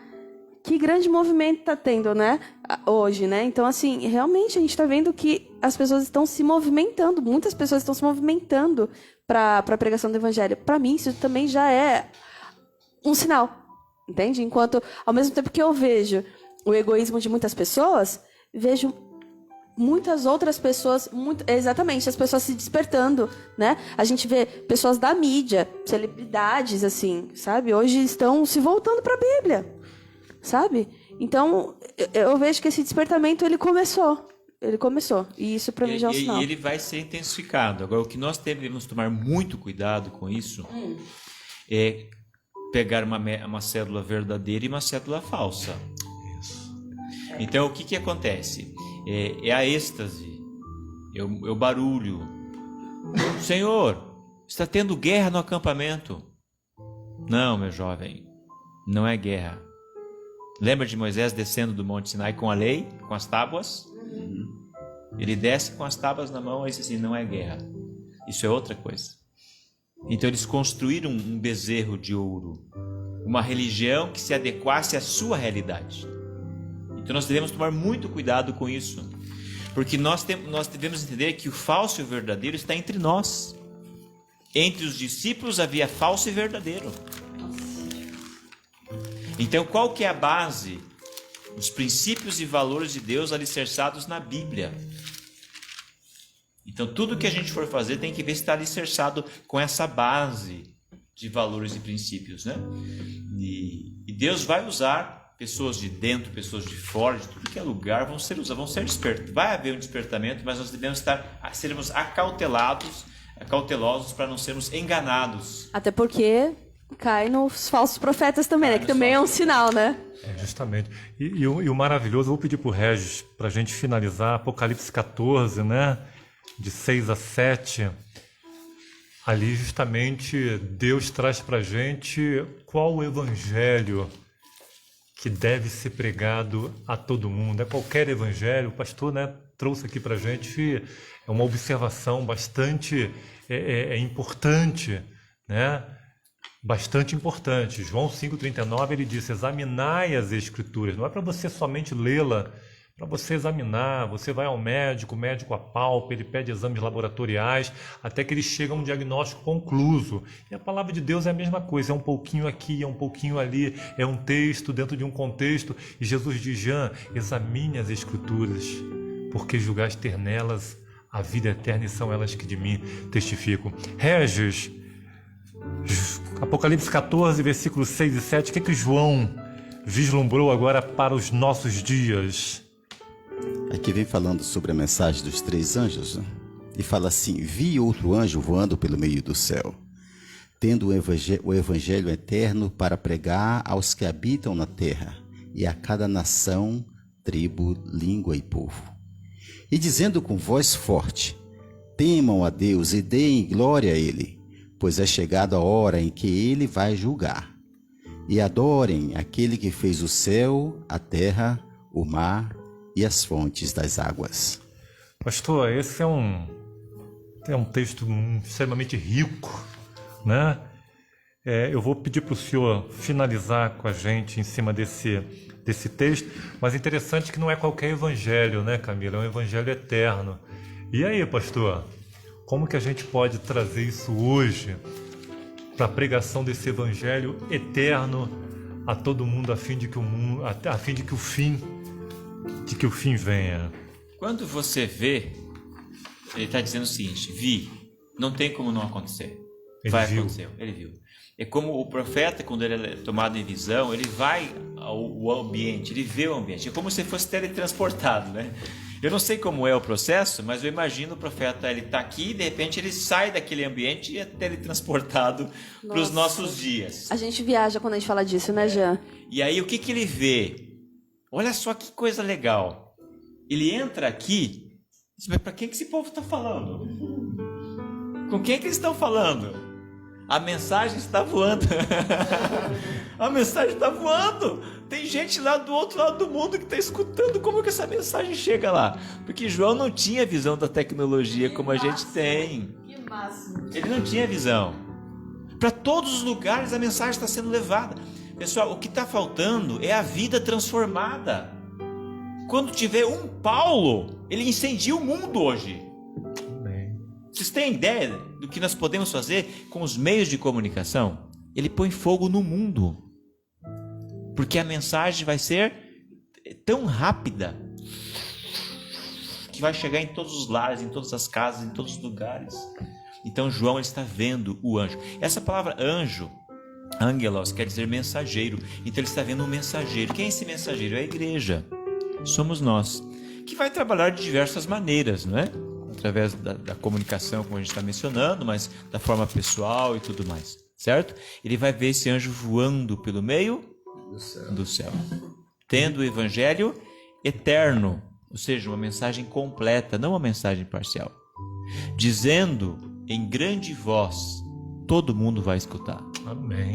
Que grande movimento tá tendo, né? Hoje, né? Então, assim, realmente a gente tá vendo que as pessoas estão se movimentando. Muitas pessoas estão se movimentando pra pregação do evangelho. Pra mim, isso também já é um sinal, entende? Enquanto, ao mesmo tempo que eu vejo o egoísmo de muitas pessoas, vejo muitas outras pessoas, exatamente, as pessoas se despertando, né? A gente vê pessoas da mídia, celebridades, assim, sabe? Hoje estão se voltando para a Bíblia, sabe? Então, eu vejo que esse despertamento, ele começou. E isso para mim já é um sinal. E ele vai ser intensificado. Agora, o que nós devemos tomar muito cuidado com isso é pegar uma cédula verdadeira e uma cédula falsa. Isso. Então, o que acontece? É a êxtase, é o barulho. Senhor, está tendo guerra no acampamento. Não, meu jovem, não é guerra. Lembra de Moisés descendo do Monte Sinai com a lei, com as tábuas? Ele desce com as tábuas na mão e diz assim, não é guerra. Isso é outra coisa. Então eles construíram um bezerro de ouro, uma religião que se adequasse à sua realidade. Então nós devemos tomar muito cuidado com isso, porque nós devemos entender que o falso e o verdadeiro está entre nós. Entre os discípulos havia falso e verdadeiro. Então qual que é a base? Os princípios e valores de Deus alicerçados na Bíblia. Então tudo que a gente for fazer tem que ver se está alicerçado com essa base de valores e princípios, né? E Deus vai usar pessoas de dentro, pessoas de fora, de tudo que é lugar, vão ser despertos. Vai haver um despertamento, mas nós devemos sermos cautelosos para não sermos enganados. Até porque cai nos falsos profetas também, né? Que também é um sinal, né? Justamente. E o maravilhoso, vou pedir para o Regis, para a gente finalizar, Apocalipse 14, né? De 6 a 7. Ali justamente Deus traz para a gente qual o evangelho que deve ser pregado a todo mundo. É qualquer evangelho. O pastor, né, trouxe aqui para a gente uma observação bastante importante, né? Bastante importante. João 5,39, ele disse, examinai as Escrituras. Não é para você somente lê-la, para você examinar. Você vai ao médico, o médico apalpa, ele pede exames laboratoriais, até que ele chega a um diagnóstico concluso. E a palavra de Deus é a mesma coisa, é um pouquinho aqui, é um pouquinho ali, é um texto dentro de um contexto. E Jesus diz, Jean, examine as Escrituras, porque julgaste ter nelas a vida eterna e são elas que de mim testificam. Regis, Apocalipse 14, versículos 6 e 7, o que João vislumbrou agora para os nossos dias? Aqui vem falando sobre a mensagem dos 3 anjos, né? E fala assim, vi outro anjo voando pelo meio do céu, tendo o evangelho eterno para pregar aos que habitam na terra, e a cada nação, tribo, língua e povo. E dizendo com voz forte, temam a Deus e deem glória a Ele, pois é chegada a hora em que Ele vai julgar. E adorem aquele que fez o céu, a terra, o mar e as fontes das águas. Pastor, esse é um texto extremamente rico, né? Eu vou pedir para o senhor finalizar com a gente em cima desse texto, mas interessante que não é qualquer evangelho, né, Camila? É um evangelho eterno. E aí, pastor, como que a gente pode trazer isso hoje para a pregação desse evangelho eterno a todo mundo, a fim de que o fim venha? Quando você vê, ele está dizendo o seguinte, vi, não tem como não acontecer. Acontecer, ele viu. É como o profeta, quando ele é tomado em visão, ele vai ao ambiente, ele vê o ambiente. É como se fosse teletransportado, né? Eu não sei como é o processo, mas eu imagino o profeta, ele está aqui e de repente ele sai daquele ambiente e é teletransportado para os nossos dias. A gente viaja quando a gente fala disso, né, Jean? E aí o que ele vê? Olha só que coisa legal. Ele entra aqui, mas para quem que esse povo está falando? Com quem que eles estão falando? A mensagem está voando. A mensagem está voando. Tem gente lá do outro lado do mundo que está escutando. Como que essa mensagem chega lá? Porque João não tinha visão da tecnologia como a gente tem. Que máximo. Ele não tinha visão. Para todos os lugares a mensagem está sendo levada. Pessoal, o que está faltando é a vida transformada. Quando tiver um Paulo, ele incendia o mundo hoje. Vocês têm ideia do que nós podemos fazer com os meios de comunicação? Ele põe fogo no mundo. Porque a mensagem vai ser tão rápida que vai chegar em todos os lares, em todas as casas, em todos os lugares. Então João ele está vendo o anjo. Essa palavra anjo, angelos, quer dizer mensageiro. Então ele está vendo um mensageiro. Quem é esse mensageiro? É a igreja. Somos nós. Que vai trabalhar de diversas maneiras, não é? Através da comunicação, como a gente está mencionando, mas da forma pessoal e tudo mais, certo? Ele vai ver esse anjo voando pelo meio do céu, tendo o evangelho eterno, ou seja, uma mensagem completa, não uma mensagem parcial, dizendo em grande voz, todo mundo vai escutar. Amém.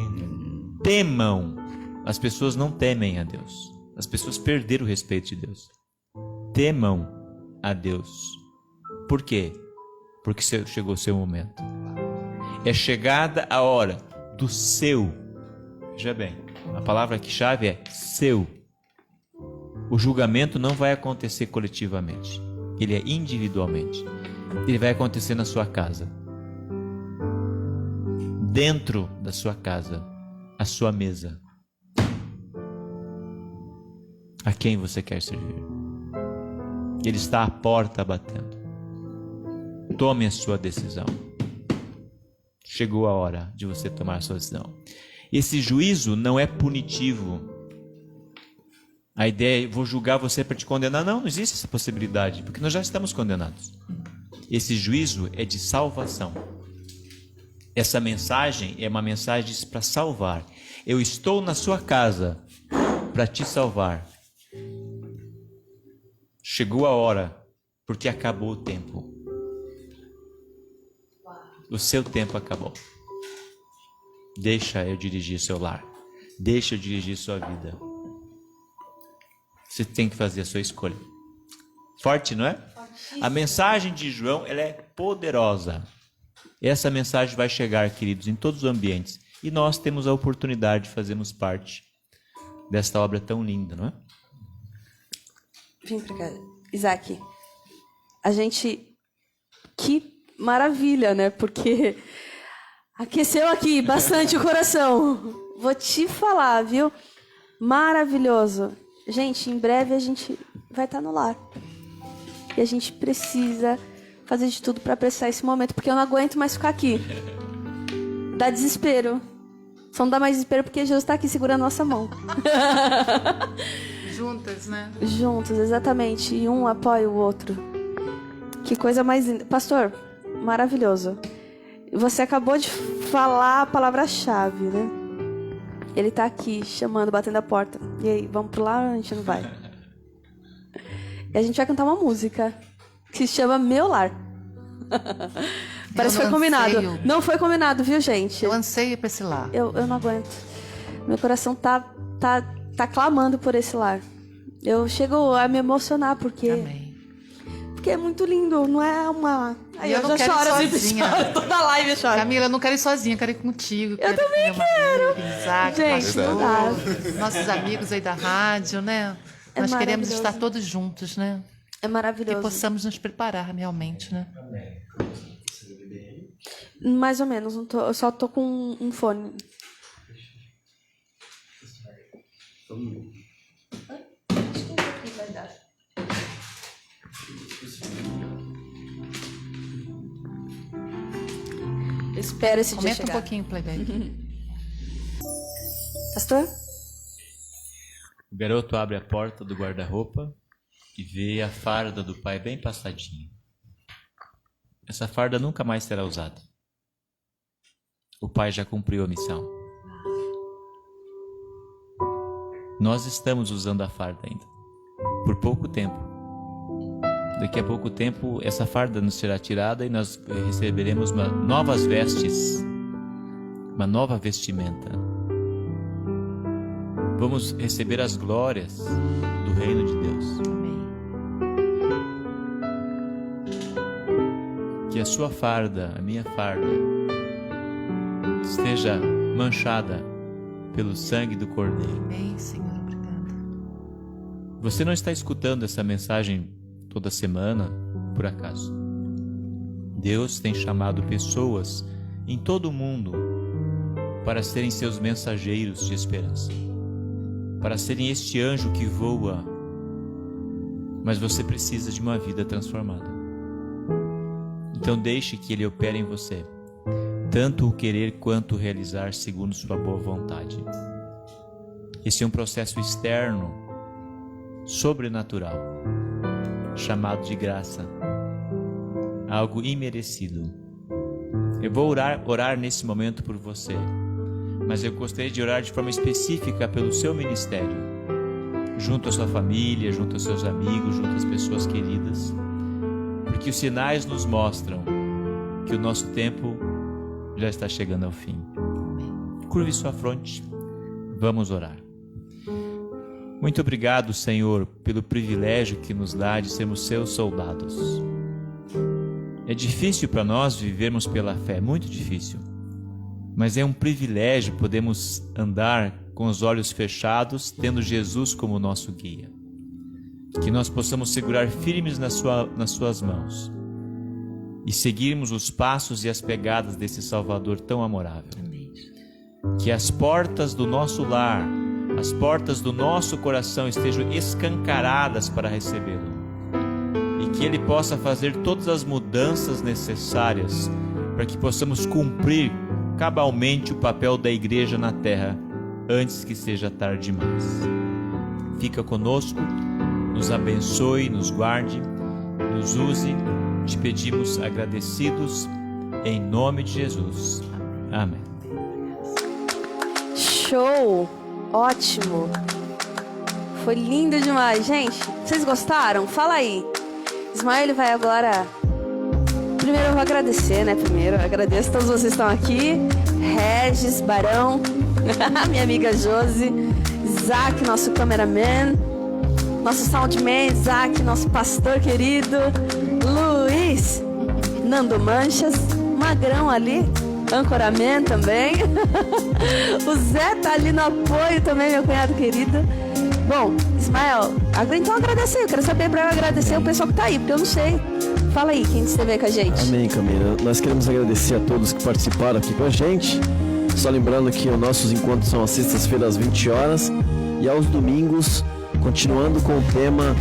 Temam. As pessoas não temem a Deus. As pessoas perderam o respeito de Deus. Temam a Deus. Por quê? Porque chegou o seu momento. É chegada a hora do seu. Veja bem, a palavra aqui chave é seu. O julgamento não vai acontecer coletivamente. Ele é individualmente. Ele vai acontecer na sua casa. Dentro da sua casa, a sua mesa. A quem você quer servir? Ele está à porta batendo. Tome a sua decisão. Chegou a hora de você tomar a sua decisão. Esse juízo não é punitivo. A ideia é, vou julgar você para te condenar. Não existe essa possibilidade, porque nós já estamos condenados. Esse juízo é de salvação. Essa mensagem é uma mensagem para salvar. Eu estou na sua casa para te salvar. Chegou a hora, porque acabou o tempo. O seu tempo acabou. Deixa eu dirigir seu lar. Deixa eu dirigir sua vida. Você tem que fazer a sua escolha. Forte, não é? A mensagem de João, ela é poderosa. Essa mensagem vai chegar, queridos, em todos os ambientes. E nós temos a oportunidade de fazermos parte desta obra tão linda, não é? Vem pra cá. Isaac, a gente... Que maravilha, né? Porque aqueceu aqui bastante o coração. Vou te falar, viu? Maravilhoso. Gente, em breve a gente vai estar no lar. E a gente precisa fazer de tudo para apreciar esse momento, porque eu não aguento mais ficar aqui. Dá desespero. Só não dá mais desespero porque Jesus está aqui segurando a nossa mão. Juntas, né? Juntos, exatamente. E um apoia o outro. Que coisa mais linda. Pastor, maravilhoso. Você acabou de falar a palavra-chave, né? Ele tá aqui, chamando, batendo a porta. E aí, vamos pro lar ou a gente não vai? E a gente vai cantar uma música que se chama Meu Lar. Parece que foi combinado. Não foi combinado, viu, gente? Eu anseio pra esse lar. Eu não aguento. Meu coração tá clamando por esse lar. Eu chego a me emocionar porque... Amém. Porque é muito lindo, não é uma... Aí eu não quero ir sozinha. Toda live eu choro. Camila, eu não quero ir sozinha, eu quero ir contigo. Eu também quero. Isaac, gente, não dá. Nossos amigos aí da rádio, né? Nós queremos estar todos juntos, né? É maravilhoso. Que possamos nos preparar realmente, né? Mais ou menos, eu só tô com um fone. Eu espero esse dia chegar. Comenta um pouquinho, playback. Pastor? O garoto abre a porta do guarda-roupa e vê a farda do pai bem passadinha. Essa farda nunca mais será usada. O pai já cumpriu a missão. Nós estamos usando a farda ainda, por pouco tempo. Daqui a pouco tempo, essa farda nos será tirada e nós receberemos novas vestes, uma nova vestimenta. Vamos receber as glórias do reino de Deus. Amém. Que a sua farda, a minha farda, esteja manchada pelo sangue do Cordeiro. Amém, Senhor, obrigada. Você não está escutando essa mensagem toda semana, por acaso. Deus tem chamado pessoas em todo o mundo para serem seus mensageiros de esperança, para serem este anjo que voa mas você precisa de uma vida transformada. Então deixe que Ele opere em você, tanto o querer quanto o realizar segundo sua boa vontade. Esse é um processo externo, sobrenatural, chamado de graça, algo imerecido. Eu vou orar nesse momento por você, mas eu gostaria de orar de forma específica pelo seu ministério, junto à sua família, junto aos seus amigos, junto às pessoas queridas, porque os sinais nos mostram que o nosso tempo já está chegando ao fim. Curve sua fronte, vamos orar. Muito obrigado, Senhor, pelo privilégio que nos dá de sermos seus soldados. É difícil para nós vivermos pela fé, muito difícil, mas é um privilégio podermos andar com os olhos fechados, tendo Jesus como nosso guia. Que nós possamos segurar firmes nas suas mãos e seguirmos os passos e as pegadas desse Salvador tão amorável. Que as portas do nosso lar, as portas do nosso coração estejam escancaradas para recebê-lo, e que Ele possa fazer todas as mudanças necessárias para que possamos cumprir cabalmente o papel da igreja na terra antes que seja tarde demais. Fica conosco, nos abençoe, nos guarde, nos use. Te pedimos agradecidos em nome de Jesus. Amém. Show! Ótimo! Foi lindo demais, gente. Vocês gostaram? Fala aí. Ismael, ele vai agora... Primeiro eu vou agradecer, né? Primeiro eu agradeço a todos vocês que estão aqui. Regis, Barão, minha amiga Josi, Isaac, nosso cameraman, nosso soundman, Isaac, nosso pastor querido, Luiz, Nando Manchas, Magrão ali, Ancoraman também. O Zé tá ali no apoio também, meu cunhado querido. Bom, Ismael, então agradecer. Eu quero saber para eu agradecer o pessoal que tá aí, porque eu não sei. Fala aí, quem esteve aí com a gente. Amém, Camila. Nós queremos agradecer a todos que participaram aqui com a gente. Só lembrando que os nossos encontros são às sextas-feiras às 20 horas e aos domingos, continuando com o tema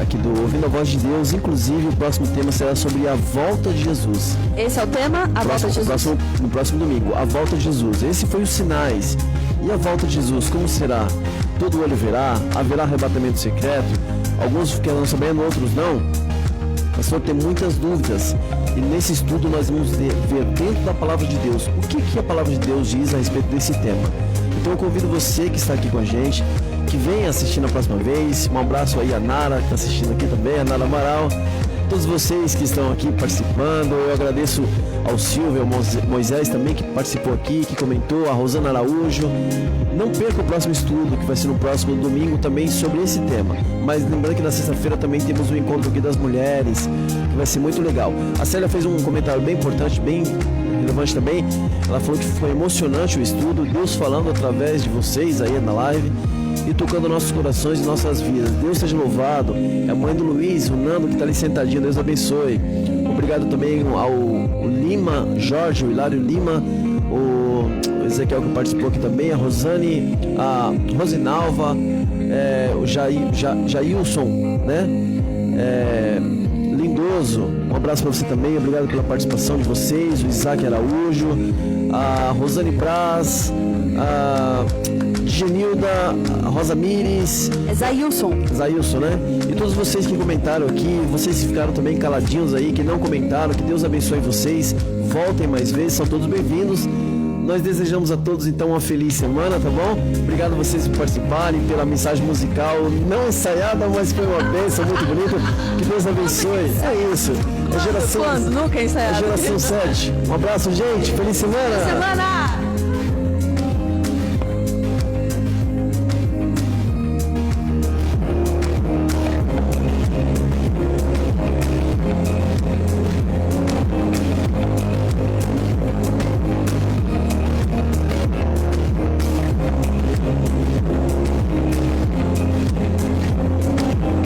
aqui do Ouvindo a Voz de Deus. Inclusive, o próximo tema será sobre a volta de Jesus. Esse é o tema? A volta de Jesus? No próximo domingo, a volta de Jesus. Esse foi os sinais. E a volta de Jesus, como será? Todo olho verá? Haverá arrebatamento secreto? Alguns querem saber, outros não. O pastor tem muitas dúvidas. E nesse estudo nós vamos ver dentro da Palavra de Deus o que a Palavra de Deus diz a respeito desse tema. Então eu convido você que está aqui com a gente, que venha assistir na próxima vez. Um abraço aí a Nara, que está assistindo aqui também, a Nara Amaral. Todos vocês que estão aqui participando. Eu agradeço ao Silvio, ao Moisés também, que participou aqui, que comentou, a Rosana Araújo. Não perca o próximo estudo, que vai ser no próximo domingo também sobre esse tema. Mas lembrando que na sexta-feira também temos um encontro aqui das mulheres, que vai ser muito legal. A Célia fez um comentário bem importante, bem relevante também. Ela falou que foi emocionante o estudo, Deus falando através de vocês aí na live e tocando nossos corações e nossas vidas. Deus seja louvado. É a mãe do Luiz, o Nando, que está ali sentadinho. Deus abençoe. Obrigado também ao Lima, Jorge, o Hilário Lima, o Ezequiel que participou aqui também, a Rosane, a Rosinalva, o Jailson, né? Lindoso, um abraço para você também, obrigado pela participação de vocês, o Isaac Araújo, a Rosane Braz, a Genilda, a Rosa Mires, Zailson, né? E todos vocês que comentaram aqui, vocês que ficaram também caladinhos aí, que não comentaram, que Deus abençoe vocês, voltem mais vezes, são todos bem-vindos. Nós desejamos a todos então uma feliz semana, tá bom? Obrigado a vocês por participarem, pela mensagem musical não ensaiada, mas foi uma bênção muito bonita. Que Deus abençoe. É isso. Quando? Nunca é ensaiado. A geração 7. Um abraço, gente. Feliz semana. Feliz semana.